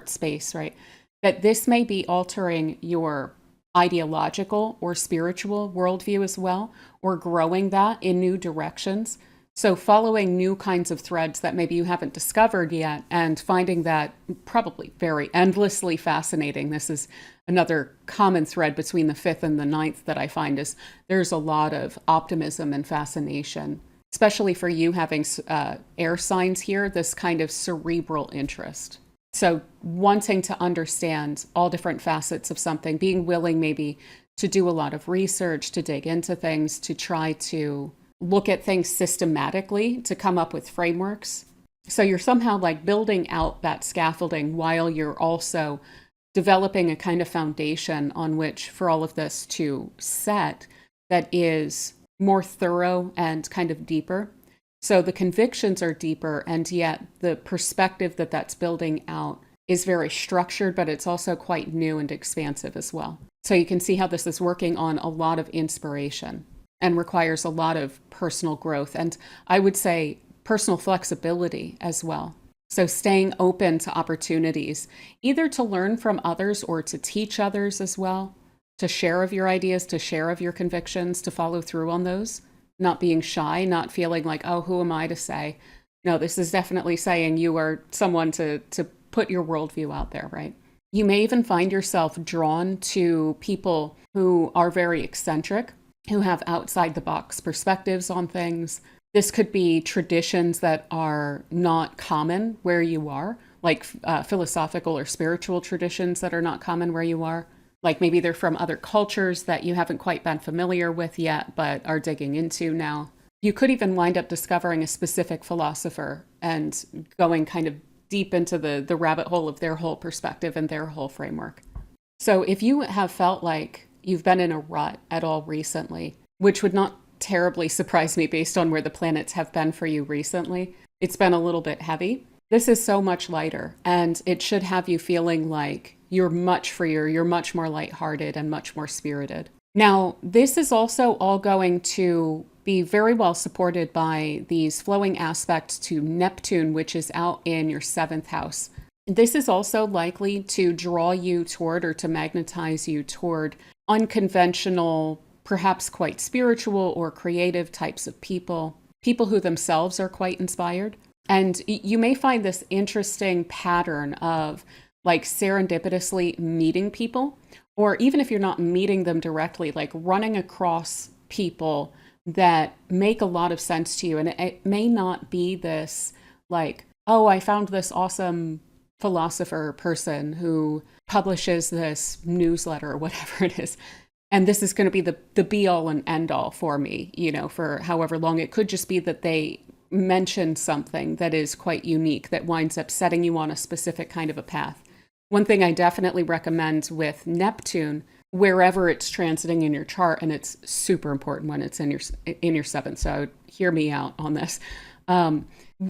space, right, that this may be altering your ideological or spiritual worldview as well, or growing that in new directions. So following new kinds of threads that maybe you haven't discovered yet and finding that probably very endlessly fascinating. This is another common thread between the fifth and the ninth that I find is there's a lot of optimism and fascination especially for you having air signs here, this kind of cerebral interest. So wanting to understand all different facets of something, being willing maybe to do a lot of research, to dig into things, to try to look at things systematically, to come up with frameworks. So you're somehow like building out that scaffolding while you're also developing a kind of foundation on which for all of this to set that is more thorough and kind of deeper. So the convictions are deeper, and yet the perspective that that's building out is very structured, but it's also quite new and expansive as well. So you can see how this is working on a lot of inspiration and requires a lot of personal growth. And I would say personal flexibility as well. So staying open to opportunities, either to learn from others or to teach others as well, to share of your ideas, to share of your convictions, to follow through on those, not being shy, not feeling like, oh, who am I to say? No, this is definitely saying you are someone to put your worldview out there, right? You may even find yourself drawn to people who are very eccentric, who have outside the box perspectives on things. This could be traditions that are not common where you are, like philosophical or spiritual traditions that are not common where you are. Like maybe they're from other cultures that you haven't quite been familiar with yet, but are digging into now. You could even wind up discovering a specific philosopher and going kind of deep into the rabbit hole of their whole perspective and their whole framework. So if you have felt like you've been in a rut at all recently, which would not terribly surprise me based on where the planets have been for you recently, it's been a little bit heavy. This is so much lighter, and it should have you feeling like you're much freer, you're much more lighthearted and much more spirited. Now, this is also all going to be very well supported by these flowing aspects to Neptune, which is out in your 7th house. This is also likely to draw you toward or to magnetize you toward unconventional, perhaps quite spiritual or creative types of people, people who themselves are quite inspired. And you may find this interesting pattern of like serendipitously meeting people, or even if you're not meeting them directly, like running across people that make a lot of sense to you. And it may not be this like, oh, I found this awesome philosopher person who publishes this newsletter or whatever it is. And this is going to be the be all and end all for me, you know, for however long. It could just be that they mention something that is quite unique that winds up setting you on a specific kind of a path. One thing I definitely recommend with Neptune, wherever it's transiting in your chart, and it's super important when it's in your 7th, so hear me out on this.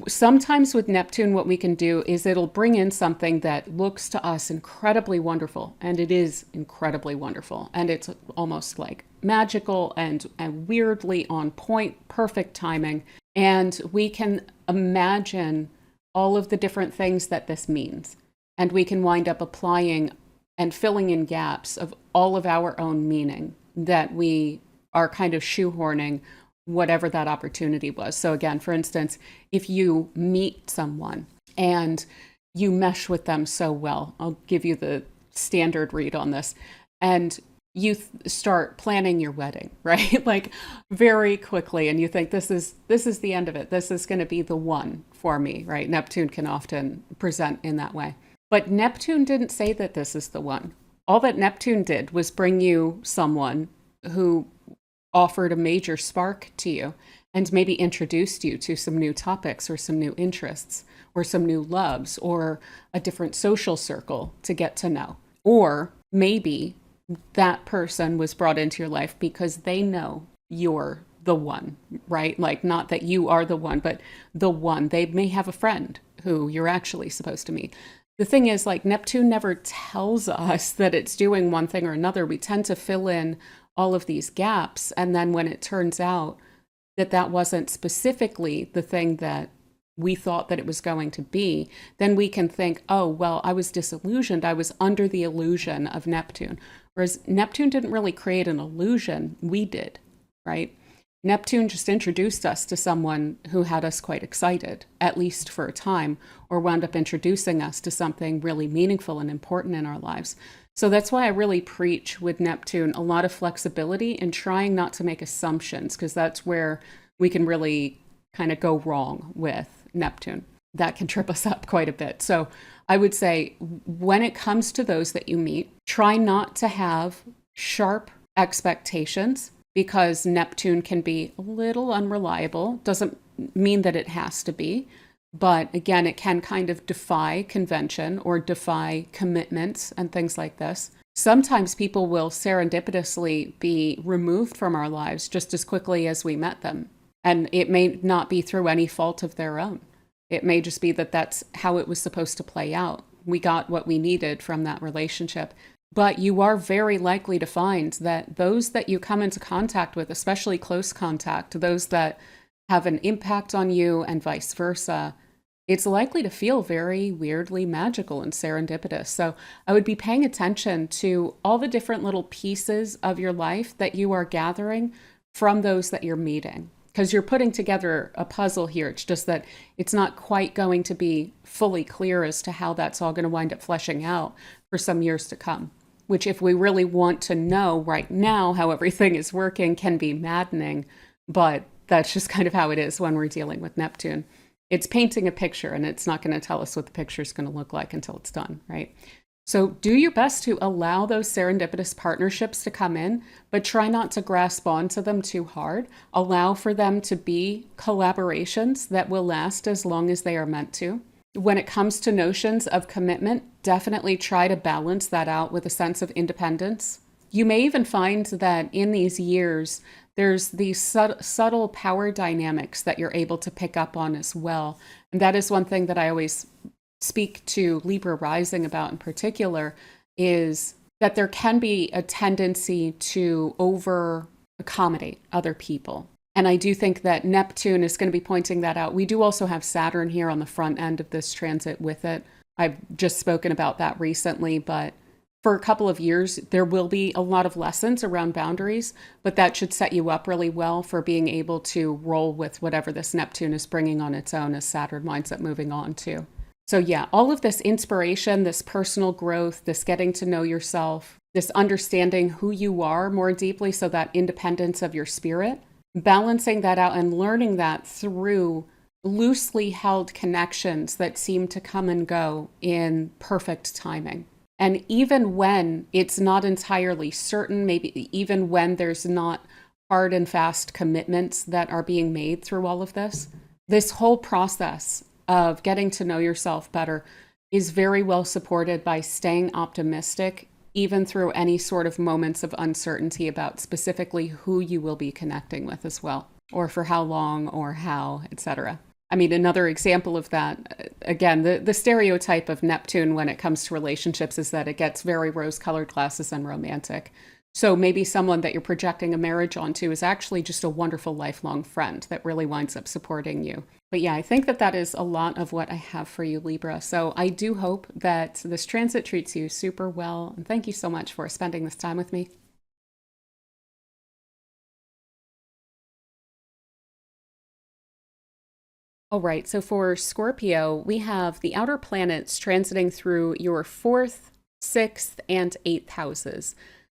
Sometimes with Neptune, what we can do is it'll bring in something that looks to us incredibly wonderful, and it is incredibly wonderful, and it's almost like magical and weirdly on point, perfect timing, and we can imagine all of the different things that this means. And we can wind up applying and filling in gaps of all of our own meaning that we are kind of shoehorning whatever that opportunity was. So again, for instance, if you meet someone and you mesh with them so well, I'll give you the standard read on this, and you start planning your wedding, right? Like very quickly, and you think this is the end of it. This is going to be the one for me, right? Neptune can often present in that way. But Neptune didn't say that this is the one. All that Neptune did was bring you someone who offered a major spark to you and maybe introduced you to some new topics or some new interests or some new loves or a different social circle to get to know. Or maybe that person was brought into your life because they know you're the one, right? Like not that you are the one, but the one. They may have a friend who you're actually supposed to meet. The thing is, like, Neptune never tells us that it's doing one thing or another. We tend to fill in all of these gaps. And then when it turns out that that wasn't specifically the thing that we thought that it was going to be, then we can think, oh, well, I was disillusioned. I was under the illusion of Neptune. Whereas Neptune didn't really create an illusion. We did, right? Neptune just introduced us to someone who had us quite excited, at least for a time, or wound up introducing us to something really meaningful and important in our lives. So that's why I really preach with Neptune a lot of flexibility and trying not to make assumptions, because that's where we can really kind of go wrong with Neptune. That can trip us up quite a bit. So I would say when it comes to those that you meet, try not to have sharp expectations because Neptune can be a little unreliable. Doesn't mean that it has to be, but again, it can kind of defy convention or defy commitments and things like this. Sometimes people will serendipitously be removed from our lives just as quickly as we met them. And it may not be through any fault of their own. It may just be that that's how it was supposed to play out. We got what we needed from that relationship. But you are very likely to find that those that you come into contact with, especially close contact, those that have an impact on you and vice versa, it's likely to feel very weirdly magical and serendipitous. So I would be paying attention to all the different little pieces of your life that you are gathering from those that you're meeting. Because you're putting together a puzzle here. It's just that it's not quite going to be fully clear as to how that's all going to wind up fleshing out for some years to come. Which, if we really want to know right now how everything is working, can be maddening. But that's just kind of how it is when we're dealing with Neptune. It's painting a picture, and it's not going to tell us what the picture is going to look like until it's done, right? So do your best to allow those serendipitous partnerships to come in, but try not to grasp onto them too hard. Allow for them to be collaborations that will last as long as they are meant to. When it comes to notions of commitment, definitely try to balance that out with a sense of independence. You may even find that in these years, there's these subtle power dynamics that you're able to pick up on as well. And that is one thing that I always speak to Libra rising about in particular, is that there can be a tendency to over accommodate other people. And I do think that Neptune is going to be pointing that out. We do also have Saturn here on the front end of this transit with it. I've just spoken about that recently, but for a couple of years, there will be a lot of lessons around boundaries, but that should set you up really well for being able to roll with whatever this Neptune is bringing on its own as Saturn winds up moving on too. So yeah, all of this inspiration, this personal growth, this getting to know yourself, this understanding who you are more deeply, so that independence of your spirit, balancing that out and learning that through loosely held connections that seem to come and go in perfect timing. And even when it's not entirely certain, maybe even when there's not hard and fast commitments that are being made through all of this, this whole process of getting to know yourself better is very well supported by staying optimistic, even through any sort of moments of uncertainty about specifically who you will be connecting with as well, or for how long or how, etc. I mean, another example of that, again, the stereotype of Neptune when it comes to relationships is that it gets very rose-colored glasses and romantic. So maybe someone that you're projecting a marriage onto is actually just a wonderful lifelong friend that really winds up supporting you. But yeah, I think that that is a lot of what I have for you, Libra. So I do hope that this transit treats you super well. And thank you so much for spending this time with me. All right, so for Scorpio, we have the outer planets transiting through your 4th, 6th, and 8th houses.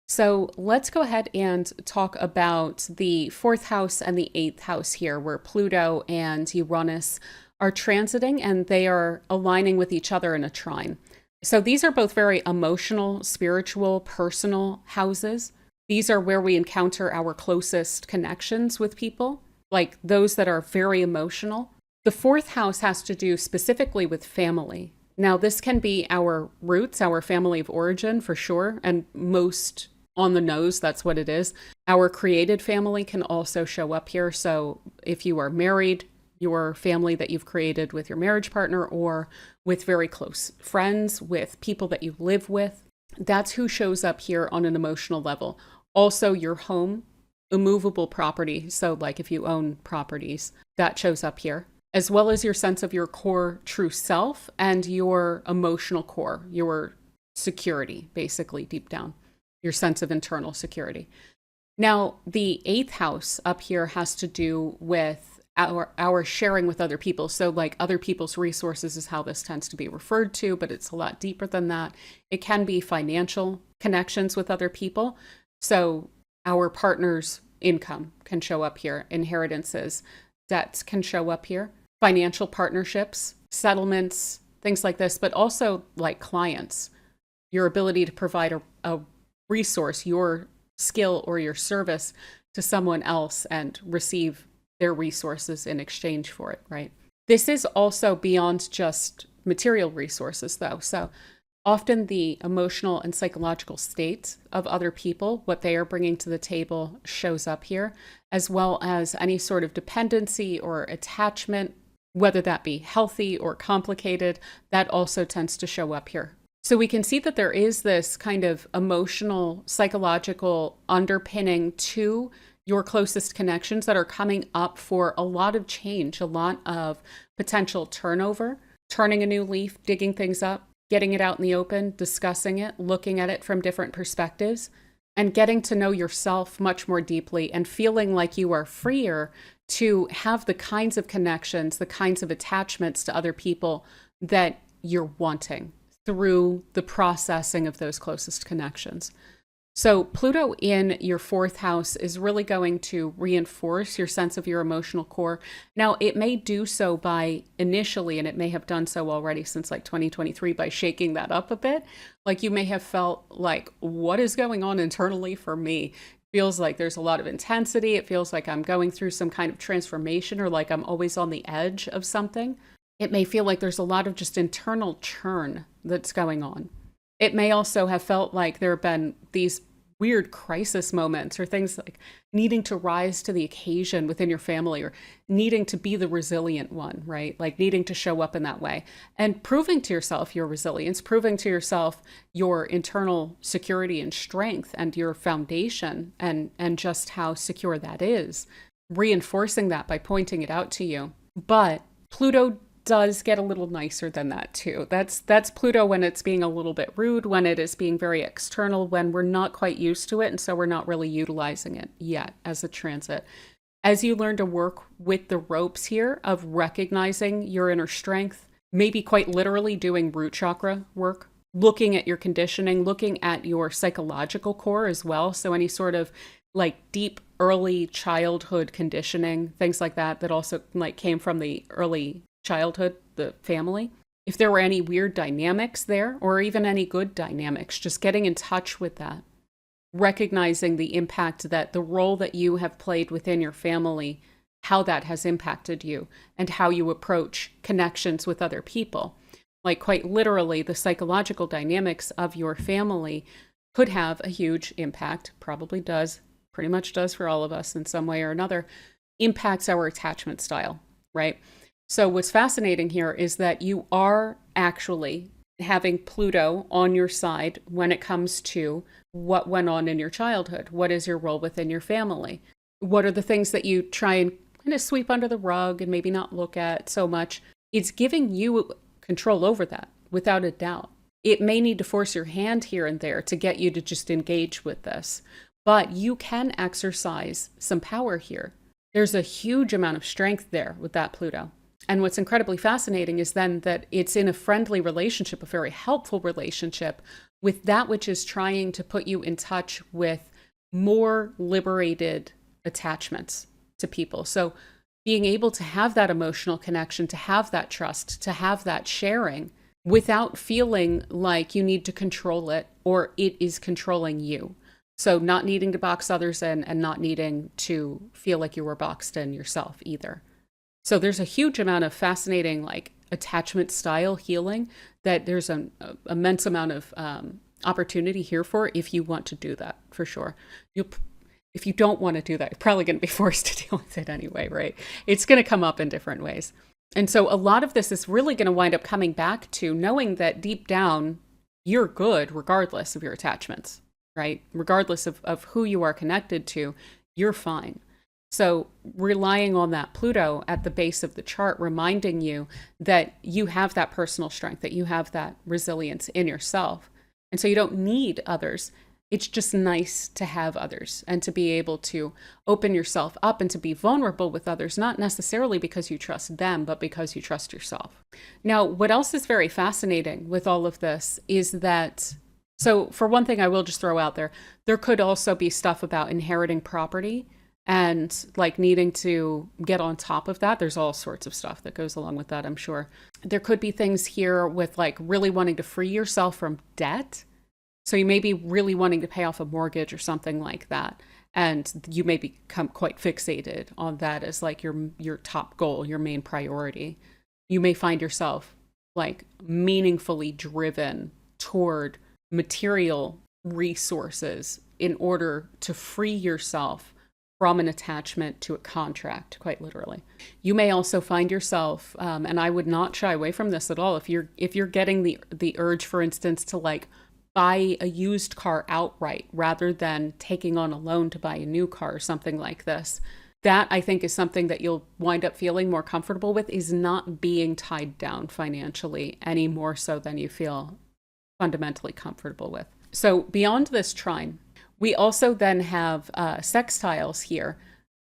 So let's go ahead and talk about the 4th house and the 8th house here, where Pluto and Uranus are transiting and they are aligning with each other in a trine. So these are both very emotional, spiritual, personal houses. These are where we encounter our closest connections with people, like those that are very emotional. The 4th house has to do specifically with family. Now, this can be our roots, our family of origin for sure, and most on the nose, that's what it is. Our created family can also show up here. So if you are married, your family that you've created with your marriage partner, or with very close friends, with people that you live with, that's who shows up here on an emotional level. Also, your home, immovable property. So like if you own properties, that shows up here, as well as your sense of your core true self and your emotional core, your security, basically deep down, your sense of internal security. Now, the 8th house up here has to do with our sharing with other people. So like other people's resources is how this tends to be referred to, but it's a lot deeper than that. It can be financial connections with other people. So our partner's income can show up here, inheritances. debts can show up here, financial partnerships, settlements, things like this, but also like clients, your ability to provide a resource, your skill or your service to someone else and receive their resources in exchange for it, right? This is also beyond just material resources, though. So often the emotional and psychological state of other people, what they are bringing to the table, shows up here, as well as any sort of dependency or attachment, whether that be healthy or complicated, that also tends to show up here. So we can see that there is this kind of emotional, psychological underpinning to your closest connections that are coming up for a lot of change, a lot of potential turnover, turning a new leaf, digging things up, getting it out in the open, discussing it, looking at it from different perspectives, and getting to know yourself much more deeply and feeling like you are freer to have the kinds of connections, the kinds of attachments to other people that you're wanting through the processing of those closest connections. So Pluto in your fourth house is really going to reinforce your sense of your emotional core. Now, it may do so by initially, and it may have done so already since like 2023, by shaking that up a bit. Like you may have felt like, what is going on internally for me? Feels like there's a lot of intensity. It feels like I'm going through some kind of transformation or like I'm always on the edge of something. It may feel like there's a lot of just internal churn that's going on. It may also have felt like there have been these weird crisis moments or things like needing to rise to the occasion within your family or needing to be the resilient one, right? Like needing to show up in that way and proving to yourself your resilience, proving to yourself your internal security and strength and your foundation and just how secure that is, reinforcing that by pointing it out to you. But Pluto does get a little nicer than that too. That's Pluto when it's being a little bit rude, when it is being very external, when we're not quite used to it, and so we're not really utilizing it yet as a transit. As you learn to work with the ropes here of recognizing your inner strength, maybe quite literally doing root chakra work, looking at your conditioning, looking at your psychological core as well. So any sort of like deep early childhood conditioning, things like that, that also like came from the early childhood, the family. If there were any weird dynamics there, or even any good dynamics, just getting in touch with that, recognizing the impact that the role that you have played within your family, how that has impacted you, and how you approach connections with other people. Like quite literally, the psychological dynamics of your family could have a huge impact, probably does, pretty much does for all of us in some way or another, impacts our attachment style, right? So what's fascinating here is that you are actually having Pluto on your side when it comes to what went on in your childhood. What is your role within your family? What are the things that you try and kind of sweep under the rug and maybe not look at so much? It's giving you control over that, without a doubt. It may need to force your hand here and there to get you to just engage with this, but you can exercise some power here. There's a huge amount of strength there with that Pluto. And what's incredibly fascinating is then that it's in a friendly relationship, a very helpful relationship with that which is trying to put you in touch with more liberated attachments to people. So being able to have that emotional connection, to have that trust, to have that sharing without feeling like you need to control it or it is controlling you. So not needing to box others in and not needing to feel like you were boxed in yourself either. So there's a huge amount of fascinating like attachment style healing that there's an immense amount of opportunity here for if you want to do that, for sure. If you don't want to do that, you're probably going to be forced to deal with it anyway, right? It's going to come up in different ways. And so a lot of this is really going to wind up coming back to knowing that deep down, you're good regardless of your attachments, right? Regardless of who you are connected to, you're fine. So relying on that Pluto at the base of the chart, reminding you that you have that personal strength, that you have that resilience in yourself. And so you don't need others. It's just nice to have others and to be able to open yourself up and to be vulnerable with others, not necessarily because you trust them, but because you trust yourself. Now, what else is very fascinating with all of this is that, so for one thing, I will just throw out there, there could also be stuff about inheriting property and like needing to get on top of that. There's all sorts of stuff that goes along with that, I'm sure. There could be things here with like really wanting to free yourself from debt. So you may be really wanting to pay off a mortgage or something like that. And you may become quite fixated on that as like your top goal, your main priority. You may find yourself like meaningfully driven toward material resources in order to free yourself from an attachment to a contract, quite literally. You may also find yourself, and I would not shy away from this at all, if you're getting the urge, for instance, to like buy a used car outright rather than taking on a loan to buy a new car or something like this. That, I think, is something that you'll wind up feeling more comfortable with, is not being tied down financially any more so than you feel fundamentally comfortable with. So beyond this trine, we also then have sextiles here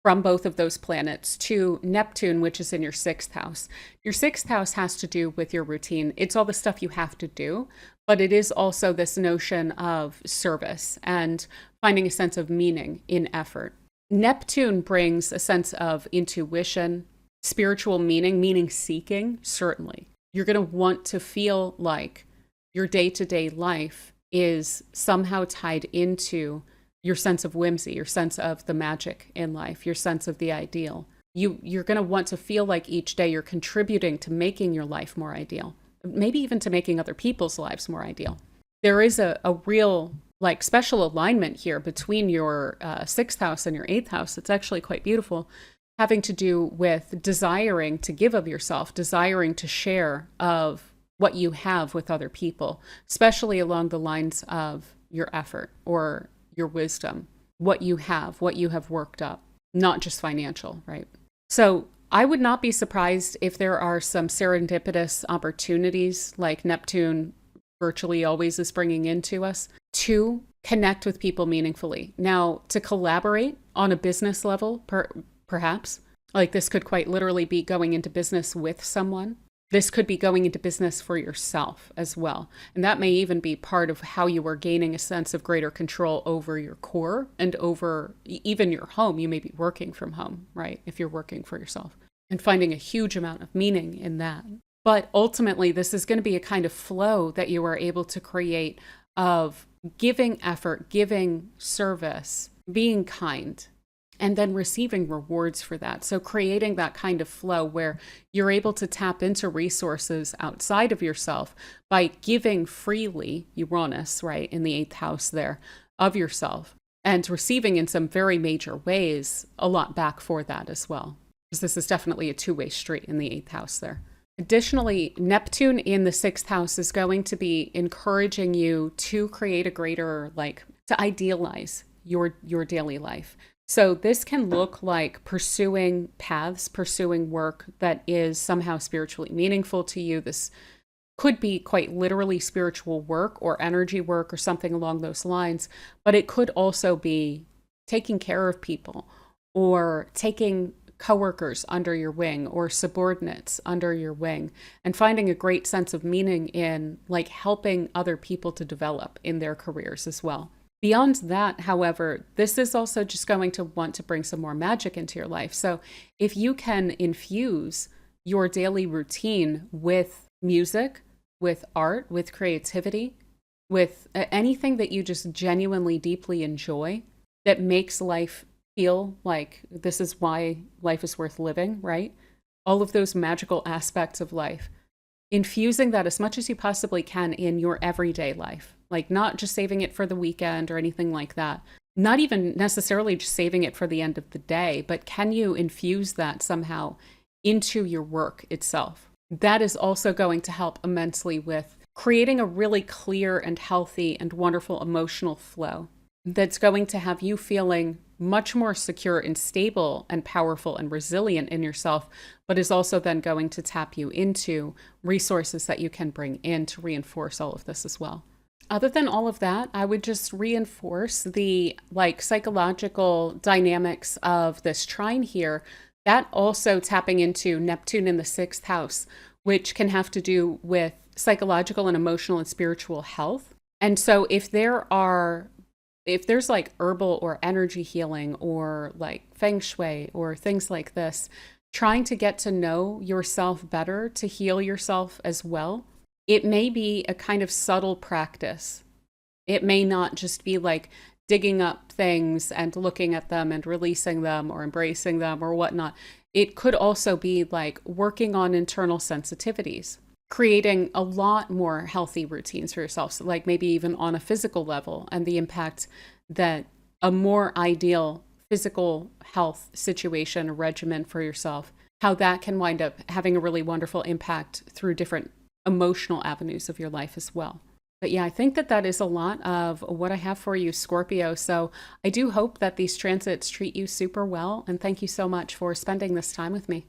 from both of those planets to Neptune, which is in your 6th house. Your 6th house has to do with your routine. It's all the stuff you have to do, but it is also this notion of service and finding a sense of meaning in effort. Neptune brings a sense of intuition, spiritual meaning seeking, certainly. You're going to want to feel like your day-to-day life is somehow tied into your sense of whimsy, your sense of the magic in life, your sense of the ideal. You're going to want to feel like each day you're contributing to making your life more ideal, maybe even to making other people's lives more ideal. There is a real like special alignment here between your 6th house and your 8th house. It's actually quite beautiful, having to do with desiring to give of yourself, desiring to share of what you have with other people, especially along the lines of your effort or your wisdom, what you have worked up, not just financial, right? So I would not be surprised if there are some serendipitous opportunities like Neptune virtually always is bringing into us to connect with people meaningfully. Now, to collaborate on a business level, perhaps, like this could quite literally be going into business with someone. This could be going into business for yourself as well. And that may even be part of how you are gaining a sense of greater control over your core and over even your home. You may be working from home, right? If you're working for yourself, and finding a huge amount of meaning in that. But ultimately, this is going to be a kind of flow that you are able to create of giving effort, giving service, being kind, and then receiving rewards for that. So creating that kind of flow where you're able to tap into resources outside of yourself by giving freely, Uranus, right, in the 8th house there, of yourself, and receiving in some very major ways a lot back for that as well. Because this is definitely a two-way street in the 8th house there. Additionally, Neptune in the 6th house is going to be encouraging you to create a greater, to idealize your daily life. So this can look like pursuing paths, pursuing work that is somehow spiritually meaningful to you. This could be quite literally spiritual work or energy work or something along those lines, but it could also be taking care of people or taking coworkers under your wing or subordinates under your wing and finding a great sense of meaning in helping other people to develop in their careers as well. Beyond that, however, this is also just going to want to bring some more magic into your life. So if you can infuse your daily routine with music, with art, with creativity, with anything that you just genuinely deeply enjoy that makes life feel like this is why life is worth living, right? All of those magical aspects of life, infusing that as much as you possibly can in your everyday life. Not just saving it for the weekend or anything like that. Not even necessarily just saving it for the end of the day, but can you infuse that somehow into your work itself? That is also going to help immensely with creating a really clear and healthy and wonderful emotional flow that's going to have you feeling much more secure and stable and powerful and resilient in yourself, but is also then going to tap you into resources that you can bring in to reinforce all of this as well. Other than all of that, I would just reinforce the psychological dynamics of this trine here. That also tapping into Neptune in the 6th house, which can have to do with psychological and emotional and spiritual health. And so if there are if there's like herbal or energy healing or like feng shui or things like this, trying to get to know yourself better to heal yourself as well, it may be a kind of subtle practice. It may not just be like digging up things and looking at them and releasing them or embracing them or whatnot. It could also be like working on internal sensitivities, creating a lot more healthy routines for yourself. So like maybe even on a physical level, and the impact that a more ideal physical health situation, a regimen for yourself, how that can wind up having a really wonderful impact through different emotional avenues of your life as well. But yeah, I think that that is a lot of what I have for you, Scorpio. So I do hope that these transits treat you super well. And thank you so much for spending this time with me.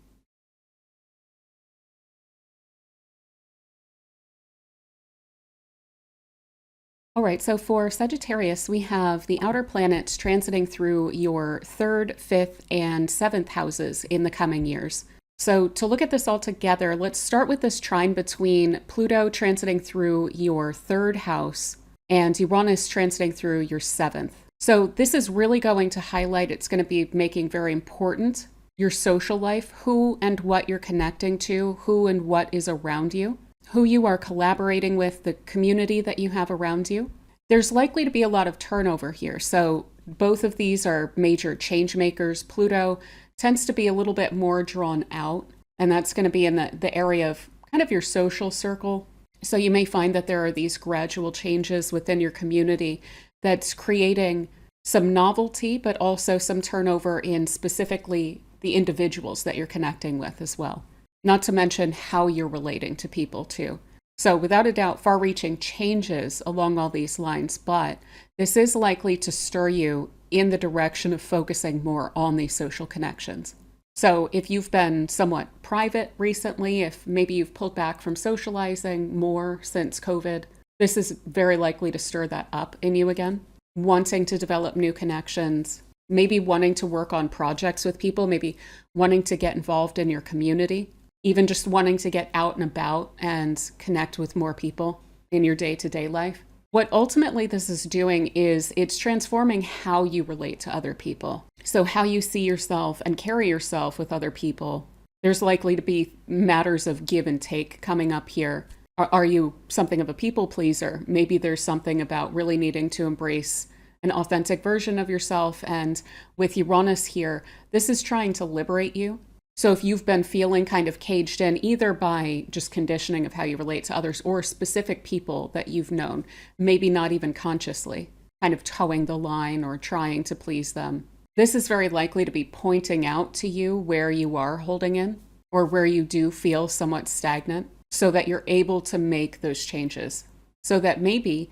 All right, so for Sagittarius, we have the outer planets transiting through your third, fifth, and seventh houses in the coming years. So to look at this all together, let's start with this trine between Pluto transiting through your third house and Uranus transiting through your seventh. So this is really going to highlight, it's going to be making very important your social life, who and what you're connecting to, who and what is around you, who you are collaborating with, the community that you have around you. There's likely to be a lot of turnover here. So both of these are major change makers. Pluto tends to be a little bit more drawn out, and that's going to be in the area of kind of your social circle. So you may find that there are these gradual changes within your community that's creating some novelty, but also some turnover in specifically the individuals that you're connecting with as well. Not to mention how you're relating to people too. So without a doubt, far-reaching changes along all these lines, but this is likely to stir you in the direction of focusing more on these social connections. So if you've been somewhat private recently, if maybe you've pulled back from socializing more since COVID, this is very likely to stir that up in you again. Wanting to develop new connections, maybe wanting to work on projects with people, maybe wanting to get involved in your community, even just wanting to get out and about and connect with more people in your day-to-day life. What ultimately this is doing is it's transforming how you relate to other people. So how you see yourself and carry yourself with other people. There's likely to be matters of give and take coming up here. Are you something of a people pleaser? Maybe there's something about really needing to embrace an authentic version of yourself. And with Uranus here, this is trying to liberate you. So if you've been feeling kind of caged in, either by just conditioning of how you relate to others or specific people that you've known, maybe not even consciously, kind of towing the line or trying to please them, this is very likely to be pointing out to you where you are holding in or where you do feel somewhat stagnant so that you're able to make those changes. So that maybe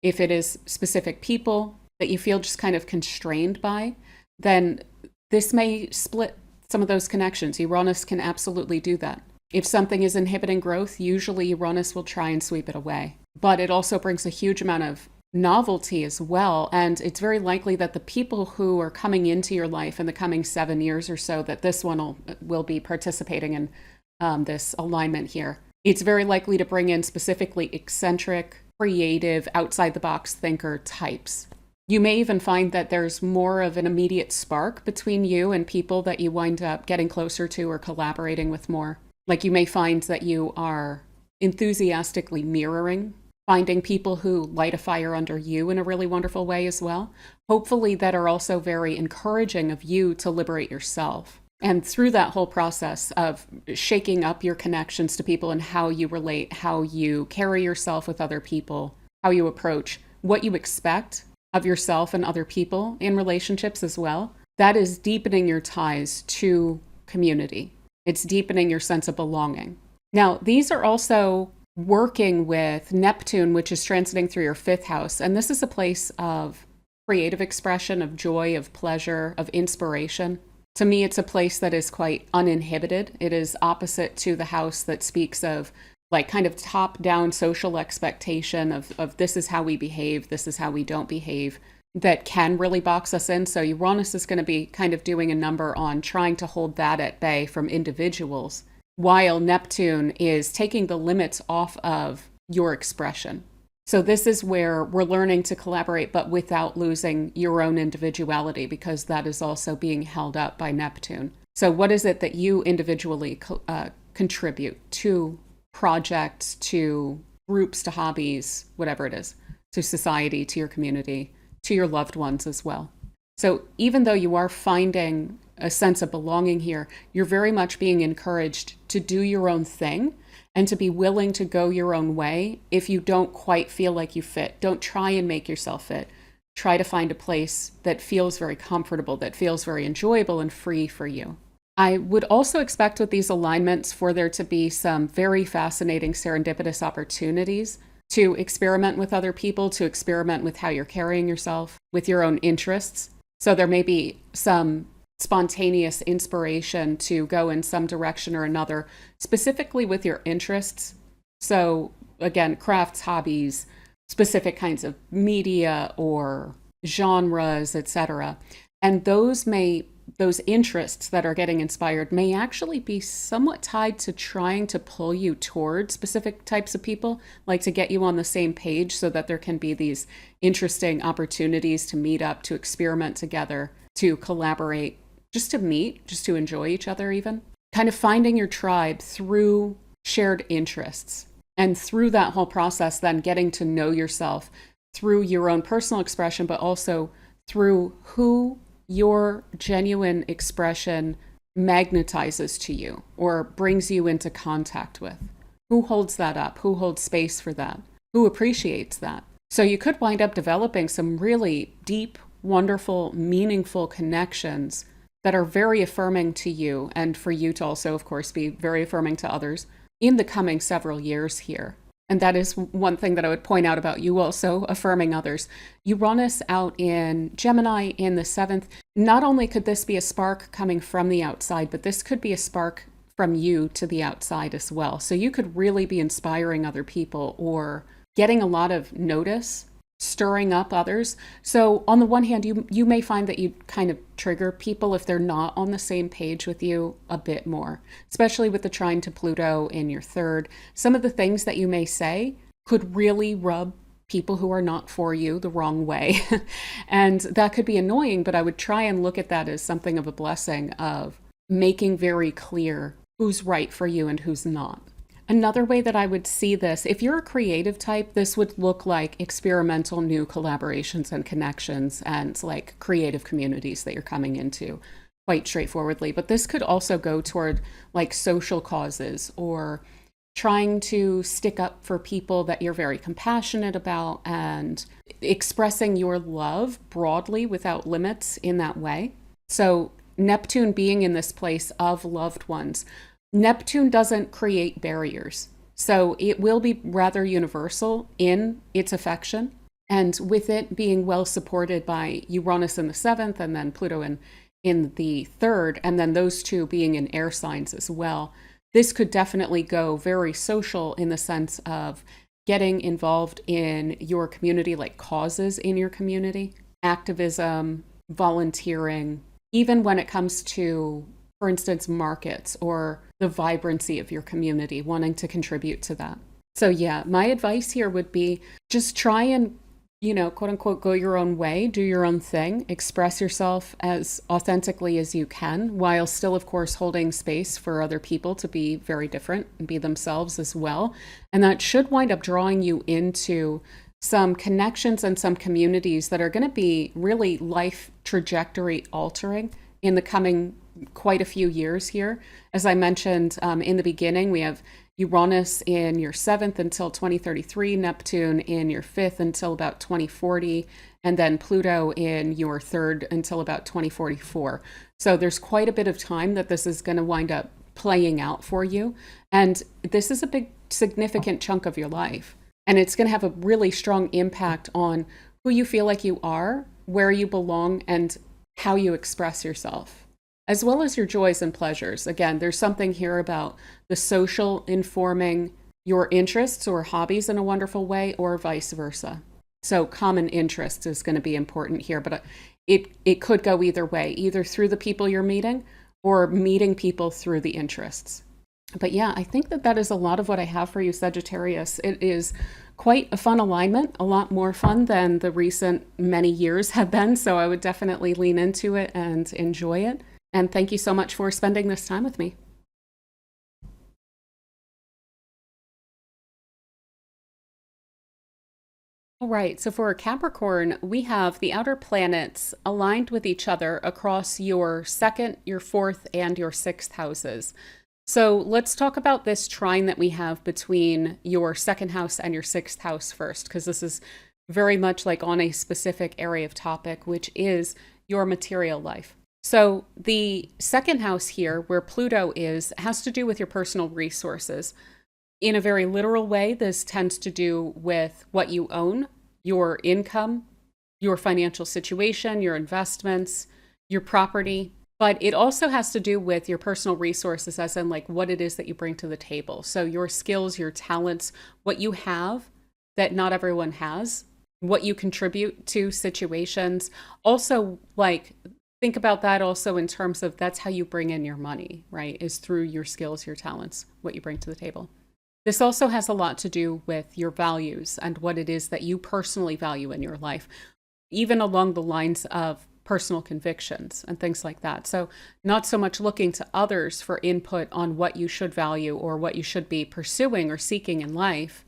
if it is specific people that you feel just kind of constrained by, then this may split some of those connections. Uranus can absolutely do that. If something is inhibiting growth, usually Uranus will try and sweep it away. But it also brings a huge amount of novelty as well. And it's very likely that the people who are coming into your life in the coming 7 years or so, that this one will be participating in this alignment here. It's very likely to bring in specifically eccentric, creative, outside-the-box thinker types. You may even find that there's more of an immediate spark between you and people that you wind up getting closer to or collaborating with more. Like you may find that you are enthusiastically mirroring, finding people who light a fire under you in a really wonderful way as well. Hopefully that are also very encouraging of you to liberate yourself. And through that whole process of shaking up your connections to people and how you relate, how you carry yourself with other people, how you approach, what you expect of yourself and other people in relationships as well, that is deepening your ties to community. It's deepening your sense of belonging. Now, these are also working with Neptune, which is transiting through your fifth house. And this is a place of creative expression, of joy, of pleasure, of inspiration. To me, it's a place that is quite uninhibited. It is opposite to the house that speaks of like kind of top-down social expectation of this is how we behave, this is how we don't behave, that can really box us in. So Uranus is going to be kind of doing a number on trying to hold that at bay from individuals, while Neptune is taking the limits off of your expression. So this is where we're learning to collaborate, but without losing your own individuality, because that is also being held up by Neptune. So what is it that you individually contribute to projects, to groups, to hobbies, whatever it is, to society, to your community, to your loved ones as well? So even though you are finding a sense of belonging here, you're very much being encouraged to do your own thing and to be willing to go your own way if you don't quite feel like you fit. Don't try and make yourself fit. Try to find a place that feels very comfortable, that feels very enjoyable and free for you. I would also expect with these alignments for there to be some very fascinating serendipitous opportunities to experiment with other people, to experiment with how you're carrying yourself, with your own interests. So there may be some spontaneous inspiration to go in some direction or another, specifically with your interests. So again, crafts, hobbies, specific kinds of media or genres, etc. And those interests that are getting inspired may actually be somewhat tied to trying to pull you toward specific types of people, like to get you on the same page so that there can be these interesting opportunities to meet up, to experiment together, to collaborate, just to meet, just to enjoy each other even. Kind of finding your tribe through shared interests. And through that whole process, then getting to know yourself through your own personal expression, but also through who your genuine expression magnetizes to you or brings you into contact with. Who holds that up? Who holds space for that? Who appreciates that? So you could wind up developing some really deep, wonderful, meaningful connections that are very affirming to you, and for you to also, of course, be very affirming to others in the coming several years here. And that is one thing that I would point out about you also, affirming others. Uranus out in Gemini in the 7th. Not only could this be a spark coming from the outside, but this could be a spark from you to the outside as well. So you could really be inspiring other people or getting a lot of notice, stirring up others. So on the one hand, you may find that you kind of trigger people if they're not on the same page with you a bit more, especially with the trine to Pluto in your 3rd. Some of the things that you may say could really rub people who are not for you the wrong way. And that could be annoying, but I would try and look at that as something of a blessing of making very clear who's right for you and who's not. Another way that I would see this, if you're a creative type, this would look like experimental new collaborations and connections and like creative communities that you're coming into quite straightforwardly. But this could also go toward like social causes or trying to stick up for people that you're very compassionate about and expressing your love broadly without limits in that way. So Neptune being in this place of loved ones, Neptune doesn't create barriers, so it will be rather universal in its affection. And with it being well supported by Uranus in the 7th and then Pluto in the 3rd, and then those two being in air signs as well, this could definitely go very social in the sense of getting involved in your community, like causes in your community, activism, volunteering, even when it comes to, for instance, markets or the vibrancy of your community, wanting to contribute to that. So yeah, my advice here would be just try and, quote unquote, go your own way, do your own thing, express yourself as authentically as you can, while still, of course, holding space for other people to be very different and be themselves as well. And that should wind up drawing you into some connections and some communities that are going to be really life trajectory altering in the coming quite a few years here. As I mentioned in the beginning, we have Uranus in your 7th until 2033, Neptune in your 5th until about 2040, and then Pluto in your 3rd until about 2044. So there's quite a bit of time that this is going to wind up playing out for you. And this is a big, significant chunk of your life. And it's going to have a really strong impact on who you feel like you are, where you belong, and how you express yourself, as well as your joys and pleasures. Again, there's something here about the social informing your interests or hobbies in a wonderful way, or vice versa. So common interests is going to be important here, but it could go either way, either through the people you're meeting or meeting people through the interests. But yeah, I think that that is a lot of what I have for you, Sagittarius. It is quite a fun alignment, a lot more fun than the recent many years have been. So I would definitely lean into it and enjoy it. And thank you so much for spending this time with me. All right, so for Capricorn, we have the outer planets aligned with each other across your second, your fourth, and your sixth houses. So let's talk about this trine that we have between your second house and your sixth house first, because this is very much like on a specific area of topic, which is your material life. So the second house here, where Pluto is, has to do with your personal resources. In a very literal way, this tends to do with what you own, your income, your financial situation, your investments, your property. But it also has to do with your personal resources, as in like what it is that you bring to the table. So your skills, your talents, what you have that not everyone has, what you contribute to situations. Also, like, think about that also in terms of that's how you bring in your money, right? Is through your skills, your talents, what you bring to the table. This also has a lot to do with your values and what it is that you personally value in your life, even along the lines of personal convictions and things like that. So not so much looking to others for input on what you should value or what you should be pursuing or seeking in life,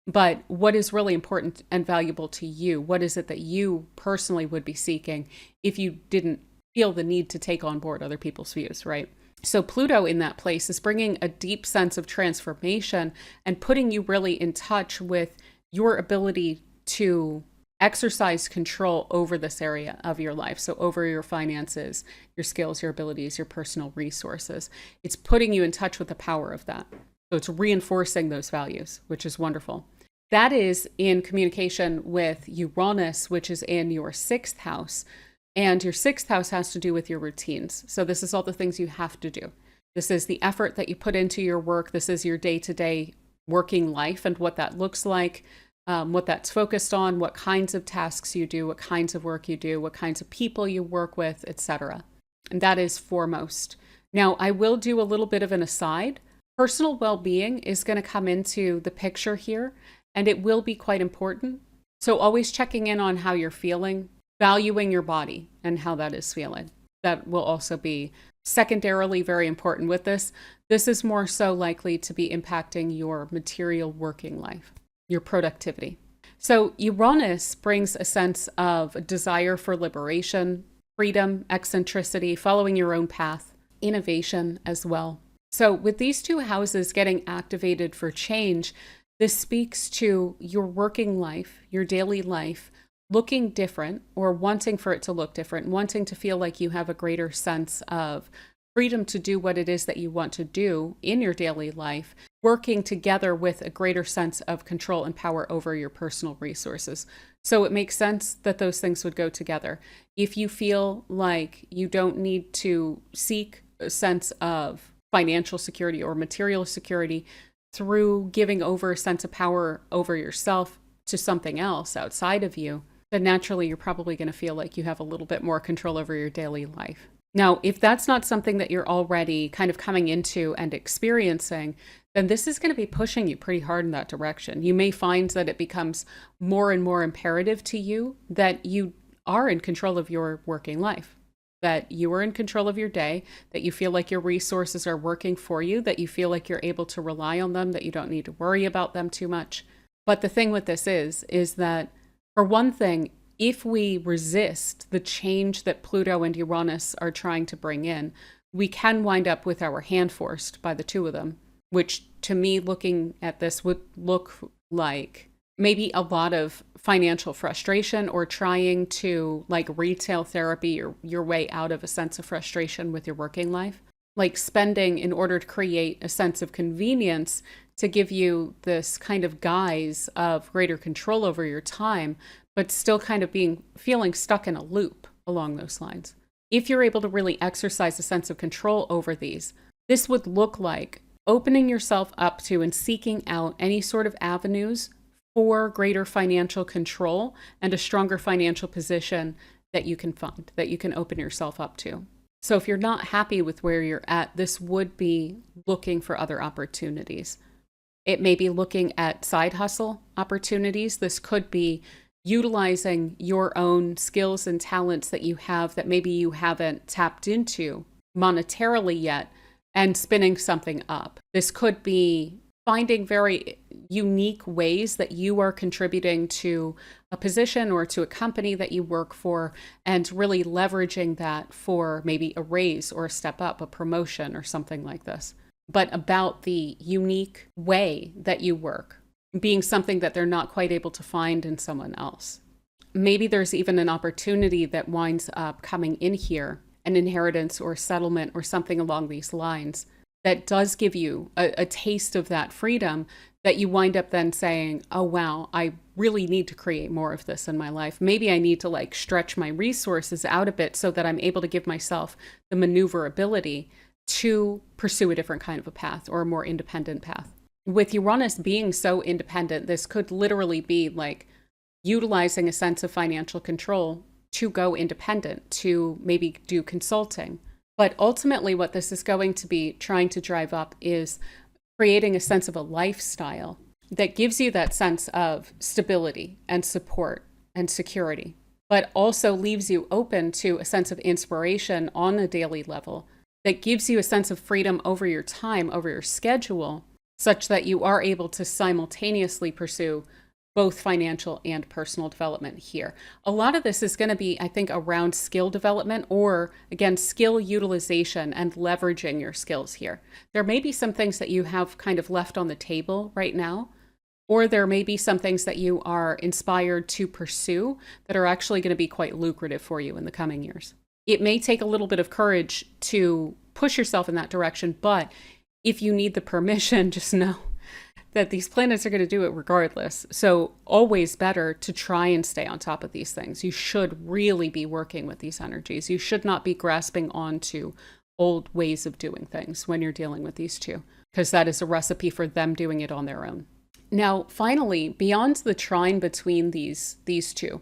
but what is really important and valuable to you? What is it that you personally would be seeking if you didn't feel the need to take on board other people's views, right? So Pluto in that place is bringing a deep sense of transformation and putting you really in touch with your ability to exercise control over this area of your life. So over your finances, your skills, your abilities, your personal resources. It's putting you in touch with the power of that. So it's reinforcing those values, which is wonderful. That is in communication with Uranus, which is in your sixth house. And your sixth house has to do with your routines. So this is all the things you have to do. This is the effort that you put into your work. This is your day-to-day working life and what that looks like, what that's focused on, what kinds of tasks you do, what kinds of work you do, what kinds of people you work with, etc. And that is foremost. Now, I will do a little bit of an aside. Personal well-being is going to come into the picture here, and it will be quite important. So always checking in on how you're feeling, valuing your body and how that is feeling. That will also be secondarily very important with this. This is more so likely to be impacting your material working life, your productivity. So Uranus brings a sense of desire for liberation, freedom, eccentricity, following your own path, innovation as well. So with these two houses getting activated for change, this speaks to your working life, your daily life, looking different or wanting for it to look different, wanting to feel like you have a greater sense of freedom to do what it is that you want to do in your daily life, working together with a greater sense of control and power over your personal resources. So it makes sense that those things would go together. If you feel like you don't need to seek a sense of financial security or material security through giving over a sense of power over yourself to something else outside of you, then naturally you're probably going to feel like you have a little bit more control over your daily life. Now, if that's not something that you're already kind of coming into and experiencing, then this is going to be pushing you pretty hard in that direction. You may find that it becomes more and more imperative to you that you are in control of your working life, that you are in control of your day, that you feel like your resources are working for you, that you feel like you're able to rely on them, that you don't need to worry about them too much. But the thing with this is that, for one thing, if we resist the change that Pluto and Uranus are trying to bring in, we can wind up with our hand forced by the two of them, which to me, looking at this, would look like maybe a lot of financial frustration or trying to like retail therapy or your way out of a sense of frustration with your working life, like spending in order to create a sense of convenience to give you this kind of guise of greater control over your time, but still kind of feeling stuck in a loop along those lines. If you're able to really exercise a sense of control over these, this would look like opening yourself up to and seeking out any sort of avenues for greater financial control and a stronger financial position that you can find, that you can open yourself up to. So if you're not happy with where you're at, this would be looking for other opportunities. It may be looking at side hustle opportunities. This could be utilizing your own skills and talents that you have that maybe you haven't tapped into monetarily yet and spinning something up. This could be finding very unique ways that you are contributing to a position or to a company that you work for and really leveraging that for maybe a raise or a step up, a promotion or something like this. But about the unique way that you work being something that they're not quite able to find in someone else. Maybe there's even an opportunity that winds up coming in here, an inheritance or settlement or something along these lines that does give you a taste of that freedom that you wind up then saying, oh, wow, I really need to create more of this in my life. Maybe I need to like stretch my resources out a bit so that I'm able to give myself the maneuverability to pursue a different kind of a path or a more independent path. With Uranus being so independent, this could literally be like utilizing a sense of financial control to go independent, to maybe do consulting. But ultimately, what this is going to be trying to drive up is creating a sense of a lifestyle that gives you that sense of stability and support and security, but also leaves you open to a sense of inspiration on a daily level that gives you a sense of freedom over your time, over your schedule, such that you are able to simultaneously pursue both financial and personal development here. A lot of this is going to be, I think, around skill development or, again, skill utilization and leveraging your skills here. There may be some things that you have kind of left on the table right now, or there may be some things that you are inspired to pursue that are actually going to be quite lucrative for you in the coming years. It may take a little bit of courage to push yourself in that direction, but if you need the permission, just know that these planets are going to do it regardless. So always better to try and stay on top of these things. You should really be working with these energies. You should not be grasping onto old ways of doing things when you're dealing with these two, because that is a recipe for them doing it on their own. Now, finally, beyond the trine between these two,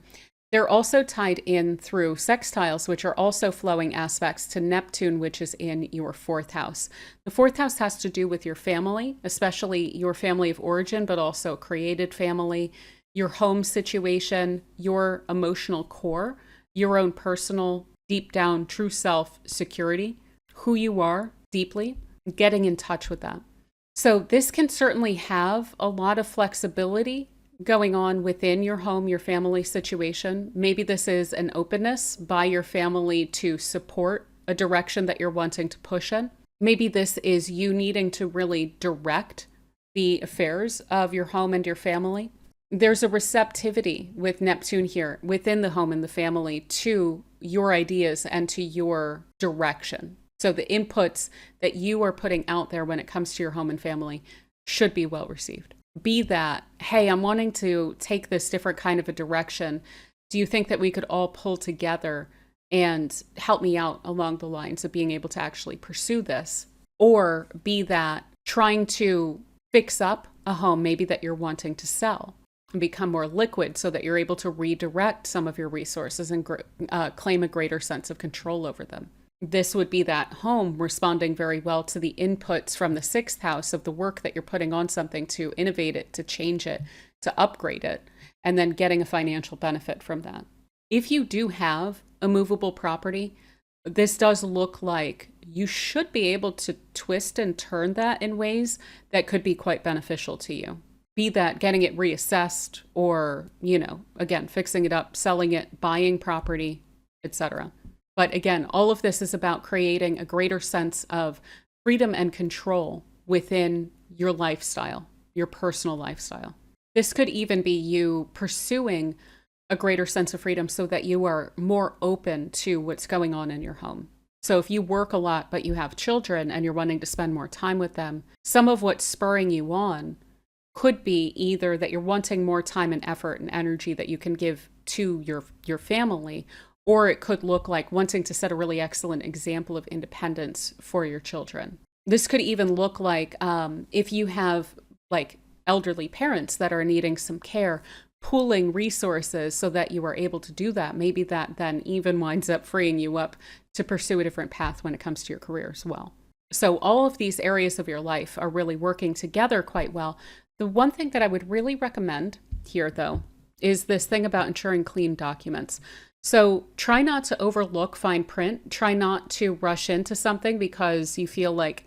they're also tied in through sextiles, which are also flowing aspects to Neptune, which is in your fourth house. The fourth house has to do with your family, especially your family of origin, but also created family, your home situation, your emotional core, your own personal, deep down, true self security, who you are deeply, getting in touch with that. So this can certainly have a lot of flexibility going on within your home, your family situation. Maybe this is an openness by your family to support a direction that you're wanting to push in. Maybe this is you needing to really direct the affairs of your home and your family. There's a receptivity with Neptune here within the home and the family to your ideas and to your direction. So the inputs that you are putting out there when it comes to your home and family should be well received. Be that, hey, I'm wanting to take this different kind of a direction. Do you think that we could all pull together and help me out along the lines of being able to actually pursue this? Or be that trying to fix up a home maybe that you're wanting to sell and become more liquid so that you're able to redirect some of your resources and claim a greater sense of control over them. This would be that home responding very well to the inputs from the sixth house of the work that you're putting on something to innovate it, to change it, to upgrade it, and then getting a financial benefit from that. If you do have a movable property, this does look like you should be able to twist and turn that in ways that could be quite beneficial to you. Be that getting it reassessed or, again, fixing it up, selling it, buying property, etc. But again, all of this is about creating a greater sense of freedom and control within your lifestyle, your personal lifestyle. This could even be you pursuing a greater sense of freedom so that you are more open to what's going on in your home. So if you work a lot, but you have children and you're wanting to spend more time with them, some of what's spurring you on could be either that you're wanting more time and effort and energy that you can give to your family, or it could look like wanting to set a really excellent example of independence for your children. This could even look like if you have like elderly parents that are needing some care, pooling resources so that you are able to do that, maybe that then even winds up freeing you up to pursue a different path when it comes to your career as well. So all of these areas of your life are really working together quite well. The one thing that I would really recommend here, though, is this thing about ensuring clean documents. So try not to overlook fine print. Try not to rush into something because you feel like,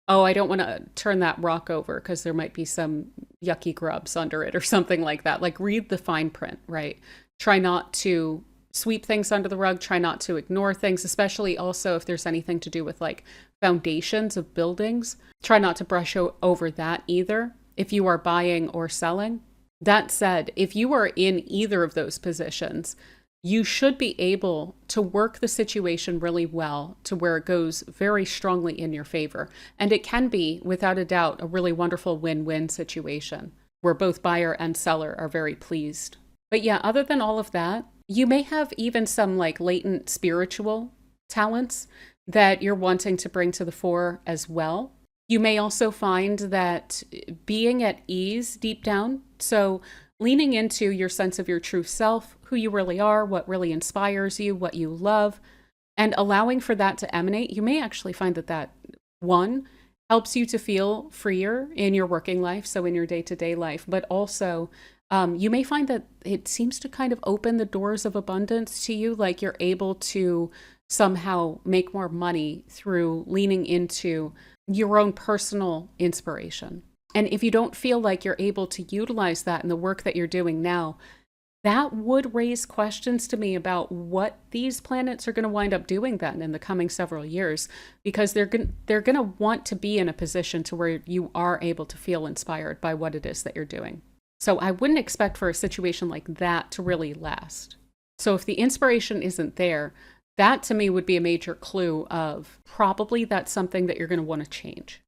oh, I don't want to turn that rock over because there might be some yucky grubs under it or something like that. Like, read the fine print, right? Try not to sweep things under the rug. Try not to ignore things, especially also if there's anything to do with like foundations of buildings. Try not to brush over that either if you are buying or selling. That said, if you are in either of those positions, you should be able to work the situation really well to where it goes very strongly in your favor. And it can be, without a doubt, a really wonderful win-win situation where both buyer and seller are very pleased. But yeah, other than all of that, you may have even some like latent spiritual talents that you're wanting to bring to the fore as well. You may also find that being at ease deep down, so leaning into your sense of your true self, who you really are, what really inspires you, what you love, and allowing for that to emanate, you may actually find that one, helps you to feel freer in your working life, so in your day-to-day life, but also you may find that it seems to kind of open the doors of abundance to you, like you're able to somehow make more money through leaning into your own personal inspiration. And if you don't feel like you're able to utilize that in the work that you're doing now, that would raise questions to me about what these planets are going to wind up doing then in the coming several years, because they're going to want to be in a position to where you are able to feel inspired by what it is that you're doing. So I wouldn't expect for a situation like that to really last. So if the inspiration isn't there, that to me would be a major clue of probably that's something that you're going to want to change.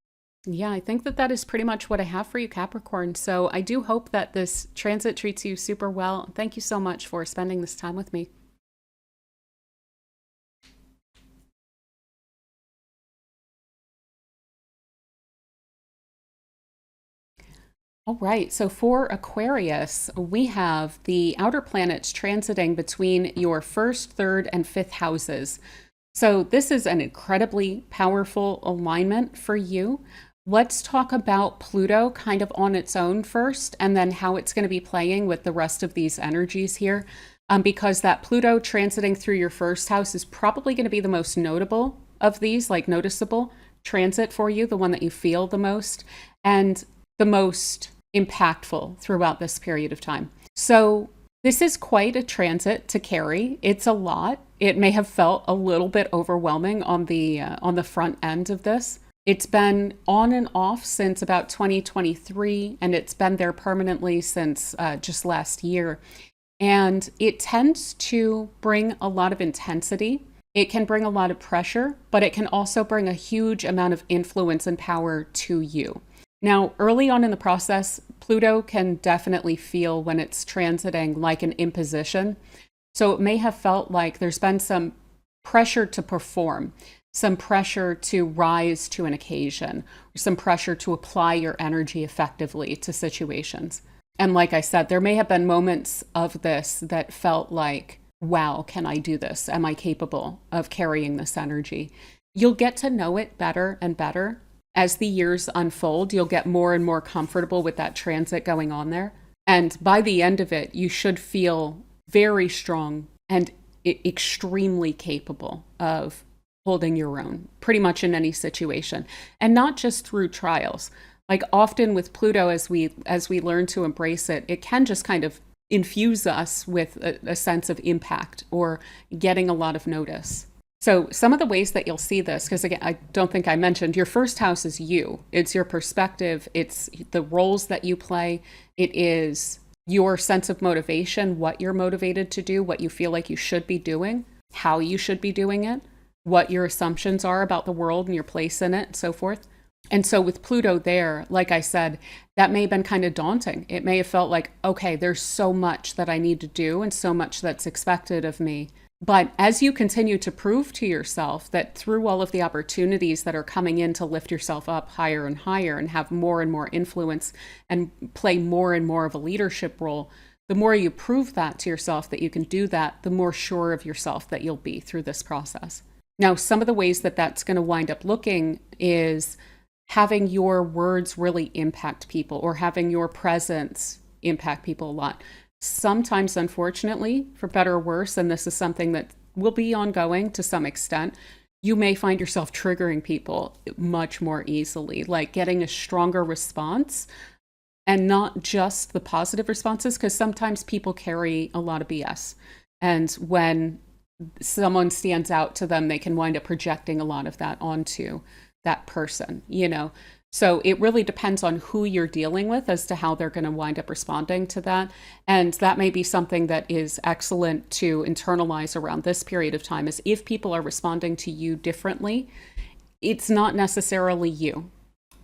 Yeah, I think that is pretty much what I have for you, Capricorn. So I do hope that this transit treats you super well. Thank you so much for spending this time with me. All right, so for Aquarius, we have the outer planets transiting between your first, third, and fifth houses. So this is an incredibly powerful alignment for you. Let's talk about Pluto kind of on its own first, and then how it's going to be playing with the rest of these energies here. Because that Pluto transiting through your first house is probably going to be the most notable of these, like noticeable transit for you, the one that you feel the most, and the most impactful throughout this period of time. So this is quite a transit to carry. It's a lot. It may have felt a little bit overwhelming on the front end of this. It's been on and off since about 2023, and it's been there permanently since just last year. And it tends to bring a lot of intensity. It can bring a lot of pressure, but it can also bring a huge amount of influence and power to you. Now, early on in the process, Pluto can definitely feel when it's transiting like an imposition. So it may have felt like there's been some pressure to perform, some pressure to rise to an occasion, or some pressure to apply your energy effectively to situations. And like I said, there may have been moments of this that felt like, wow, can I do this? Am I capable of carrying this energy? You'll get to know it better and better. As the years unfold, you'll get more and more comfortable with that transit going on there. And by the end of it, you should feel very strong and extremely capable of holding your own pretty much in any situation, and not just through trials. Like often with Pluto, as we learn to embrace it, it can just kind of infuse us with a sense of impact or getting a lot of notice. So some of the ways that you'll see this, because again, I don't think I mentioned, your first house is you. It's your perspective. It's the roles that you play. It is your sense of motivation, what you're motivated to do, what you feel like you should be doing, how you should be doing it, what your assumptions are about the world and your place in it, and so forth. And so with Pluto there, like I said, that may have been kind of daunting. It may have felt like, okay, there's so much that I need to do and so much that's expected of me. But as you continue to prove to yourself that through all of the opportunities that are coming in to lift yourself up higher and higher and have more and more influence and play more and more of a leadership role, The more you prove that to yourself that you can do that, the more sure of yourself that you'll be through this process. Now, some of the ways that that's going to wind up looking is having your words really impact people, or having your presence impact people a lot. Sometimes, unfortunately, for better or worse, and this is something that will be ongoing to some extent, you may find yourself triggering people much more easily, like getting a stronger response, and not just the positive responses, because sometimes people carry a lot of BS. And when someone stands out to them, they can wind up projecting a lot of that onto that person, you know? So it really depends on who you're dealing with as to how they're going to wind up responding to that. And that may be something that is excellent to internalize around this period of time, is if people are responding to you differently, it's not necessarily you.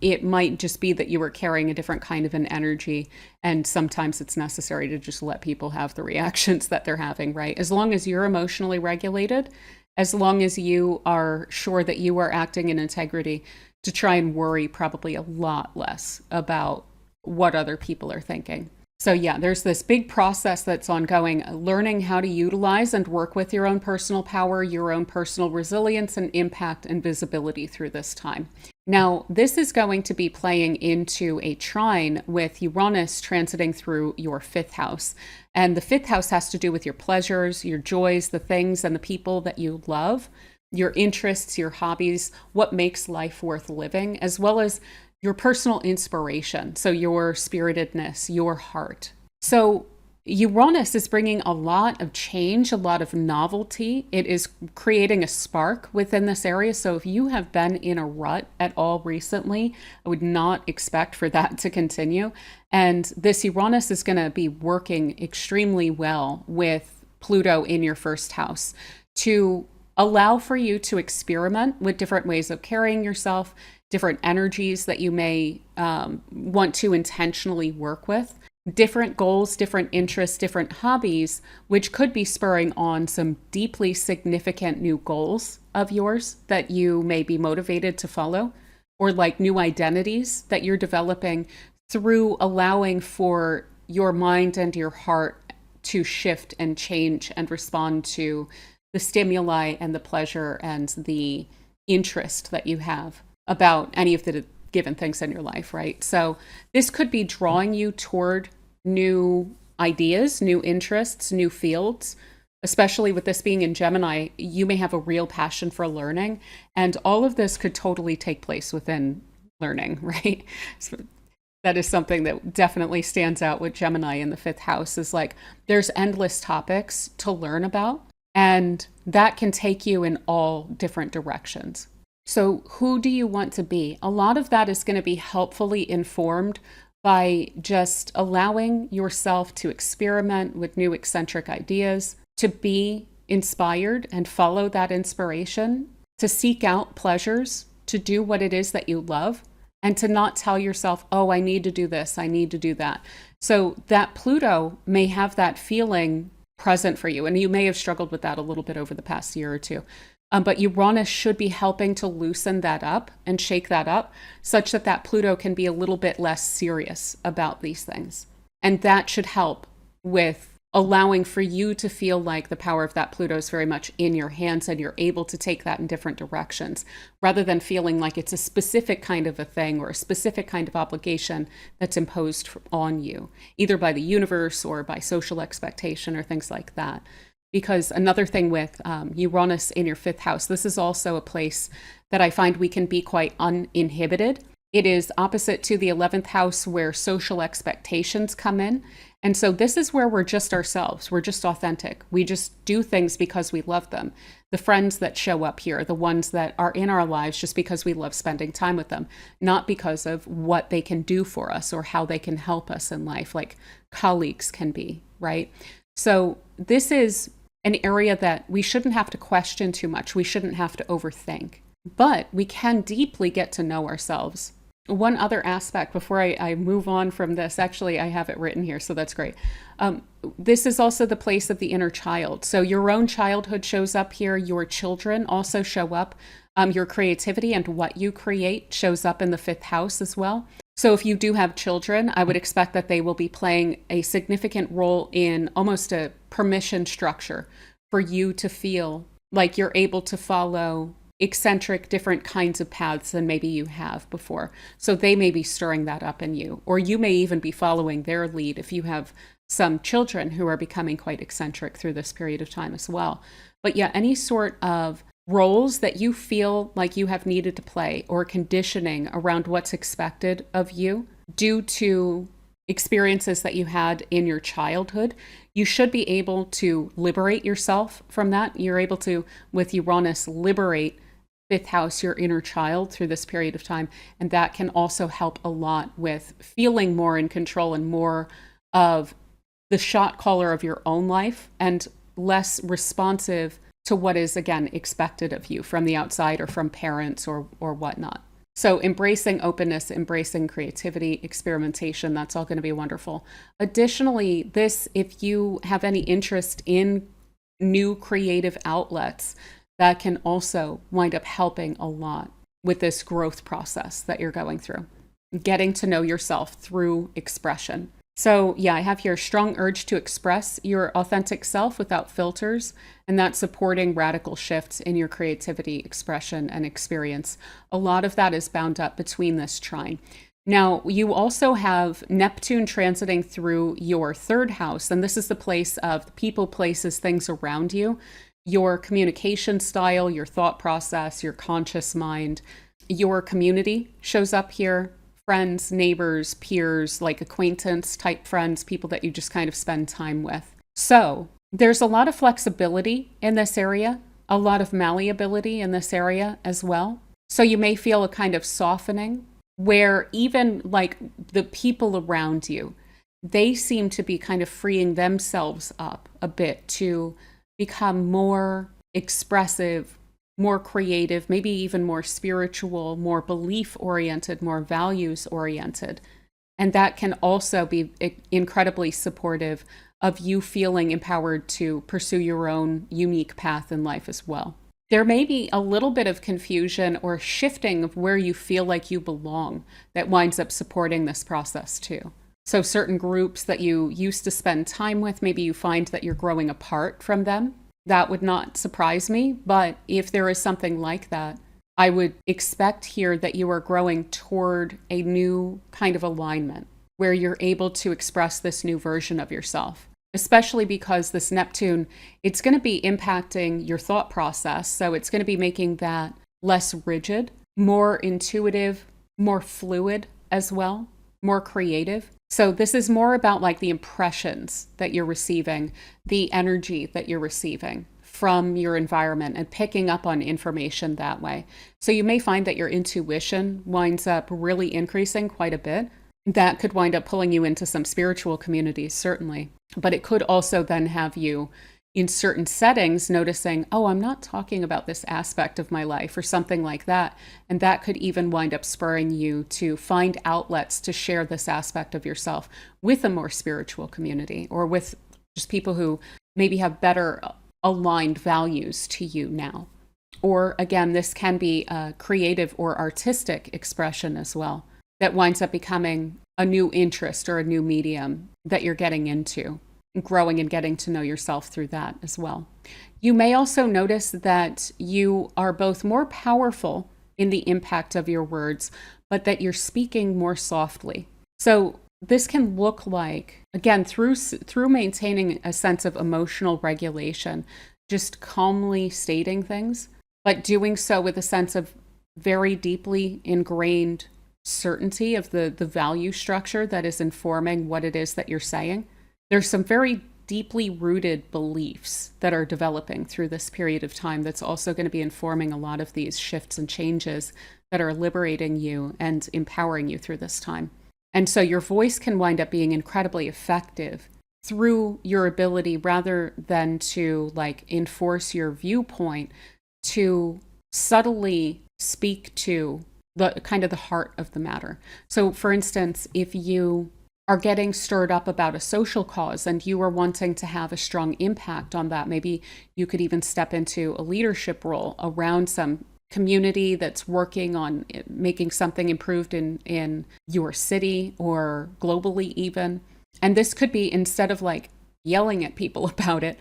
It might just be that you are carrying a different kind of an energy. And sometimes it's necessary to just let people have the reactions that they're having, right? As long as you're emotionally regulated, as long as you are sure that you are acting in integrity, to try and worry probably a lot less about what other people are thinking. So yeah, there's this big process that's ongoing, learning how to utilize and work with your own personal power, your own personal resilience and impact and visibility through this time. Now, this is going to be playing into a trine with Uranus transiting through your fifth house. And the fifth house has to do with your pleasures, your joys, the things and the people that you love, your interests, your hobbies, what makes life worth living, as well as your personal inspiration. So your spiritedness, your heart. So Uranus is bringing a lot of change, a lot of novelty. It is creating a spark within this area. So if you have been in a rut at all recently, I would not expect for that to continue. And this Uranus is going to be working extremely well with Pluto in your first house to allow for you to experiment with different ways of carrying yourself, different energies that you may want to intentionally work with, different goals, different interests, different hobbies, which could be spurring on some deeply significant new goals of yours that you may be motivated to follow, or like new identities that you're developing through allowing for your mind and your heart to shift and change and respond to the stimuli and the pleasure and the interest that you have about any of the given things in your life, right? So this could be drawing you toward new ideas, new interests, new fields, especially with this being in Gemini. You may have a real passion for learning, and all of this could totally take place within learning, right? So that is something that definitely stands out with Gemini in the fifth house, is like there's endless topics to learn about. And that can take you in all different directions. So who do you want to be? A lot of that is going to be helpfully informed by just allowing yourself to experiment with new eccentric ideas, to be inspired and follow that inspiration, to seek out pleasures, to do what it is that you love, and to not tell yourself, oh, I need to do this, I need to do that. So that Pluto may have that feeling present for you. And you may have struggled with that a little bit over the past year or two. But Uranus should be helping to loosen that up and shake that up, such that that Pluto can be a little bit less serious about these things. And that should help with allowing for you to feel like the power of that Pluto is very much in your hands and you're able to take that in different directions, rather than feeling like it's a specific kind of a thing or a specific kind of obligation that's imposed on you, either by the universe or by social expectation or things like that. Because another thing with Uranus in your fifth house, this is also a place that I find we can be quite uninhibited. It is opposite to the 11th house, where social expectations come in. And so this is where we're just ourselves. We're just authentic. We just do things because we love them. The friends that show up here, the ones that are in our lives just because we love spending time with them, not because of what they can do for us or how they can help us in life, like colleagues can be, right? So this is an area that we shouldn't have to question too much. We shouldn't have to overthink, but we can deeply get to know ourselves. One other aspect before I move on from this, actually, I have it written here, so that's great. This is also the place of the inner child. So your own childhood shows up here. Your children also show up. Your creativity and what you create shows up in the fifth house as well. So if you do have children, I would expect that they will be playing a significant role in almost a permission structure for you to feel like you're able to follow eccentric different kinds of paths than maybe you have before. So they may be stirring that up in you, or you may even be following their lead if you have some children who are becoming quite eccentric through this period of time as well. But yeah, any sort of roles that you feel like you have needed to play or conditioning around what's expected of you due to experiences that you had in your childhood, you should be able to liberate yourself from that. You're able to, with Uranus, liberate fifth house, your inner child, through this period of time. And that can also help a lot with feeling more in control and more of the shot caller of your own life and less responsive to what is, again, expected of you from the outside or from parents or whatnot. So embracing openness, embracing creativity, experimentation, that's all going to be wonderful. Additionally, if you have any interest in new creative outlets, that can also wind up helping a lot with this growth process that you're going through, getting to know yourself through expression. So yeah, I have here strong urge to express your authentic self without filters, and that's supporting radical shifts in your creativity, expression, and experience. A lot of that is bound up between this trine. Now, you also have Neptune transiting through your third house, and this is the place of the people, places, things around you, your communication style, your thought process, your conscious mind. Your community shows up here. Friends, neighbors, peers, like acquaintance type friends, people that you just kind of spend time with. So there's a lot of flexibility in this area, a lot of malleability in this area as well. So you may feel a kind of softening where even like the people around you, they seem to be kind of freeing themselves up a bit to become more expressive, more creative, maybe even more spiritual, more belief-oriented, more values-oriented. And that can also be incredibly supportive of you feeling empowered to pursue your own unique path in life as well. There may be a little bit of confusion or shifting of where you feel like you belong that winds up supporting this process too. So certain groups that you used to spend time with, maybe you find that you're growing apart from them. That would not surprise me, but if there is something like that, I would expect here that you are growing toward a new kind of alignment where you're able to express this new version of yourself, especially because this Neptune, it's going to be impacting your thought process. So it's going to be making that less rigid, more intuitive, more fluid as well, more creative. So this is more about like the impressions that you're receiving, the energy that you're receiving from your environment and picking up on information that way. So you may find that your intuition winds up really increasing quite a bit. That could wind up pulling you into some spiritual communities, certainly. But it could also then have you in certain settings noticing, oh, I'm not talking about this aspect of my life or something like that. And that could even wind up spurring you to find outlets to share this aspect of yourself with a more spiritual community or with just people who maybe have better aligned values to you now. Or again, this can be a creative or artistic expression as well that winds up becoming a new interest or a new medium that you're getting into, growing and getting to know yourself through that as well. You may also notice that you are both more powerful in the impact of your words, but that you're speaking more softly. So this can look like, again, through maintaining a sense of emotional regulation, just calmly stating things, but doing so with a sense of very deeply ingrained certainty of the value structure that is informing what it is that you're saying. There's some very deeply rooted beliefs that are developing through this period of time that's also going to be informing a lot of these shifts and changes that are liberating you and empowering you through this time. And so your voice can wind up being incredibly effective through your ability, rather than to like enforce your viewpoint, to subtly speak to the kind of the heart of the matter. So for instance, if you are getting stirred up about a social cause and you are wanting to have a strong impact on that, maybe you could even step into a leadership role around some community that's working on making something improved in your city or globally even. And this could be, instead of like yelling at people about it,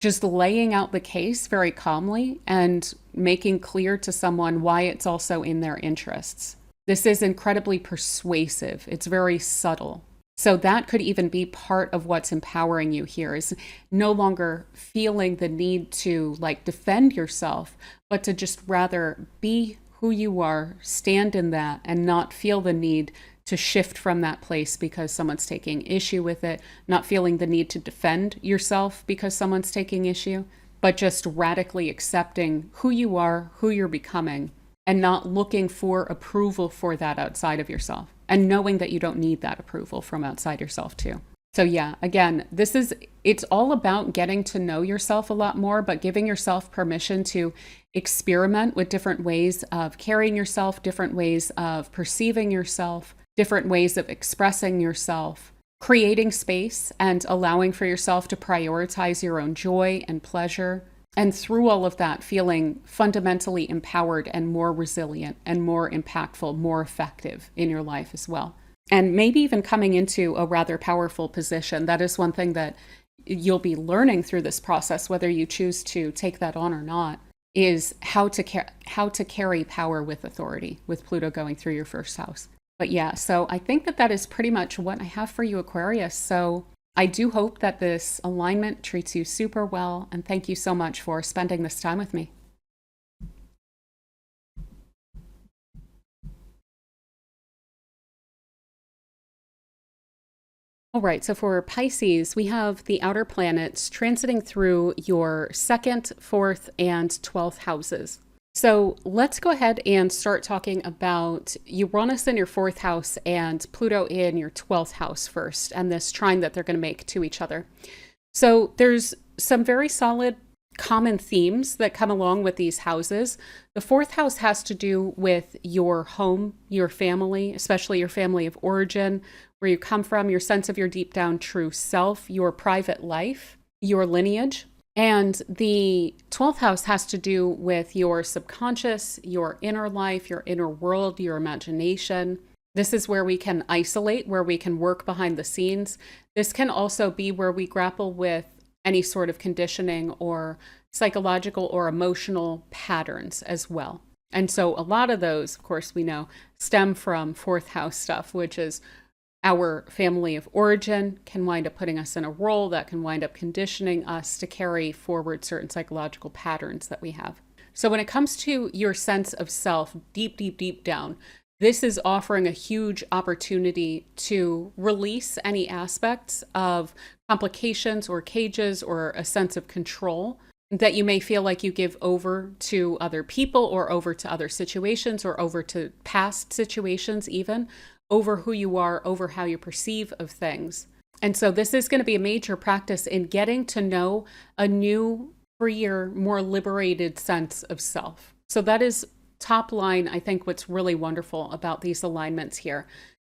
just laying out the case very calmly and making clear to someone why it's also in their interests. This is incredibly persuasive. It's very subtle. So that could even be part of what's empowering you here, is no longer feeling the need to like defend yourself, but to just rather be who you are, stand in that, and not feel the need to shift from that place because someone's taking issue with it, not feeling the need to defend yourself because someone's taking issue, but just radically accepting who you are, who you're becoming, and not looking for approval for that outside of yourself, and knowing that you don't need that approval from outside yourself too. So yeah, again, it's all about getting to know yourself a lot more, but giving yourself permission to experiment with different ways of carrying yourself, different ways of perceiving yourself, different ways of expressing yourself, creating space and allowing for yourself to prioritize your own joy and pleasure. And through all of that, feeling fundamentally empowered and more resilient and more impactful, more effective in your life as well. And maybe even coming into a rather powerful position. That is one thing that you'll be learning through this process, whether you choose to take that on or not, is how to carry power with authority, with Pluto going through your first house. But yeah, so I think that is pretty much what I have for you, Aquarius. So I do hope that this alignment treats you super well, and thank you so much for spending this time with me. All right, so for Pisces, we have the outer planets transiting through your 2nd, 4th, and 12th houses. So let's go ahead and start talking about Uranus in your 4th house and Pluto in your 12th house first, and this trine that they're going to make to each other. So there's some very solid common themes that come along with these houses. The 4th house has to do with your home, your family, especially your family of origin, where you come from, your sense of your deep down true self, your private life, your lineage. And the 12th house has to do with your subconscious, your inner life, your inner world, your imagination. This is where we can isolate, where we can work behind the scenes. This can also be where we grapple with any sort of conditioning or psychological or emotional patterns as well. And so a lot of those, of course, we know stem from 4th house stuff, which is our family of origin, can wind up putting us in a role that can wind up conditioning us to carry forward certain psychological patterns that we have. So when it comes to your sense of self, deep, deep, deep down, this is offering a huge opportunity to release any aspects of complications or cages or a sense of control that you may feel like you give over to other people or over to other situations or over to past situations even, over who you are, over how you perceive of things. And so this is going to be a major practice in getting to know a new, freer, more liberated sense of self. So that is top line, I think, what's really wonderful about these alignments here.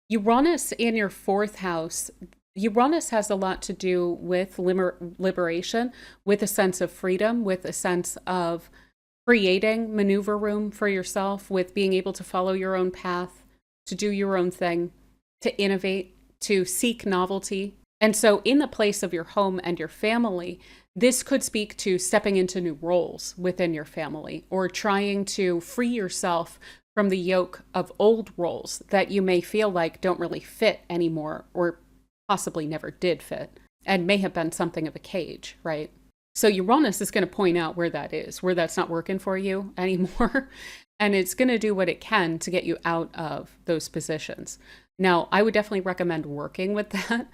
Uranus in your 4th house, Uranus has a lot to do with liberation, with a sense of freedom, with a sense of creating maneuver room for yourself, with being able to follow your own path, to do your own thing, to innovate, to seek novelty. And so in the place of your home and your family, this could speak to stepping into new roles within your family or trying to free yourself from the yoke of old roles that you may feel like don't really fit anymore or possibly never did fit and may have been something of a cage, right? So Uranus is going to point out where that is, where that's not working for you anymore. And it's going to do what it can to get you out of those positions. Now, I would definitely recommend working with that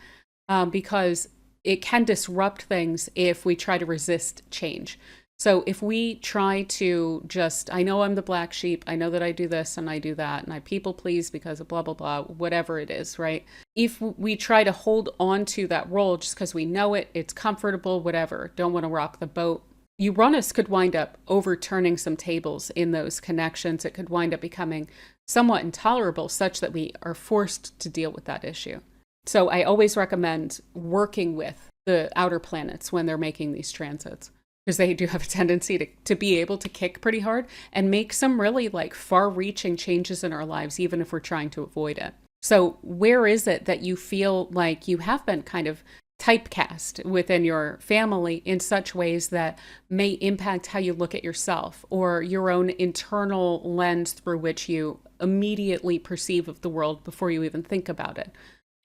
because it can disrupt things if we try to resist change. So if we try to just, I know I'm the black sheep, I know that I do this and I do that, and I people please because of blah, blah, blah, whatever it is, right? If we try to hold on to that role just because we know it, it's comfortable, whatever, don't want to rock the boat, Uranus could wind up overturning some tables in those connections. It could wind up becoming somewhat intolerable such that we are forced to deal with that issue. So I always recommend working with the outer planets when they're making these transits. because they do have a tendency to be able to kick pretty hard and make some really like far-reaching changes in our lives, even if we're trying to avoid it. So where is it that you feel like you have been kind of typecast within your family in such ways that may impact how you look at yourself or your own internal lens through which you immediately perceive of the world before you even think about it?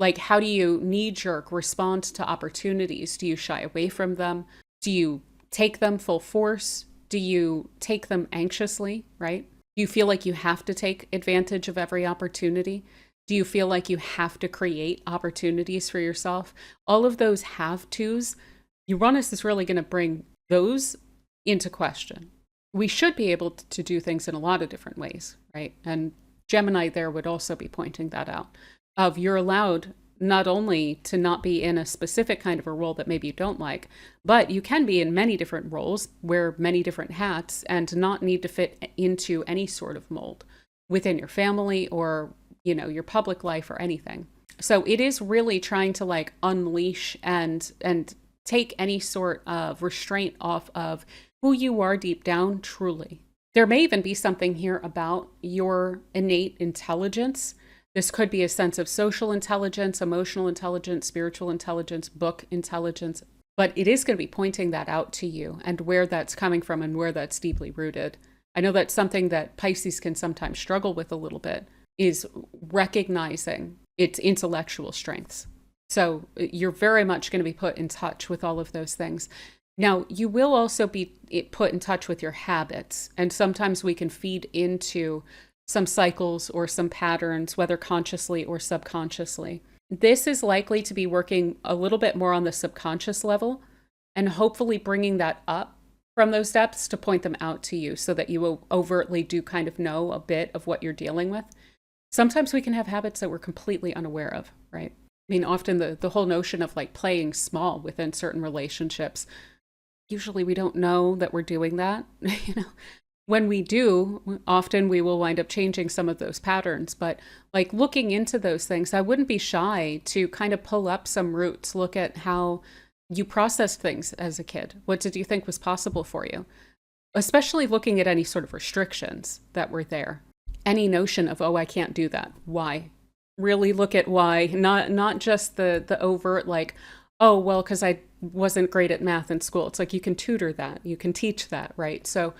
Like, how do you knee-jerk respond to opportunities? Do you shy away from them? Do you take them full force? Do you take them anxiously, right? Do you feel like you have to take advantage of every opportunity? Do you feel like you have to create opportunities for yourself? All of those have-tos, Uranus is really going to bring those into question. We should be able to do things in a lot of different ways, right? And Gemini there would also be pointing that out. You're allowed not only to not be in a specific kind of a role that maybe you don't like, but you can be in many different roles, wear many different hats, and not need to fit into any sort of mold within your family or, you know, your public life or anything. So it is really trying to like unleash and take any sort of restraint off of who you are deep down, truly. There may even be something here about your innate intelligence. This could be a sense of social intelligence, emotional intelligence, spiritual intelligence, book intelligence, but it is going to be pointing that out to you and where that's coming from and where that's deeply rooted. I know that's something that Pisces can sometimes struggle with a little bit, is recognizing its intellectual strengths. So you're very much going to be put in touch with all of those things. Now, you will also be put in touch with your habits, and sometimes we can feed into some cycles or some patterns, whether consciously or subconsciously. This is likely to be working a little bit more on the subconscious level and hopefully bringing that up from those depths to point them out to you so that you overtly do kind of know a bit of what you're dealing with. Sometimes we can have habits that we're completely unaware of, right? I mean, often the whole notion of like playing small within certain relationships, usually we don't know that we're doing that, you know? When we do, often we will wind up changing some of those patterns, but like looking into those things, I wouldn't be shy to kind of pull up some roots, look at how you processed things as a kid. What did you think was possible for you? Especially looking at any sort of restrictions that were there. Any notion of, oh, I can't do that. Why? Really look at why, not just the overt like, oh, well, because I wasn't great at math in school. It's like you can tutor that, you can teach that, right? So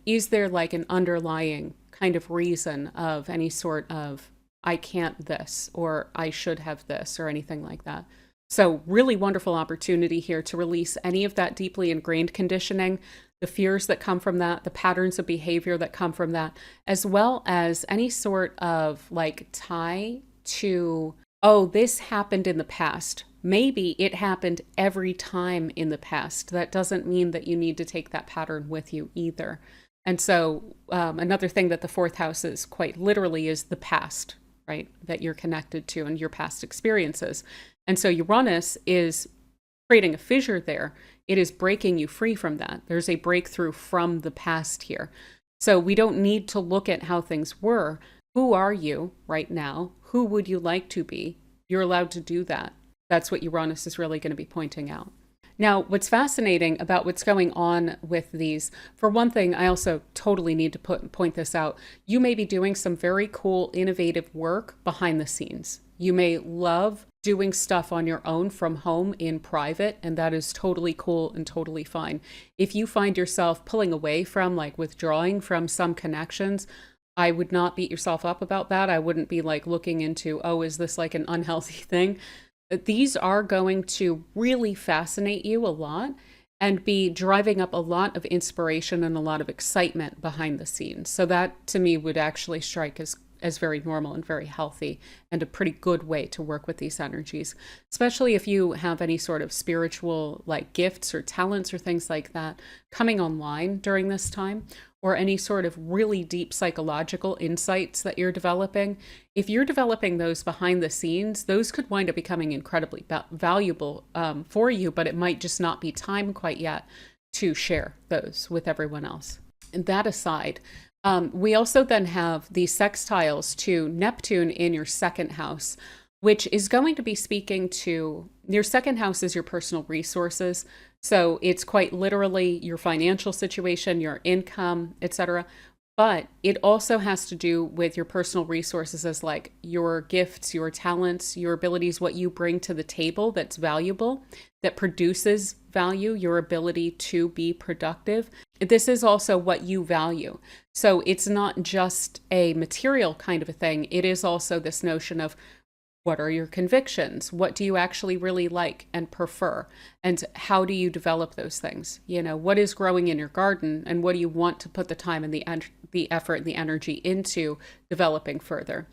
is there like an underlying kind of reason of any sort of, I can't this, or I should have this, or anything like that? So really wonderful opportunity here to release any of that deeply ingrained conditioning, the fears that come from that, the patterns of behavior that come from that, as well as any sort of like tie to, oh, this happened in the past. Maybe it happened every time in the past. That doesn't mean that you need to take that pattern with you either. And so another thing that the fourth house is quite literally is the past, right? That you're connected to and your past experiences. And so Uranus is creating a fissure there. It is breaking you free from that. There's a breakthrough from the past here. So we don't need to look at how things were. Who are you right now? Who would you like to be? You're allowed to do that. That's what Uranus is really going to be pointing out. Now, what's fascinating about what's going on with these, for one thing, I also totally need to point this out. You may be doing some very cool, innovative work behind the scenes. You may love doing stuff on your own from home in private, and that is totally cool and totally fine. If you find yourself pulling away from, like withdrawing from some connections, I would not beat yourself up about that. I wouldn't be like looking into, oh, is this like an unhealthy thing? These are going to really fascinate you a lot and be driving up a lot of inspiration and a lot of excitement behind the scenes. So that to me would actually strike as very normal and very healthy and a pretty good way to work with these energies, especially if you have any sort of spiritual like gifts or talents or things like that coming online during this time, or any sort of really deep psychological insights that you're developing. If you're developing those behind the scenes, those could wind up becoming incredibly valuable for you, but it might just not be time quite yet to share those with everyone else. And that aside, we also then have the sextiles to Neptune in your second house. which is going to be speaking to your second house is your personal resources. So it's quite literally your financial situation, your income, etc. But it also has to do with your personal resources as like your gifts, your talents, your abilities, what you bring to the table that's valuable, that produces value, your ability to be productive. This is also what you value. So it's not just a material kind of a thing. It is also this notion of what are your convictions? What do you actually really like and prefer? And how do you develop those things? You know, what is growing in your garden and what do you want to put the time and the effort and the energy into developing further?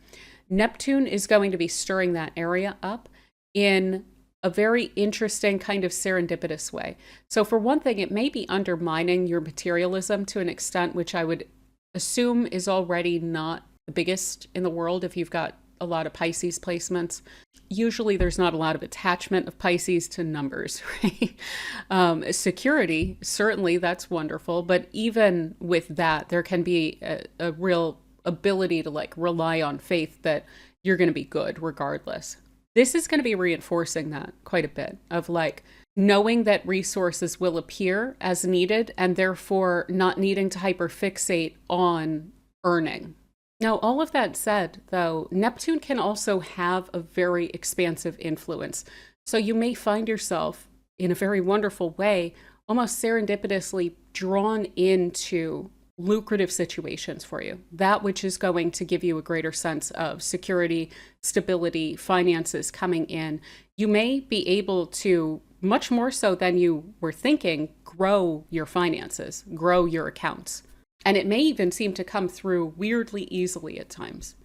Neptune is going to be stirring that area up in a very interesting kind of serendipitous way. So for one thing, it may be undermining your materialism to an extent which I would assume is already not the biggest in the world if you've got a lot of Pisces placements. Usually there's not a lot of attachment of Pisces to numbers, right? Security, certainly that's wonderful. But even with that, there can be a real ability to like rely on faith that you're going to be good regardless. This is going to be reinforcing that quite a bit of like knowing that resources will appear as needed and therefore not needing to hyperfixate on earning. Now, all of that said, though, Neptune can also have a very expansive influence. So you may find yourself in a very wonderful way, almost serendipitously drawn into lucrative situations for you, that which is going to give you a greater sense of security, stability, finances coming in. You may be able to, much more so than you were thinking, grow your finances, grow your accounts. And it may even seem to come through weirdly easily at times.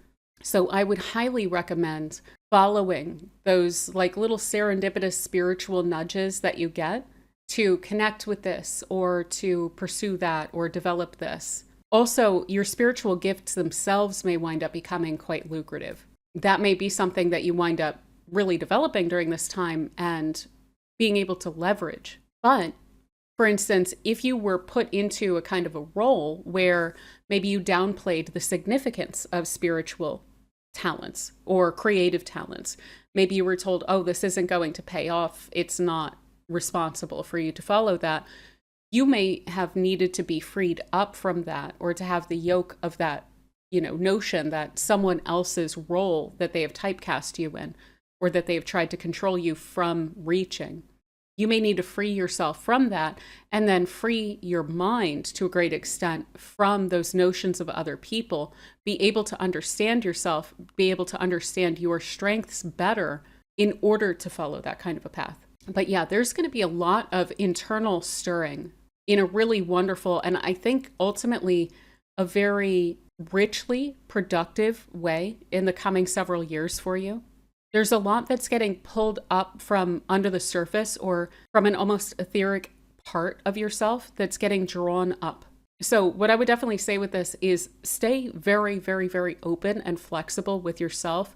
So I would highly recommend following those like little serendipitous spiritual nudges that you get to connect with this or to pursue that or develop this. Also, your spiritual gifts themselves may wind up becoming quite lucrative. That may be something that you wind up really developing during this time and being able to leverage. But for instance, if you were put into a kind of a role where maybe you downplayed the significance of spiritual talents or creative talents, maybe you were told, oh, this isn't going to pay off, it's not responsible for you to follow that, you may have needed to be freed up from that or to have the yoke of that, notion that someone else's role that they have typecast you in or that they have tried to control you from reaching. You may need to free yourself from that and then free your mind to a great extent from those notions of other people, be able to understand yourself, be able to understand your strengths better in order to follow that kind of a path. But yeah, there's going to be a lot of internal stirring in a really wonderful, and I think ultimately a very richly productive way in the coming several years for you. There's a lot that's getting pulled up from under the surface or from an almost etheric part of yourself that's getting drawn up. So what I would definitely say with this is stay very, very, very open and flexible with yourself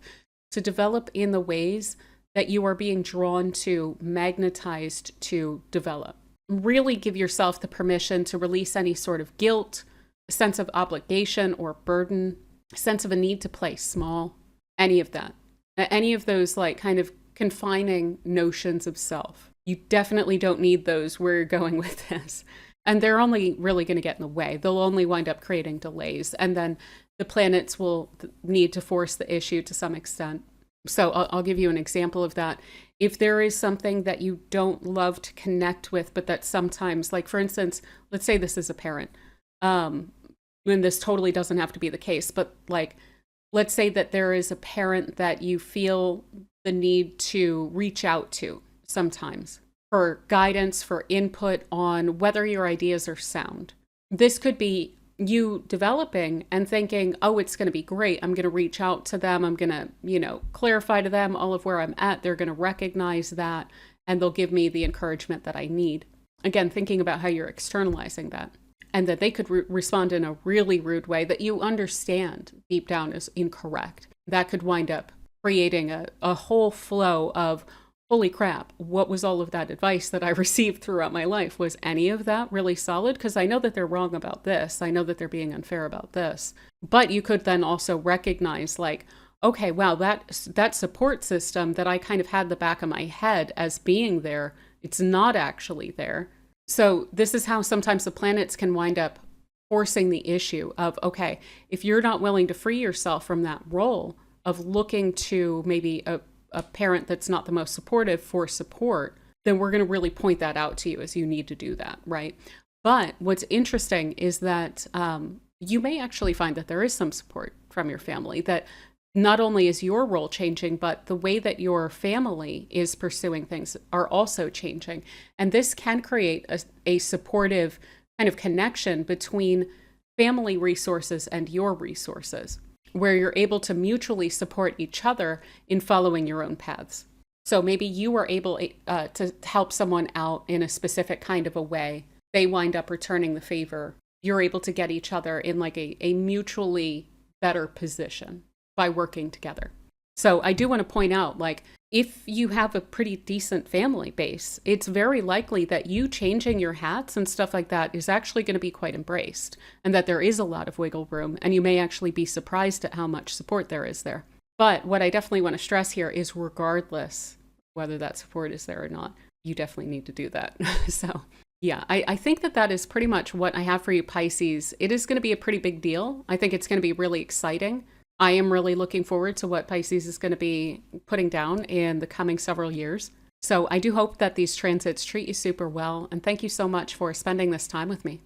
to develop in the ways that you are being drawn to, magnetized to develop. Really give yourself the permission to release any sort of guilt, sense of obligation or burden, sense of a need to play small, any of that. Any of those like kind of confining notions of self. You definitely don't need those where you're going with this. And they're only really going to get in the way. They'll only wind up creating delays. And then the planets will need to force the issue to some extent. So I'll give you an example of that. If there is something that you don't love to connect with, but that sometimes, like for instance, let's say this is a parent. And this totally doesn't have to be the case, but like, let's say that there is a parent that you feel the need to reach out to sometimes for guidance, for input on whether your ideas are sound. This could be you developing and thinking, oh, it's going to be great. I'm going to reach out to them. I'm going to, clarify to them all of where I'm at. They're going to recognize that and they'll give me the encouragement that I need. Again, thinking about how you're externalizing that. And that they could respond in a really rude way that you understand deep down is incorrect. That could wind up creating a whole flow of, holy crap, what was all of that advice that I received throughout my life? Was any of that really solid? Because I know that they're wrong about this. I know that they're being unfair about this. But you could then also recognize like, okay, wow, that support system that I kind of had the back of my head as being there, it's not actually there. So this is how sometimes the planets can wind up forcing the issue of, okay, if you're not willing to free yourself from that role of looking to maybe a parent that's not the most supportive for support, then we're going to really point that out to you as you need to do that, right? But what's interesting is that you may actually find that there is some support from your family, that not only is your role changing, but the way that your family is pursuing things are also changing. And this can create a supportive kind of connection between family resources and your resources, where you're able to mutually support each other in following your own paths. So maybe you were able to help someone out in a specific kind of a way. They wind up returning the favor. You're able to get each other in like a mutually better position by working together. So I do want to point out, like, if you have a pretty decent family base, it's very likely that you changing your hats and stuff like that is actually going to be quite embraced, and that there is a lot of wiggle room, and you may actually be surprised at how much support there is there. But what I definitely want to stress here is, regardless whether that support is there or not, you definitely need to do that. So yeah, I think that is pretty much what I have for you, Pisces. It is going to be a pretty big deal. I think it's going to be really exciting. I am really looking forward to what Pisces is going to be putting down in the coming several years. So I do hope that these transits treat you super well. And thank you so much for spending this time with me.